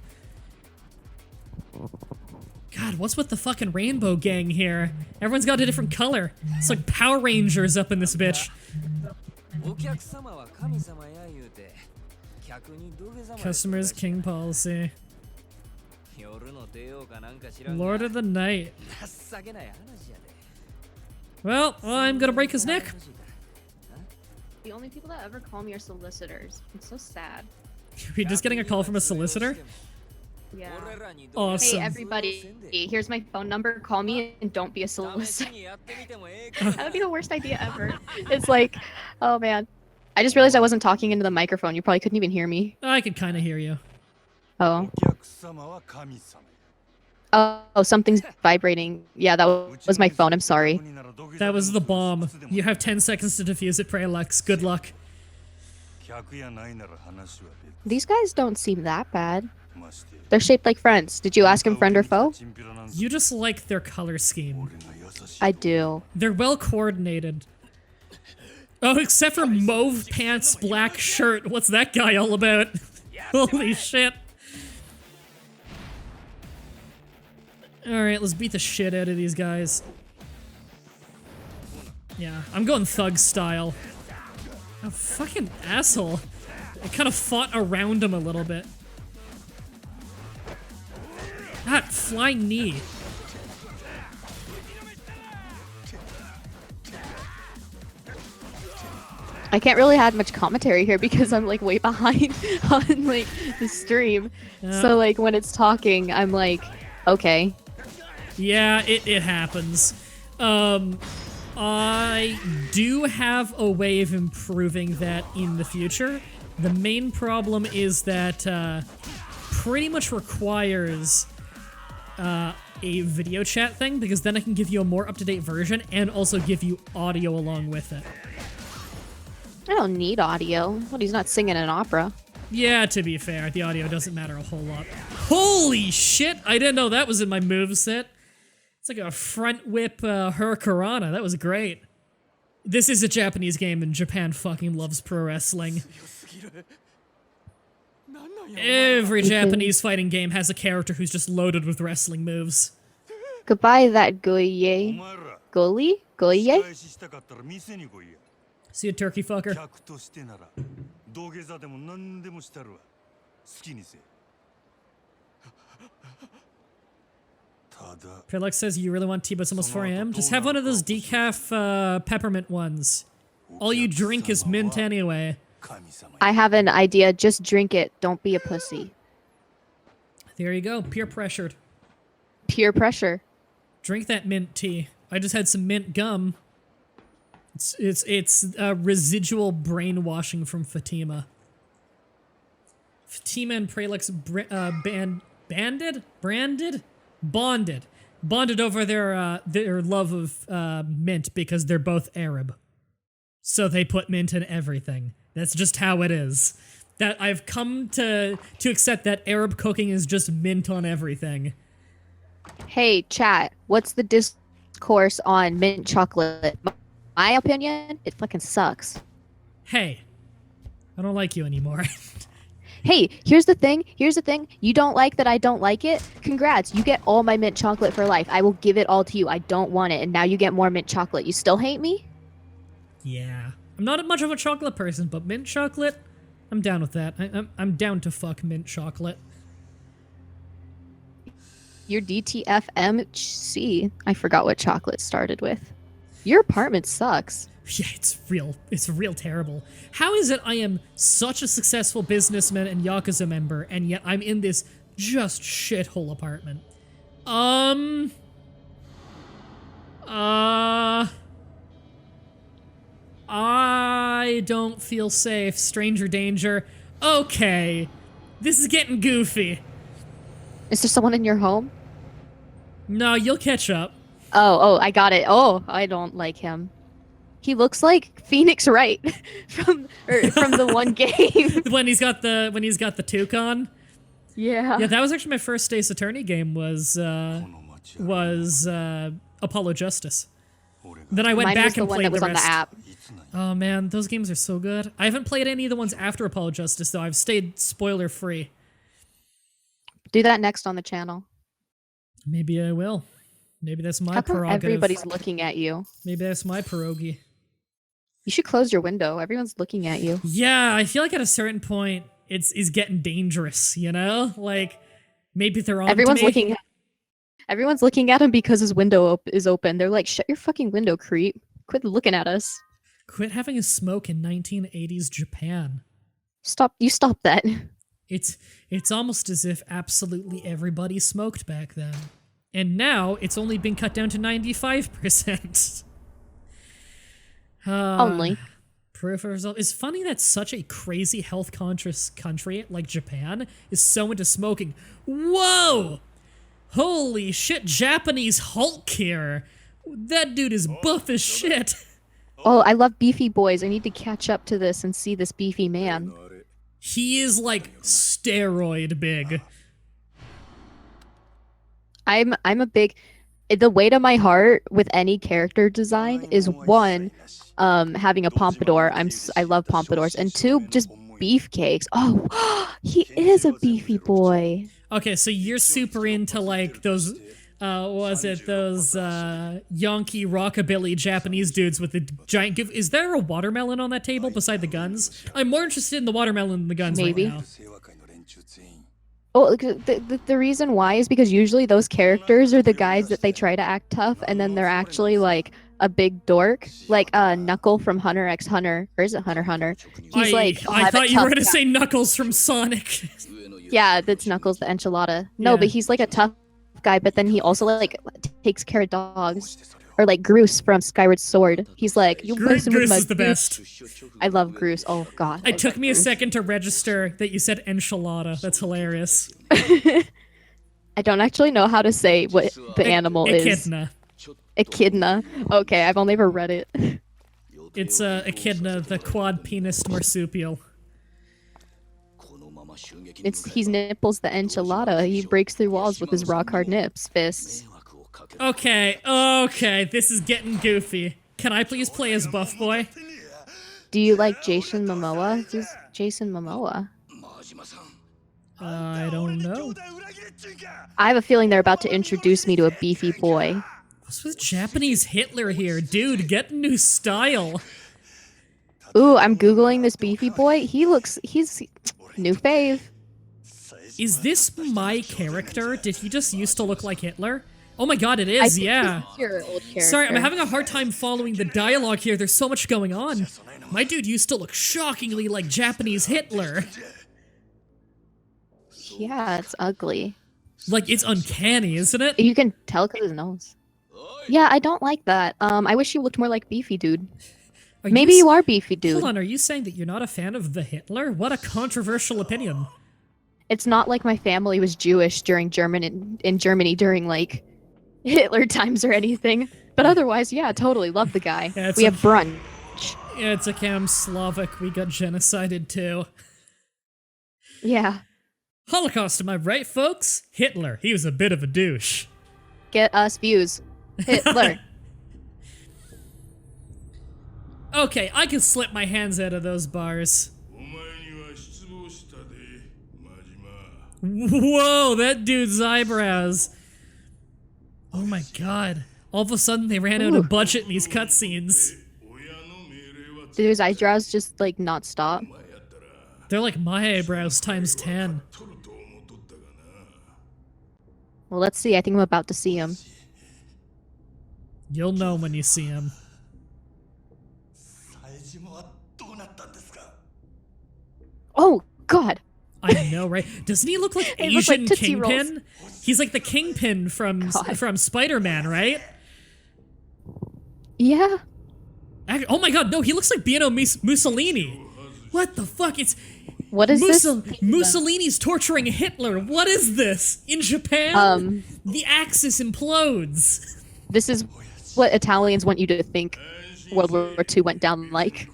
God, what's with the fucking rainbow gang here? Everyone's got a different color. It's like Power Rangers up in this bitch. Customers king policy. Lord of the Night. Well, I'm gonna break his neck. The only people that ever call me are solicitors. It's so sad. You're just getting a call from a solicitor? Yeah. Awesome. Hey everybody, here's my phone number. Call me and don't be a solicitor. That would be the worst idea ever. It's like, oh man. I just realized I wasn't talking into the microphone. You probably couldn't even hear me. I could kind of hear you. Oh. Oh, something's vibrating. Yeah, that was my phone. I'm sorry. That was the bomb. You have 10 seconds to defuse it, Prelex. Good luck. These guys don't seem that bad. They're shaped like friends. Did you ask him friend or foe? You just like their color scheme. I do. They're well coordinated. Oh, except for mauve pants, black shirt. What's that guy all about? Holy shit. Alright, let's beat the shit out of these guys. Yeah, I'm going thug style. Oh, fucking asshole. I kind of fought around him a little bit. That flying knee. I can't really add much commentary here because I'm like way behind on like the stream. So like when it's talking, I'm like, okay. Yeah, it happens. I do have a way of improving that in the future. The main problem is that pretty much requires a video chat thing, because then I can give you a more up-to-date version and also give you audio along with it. I don't need audio. What, he's not singing an opera. Yeah, to be fair, the audio doesn't matter a whole lot. Holy shit! I didn't know that was in my moveset. It's like a front whip hurricanrana. That was great. This is a Japanese game and Japan fucking loves pro wrestling. Every Japanese fighting game has a character who's just loaded with wrestling moves. Goodbye, that goye. Goalie? Goye? See a turkey fucker. Prelex says, you really want tea, but it's almost 4 AM? Just have one of those decaf peppermint ones. All you drink is mint anyway. I have an idea. Just drink it. Don't be a pussy. There you go. Peer pressured. Peer pressure. Drink that mint tea. I just had some mint gum. It's residual brainwashing from Fatima. Fatima and Prelex bonded over their love of mint because they're both Arab. So they put mint in everything. That's just how it is. That I've come to accept that Arab cooking is just mint on everything. Hey, chat. What's the discourse on mint chocolate? My opinion, it fucking sucks. Hey, I don't like you anymore. Hey, here's the thing. You don't like that I don't like it? Congrats. You get all my mint chocolate for life. I will give it all to you. I don't want it. And now you get more mint chocolate. You still hate me? Yeah. I'm not much of a chocolate person, but mint chocolate, I'm down with that. I'm down to fuck mint chocolate. Your DTFMC. I forgot what chocolate started with. Your apartment sucks. Yeah, it's real terrible. How is it I am such a successful businessman and Yakuza member, and yet I'm in this just shithole apartment? I don't feel safe. Stranger danger. Okay. This is getting goofy. Is there someone in your home? No, you'll catch up. Oh, I got it. Oh, I don't like him. He looks like Phoenix Wright from the one game. when he's got the toucan. Yeah. Yeah, that was actually my first Ace Attorney game was Apollo Justice. Then I went Mine back was the and one played that was the on rest. the app. Oh man, those games are so good. I haven't played any of the ones after Apollo Justice though. I've stayed spoiler free. Do that next on the channel. Maybe I will. Maybe that's my How come prerogative. everybody's looking at you? Maybe that's my pierogi. You should close your window. Everyone's looking at you. Yeah, I feel like at a certain point, it's getting dangerous, you know? Like, maybe they're on Everyone's to me. looking. Everyone's looking at him because his window is open. They're like, shut your fucking window, creep. Quit looking at us. Quit having a smoke in 1980s Japan. Stop. You stop that. It's almost as if absolutely everybody smoked back then. And now, it's only been cut down to 95%. Only. Proof of result. It's funny that such a crazy health conscious country like Japan is so into smoking. Whoa! Holy shit, Japanese Hulk here. That dude is buff as shit. Oh, I love beefy boys. I need to catch up to this and see this beefy man. He is like steroid big. I'm a big the weight of my heart with any character design is one, having a pompadour. I love pompadours, and two, just beefcakes. Oh, he is a beefy boy. Okay, so you're super into like those those Yankee rockabilly Japanese dudes with the giant gift. Is there a watermelon on that table beside the guns? I'm more interested in the watermelon than the guns Maybe. right now. Oh, the reason why is because usually those characters are the guys that they try to act tough, and then they're actually like a big dork, like Knuckle from Hunter x Hunter, or is it Hunter x Hunter? He's I thought you were gonna say Knuckles from Sonic. Yeah, that's Knuckles the enchilada. No, but he's like a tough guy, but then he also like takes care of dogs. Or like Groose from Skyward Sword. He's like, you listen with Groose my is the best. I love Groose. Oh god. It took me a second to register that you said enchilada. That's hilarious. I don't actually know how to say what the animal is. Echidna. Echidna. Okay, I've only ever read it. It's echidna, the quad-penised marsupial. He's nipples the enchilada. He breaks through walls with his rock hard fists. Okay, this is getting goofy. Can I please play as Buff Boy? Do you like Jason Momoa? Who's Jason Momoa? I don't know. I have a feeling they're about to introduce me to a beefy boy. What's with Japanese Hitler here? Dude, get a new style. Ooh, I'm Googling this beefy boy. He's new fave. Is this my character? Did he just used to look like Hitler? Oh my god, it is, yeah. Your old character. Sorry, I'm having a hard time following the dialogue here. There's so much going on. My dude used to look shockingly like Japanese Hitler. Yeah, it's ugly. Like, it's uncanny, isn't it? You can tell because his nose. Yeah, I don't like that. I wish you looked more like Beefy Dude. Maybe you are Beefy Dude. Hold on, are you saying that you're not a fan of the Hitler? What a controversial opinion. It's not like my family was Jewish during in Germany during, like, Hitler times or anything. But otherwise, yeah, totally love the guy. Yeah, we have brunch. Yeah, it's a Cam Slavic. We got genocided too. Yeah. Holocaust, am I right, folks? Hitler, he was a bit of a douche. Get us views. Hitler. Okay, I can slip my hands out of those bars. Whoa, that dude's eyebrows. Oh my god. All of a sudden they ran out of budget in these cutscenes. Did his eyebrows just, like, not stop? They're like my eyebrows times 10. Well, let's see. I think I'm about to see him. You'll know when you see him. Oh, God. I know, right? Doesn't he look like Asian like Kingpin? Rolls. He's like the Kingpin from Spider-Man, right? Yeah. Oh my god, no, he looks like Benito Mussolini. What the fuck? What is this? Mussolini's torturing Hitler. What is this? In Japan? The Axis implodes. This is what Italians want you to think World War II went down like.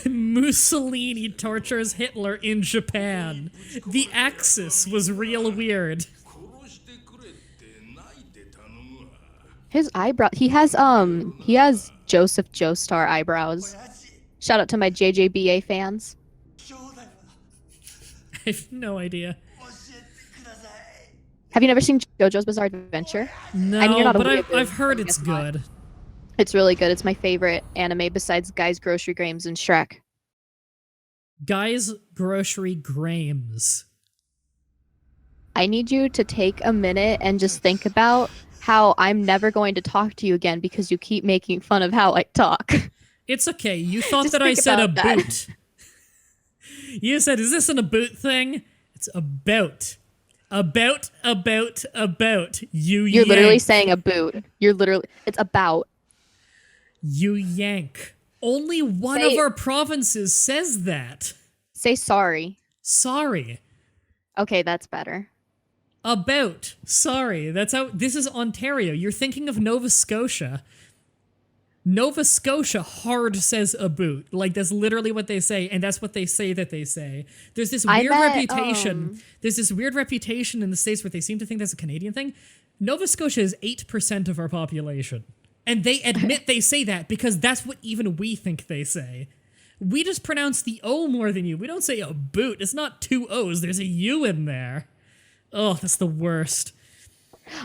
Mussolini tortures Hitler in Japan. The Axis was real weird. His eyebrow. He has Joseph Joestar eyebrows. Shout out to my JJBA fans. I have no idea. Have you never seen JoJo's Bizarre Adventure? No, I mean, you're not but a I've heard it's good. It's really good. It's my favorite anime besides Guy's Grocery Games and Shrek. Guy's Grocery Grames. I need you to take a minute and just think about how I'm never going to talk to you again because you keep making fun of how I talk. It's okay. You thought Just that I think said a about that. boot. You said, is this an a boot thing? It's about. About. You're literally saying a boot. It's about. You yank. Only one of our provinces says that. Say sorry. Sorry. Okay, that's better. About. Sorry. That's how. This is Ontario. You're thinking of Nova Scotia. Nova Scotia hard says about. Like, that's literally what they say, and that's what they say that they say. There's this weird reputation. There's this weird reputation in the States where they seem to think that's a Canadian thing. Nova Scotia is 8% of our population. And they admit they say that because that's what even we think they say. We just pronounce the O more than you. We don't say a boot. It's not two O's. There's a U in there. Oh, that's the worst.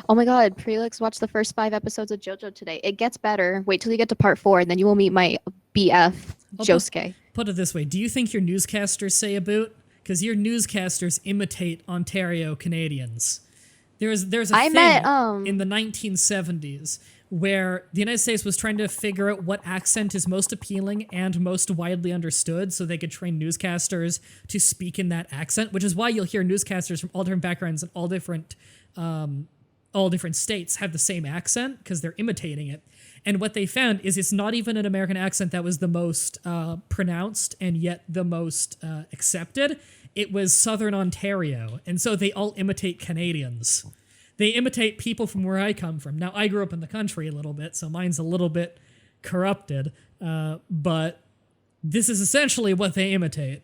Oh my god, Prelix, watch the first 5 episodes of JoJo today. It gets better. Wait till you get to part 4, and then you will meet my BF, Josuke. Put it this way. Do you think your newscasters say a boot? Because your newscasters imitate Ontario Canadians. There's a thing in the 1970s where the United States was trying to figure out what accent is most appealing and most widely understood so they could train newscasters to speak in that accent, which is why you'll hear newscasters from all different backgrounds and all different states have the same accent because they're imitating it. And what they found is it's not even an American accent that was the most pronounced and yet the most accepted. It was Southern Ontario. And so they all imitate Canadians. They imitate people from where I come from. Now, I grew up in the country a little bit, so mine's a little bit corrupted. But this is essentially what they imitate.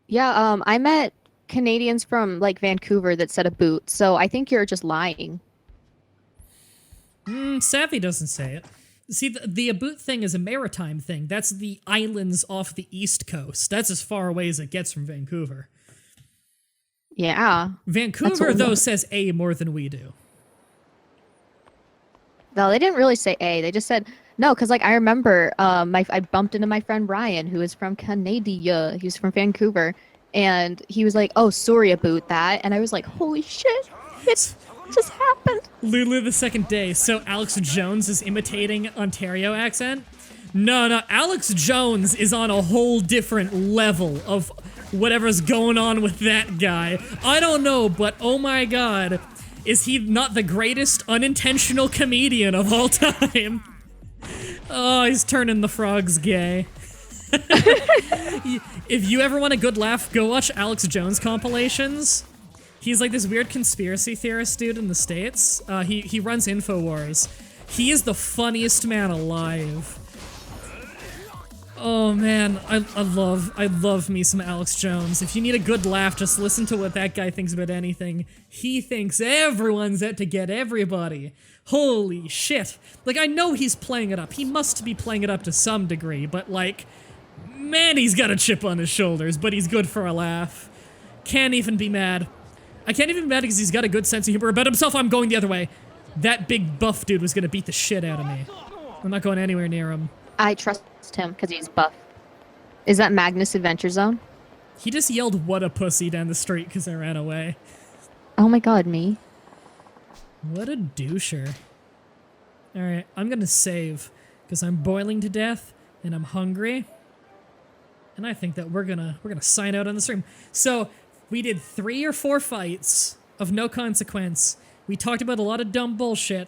Yeah, I met Canadians from, like, Vancouver that said a boot, so I think you're just lying. Savvy doesn't say it. See, the aboot thing is a maritime thing. That's the islands off the East Coast. That's as far away as it gets from Vancouver. Yeah. Vancouver, though, says A more than we do. No, they didn't really say A. They just said, no, because, like, I remember I bumped into my friend Ryan, who is from Canada. He was from Vancouver. And he was like, oh, sorry about that. And I was like, holy shit, it just happened. Literally the second day. So Alex Jones is imitating Ontario accent? No, Alex Jones is on a whole different level of whatever's going on with that guy. I don't know, but oh my god, is he not the greatest unintentional comedian of all time? Oh, he's turning the frogs gay. If you ever want a good laugh, go watch Alex Jones compilations. He's like this weird conspiracy theorist dude in the States. He runs InfoWars. He is the funniest man alive. Oh man, I love me some Alex Jones. If you need a good laugh, just listen to what that guy thinks about anything. He thinks everyone's out to get everybody. Holy shit. Like, I know he's playing it up. He must be playing it up to some degree, but like, man, he's got a chip on his shoulders, but he's good for a laugh. Can't even be mad. I can't even be mad because he's got a good sense of humor about himself. I'm going the other way. That big buff dude was gonna beat the shit out of me. I'm not going anywhere near him. I trust him because he's buff. Is that Magnus Adventure Zone? He just yelled, "What a pussy," down the street because I ran away. Oh my god, me. What a doucher. Alright, I'm gonna save because I'm boiling to death and I'm hungry. And I think that we're gonna sign out on the stream. So, we did 3 or 4 fights of no consequence. We talked about a lot of dumb bullshit.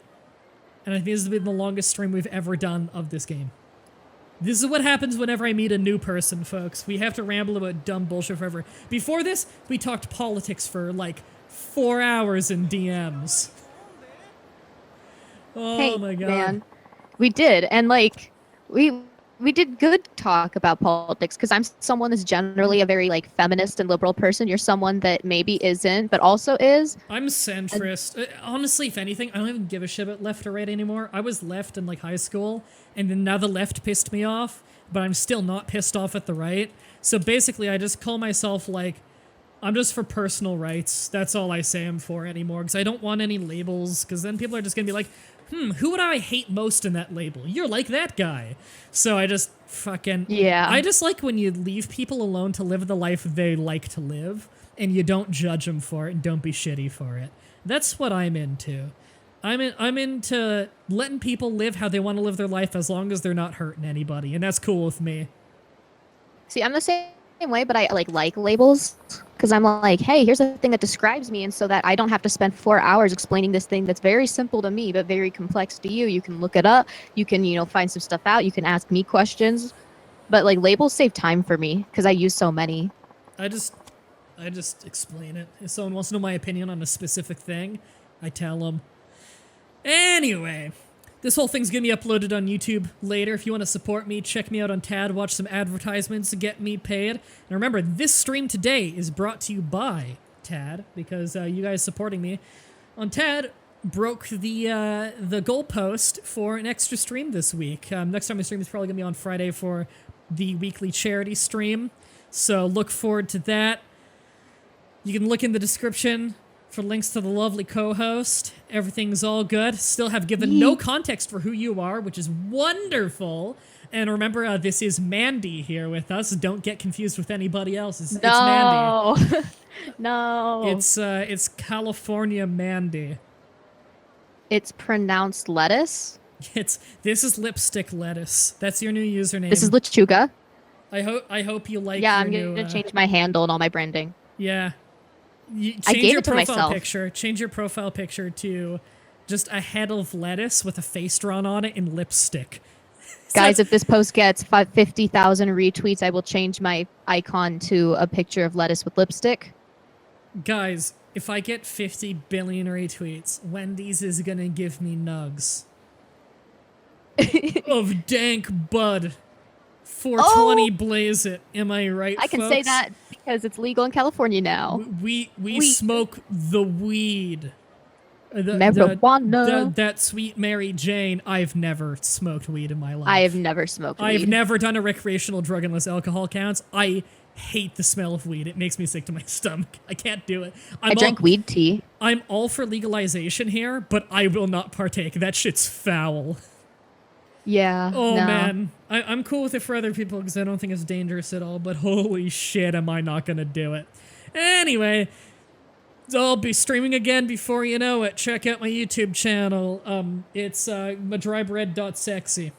And I think this has been the longest stream we've ever done of this game. This is what happens whenever I meet a new person, folks. We have to ramble about dumb bullshit forever. Before this, we talked politics for like 4 hours in DMs. Oh hey, my god. Man, we did, and like we did good talk about politics because I'm someone that's generally a very like feminist and liberal person. You're someone that maybe isn't, but also is. I'm centrist. Honestly, if anything, I don't even give a shit about left or right anymore. I was left in like high school, and then now the left pissed me off, but I'm still not pissed off at the right. So basically, I just call myself like, I'm just for personal rights. That's all I say I'm for anymore, because I don't want any labels, because then people are just going to be like, who would I hate most in that label? You're like that guy. So I just fucking... Yeah. I just like when you leave people alone to live the life they like to live, and you don't judge them for it and don't be shitty for it. That's what I'm into. I'm into letting people live how they want to live their life as long as they're not hurting anybody, and that's cool with me. See, I'm the same way, but I like labels because I'm like, hey, here's a thing that describes me, and so that I don't have to spend 4 hours explaining this thing that's very simple to me but very complex to you. You can look it up. You can, find some stuff out. You can ask me questions. But like labels save time for me because I use so many. I just explain it. If someone wants to know my opinion on a specific thing, I tell them. Anyway, this whole thing's gonna be uploaded on YouTube later. If you want to support me, check me out on TAD, watch some advertisements to get me paid. And remember, this stream today is brought to you by TAD, because you guys supporting me on TAD broke the goalpost for an extra stream this week. Next time I stream is probably gonna be on Friday for the weekly charity stream, so look forward to that. You can look in the description for links to the lovely co-host. Everything's all good. Still have given no context for who you are, which is wonderful. And remember, this is Mandy here with us. Don't get confused with anybody else. It's Mandy. No. It's California Mandy. It's pronounced lettuce. This is lipstick lettuce. That's your new username. This is Lechuga. I hope you like. Yeah, I'm gonna change my handle and all my branding. Yeah. I gave it to myself. Change your profile picture to just a head of lettuce with a face drawn on it in lipstick. Guys, if this post gets 50,000 retweets, I will change my icon to a picture of lettuce with lipstick. Guys, if I get 50 billion retweets, Wendy's is gonna give me nugs of dank bud. 420 blaze it. Am I right, I can folks? say that because it's legal in California now. We smoke the weed. Marijuana. That sweet Mary Jane. I've never smoked weed in my life. I have never smoked weed. I've never done a recreational drug unless alcohol counts. I hate the smell of weed. It makes me sick to my stomach. I can't do it. I drank weed tea. I'm all for legalization here, but I will not partake. That shit's foul. Yeah. Oh, no. man. I'm cool with it for other people because I don't think it's dangerous at all, but holy shit, am I not gonna do it. Anyway, I'll be streaming again before you know it. Check out my YouTube channel. It's Mah-Dry-Bread.sexy.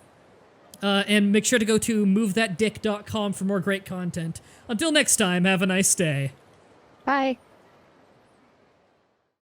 And make sure to go to movethatdick.com for more great content. Until next time, have a nice day. Bye.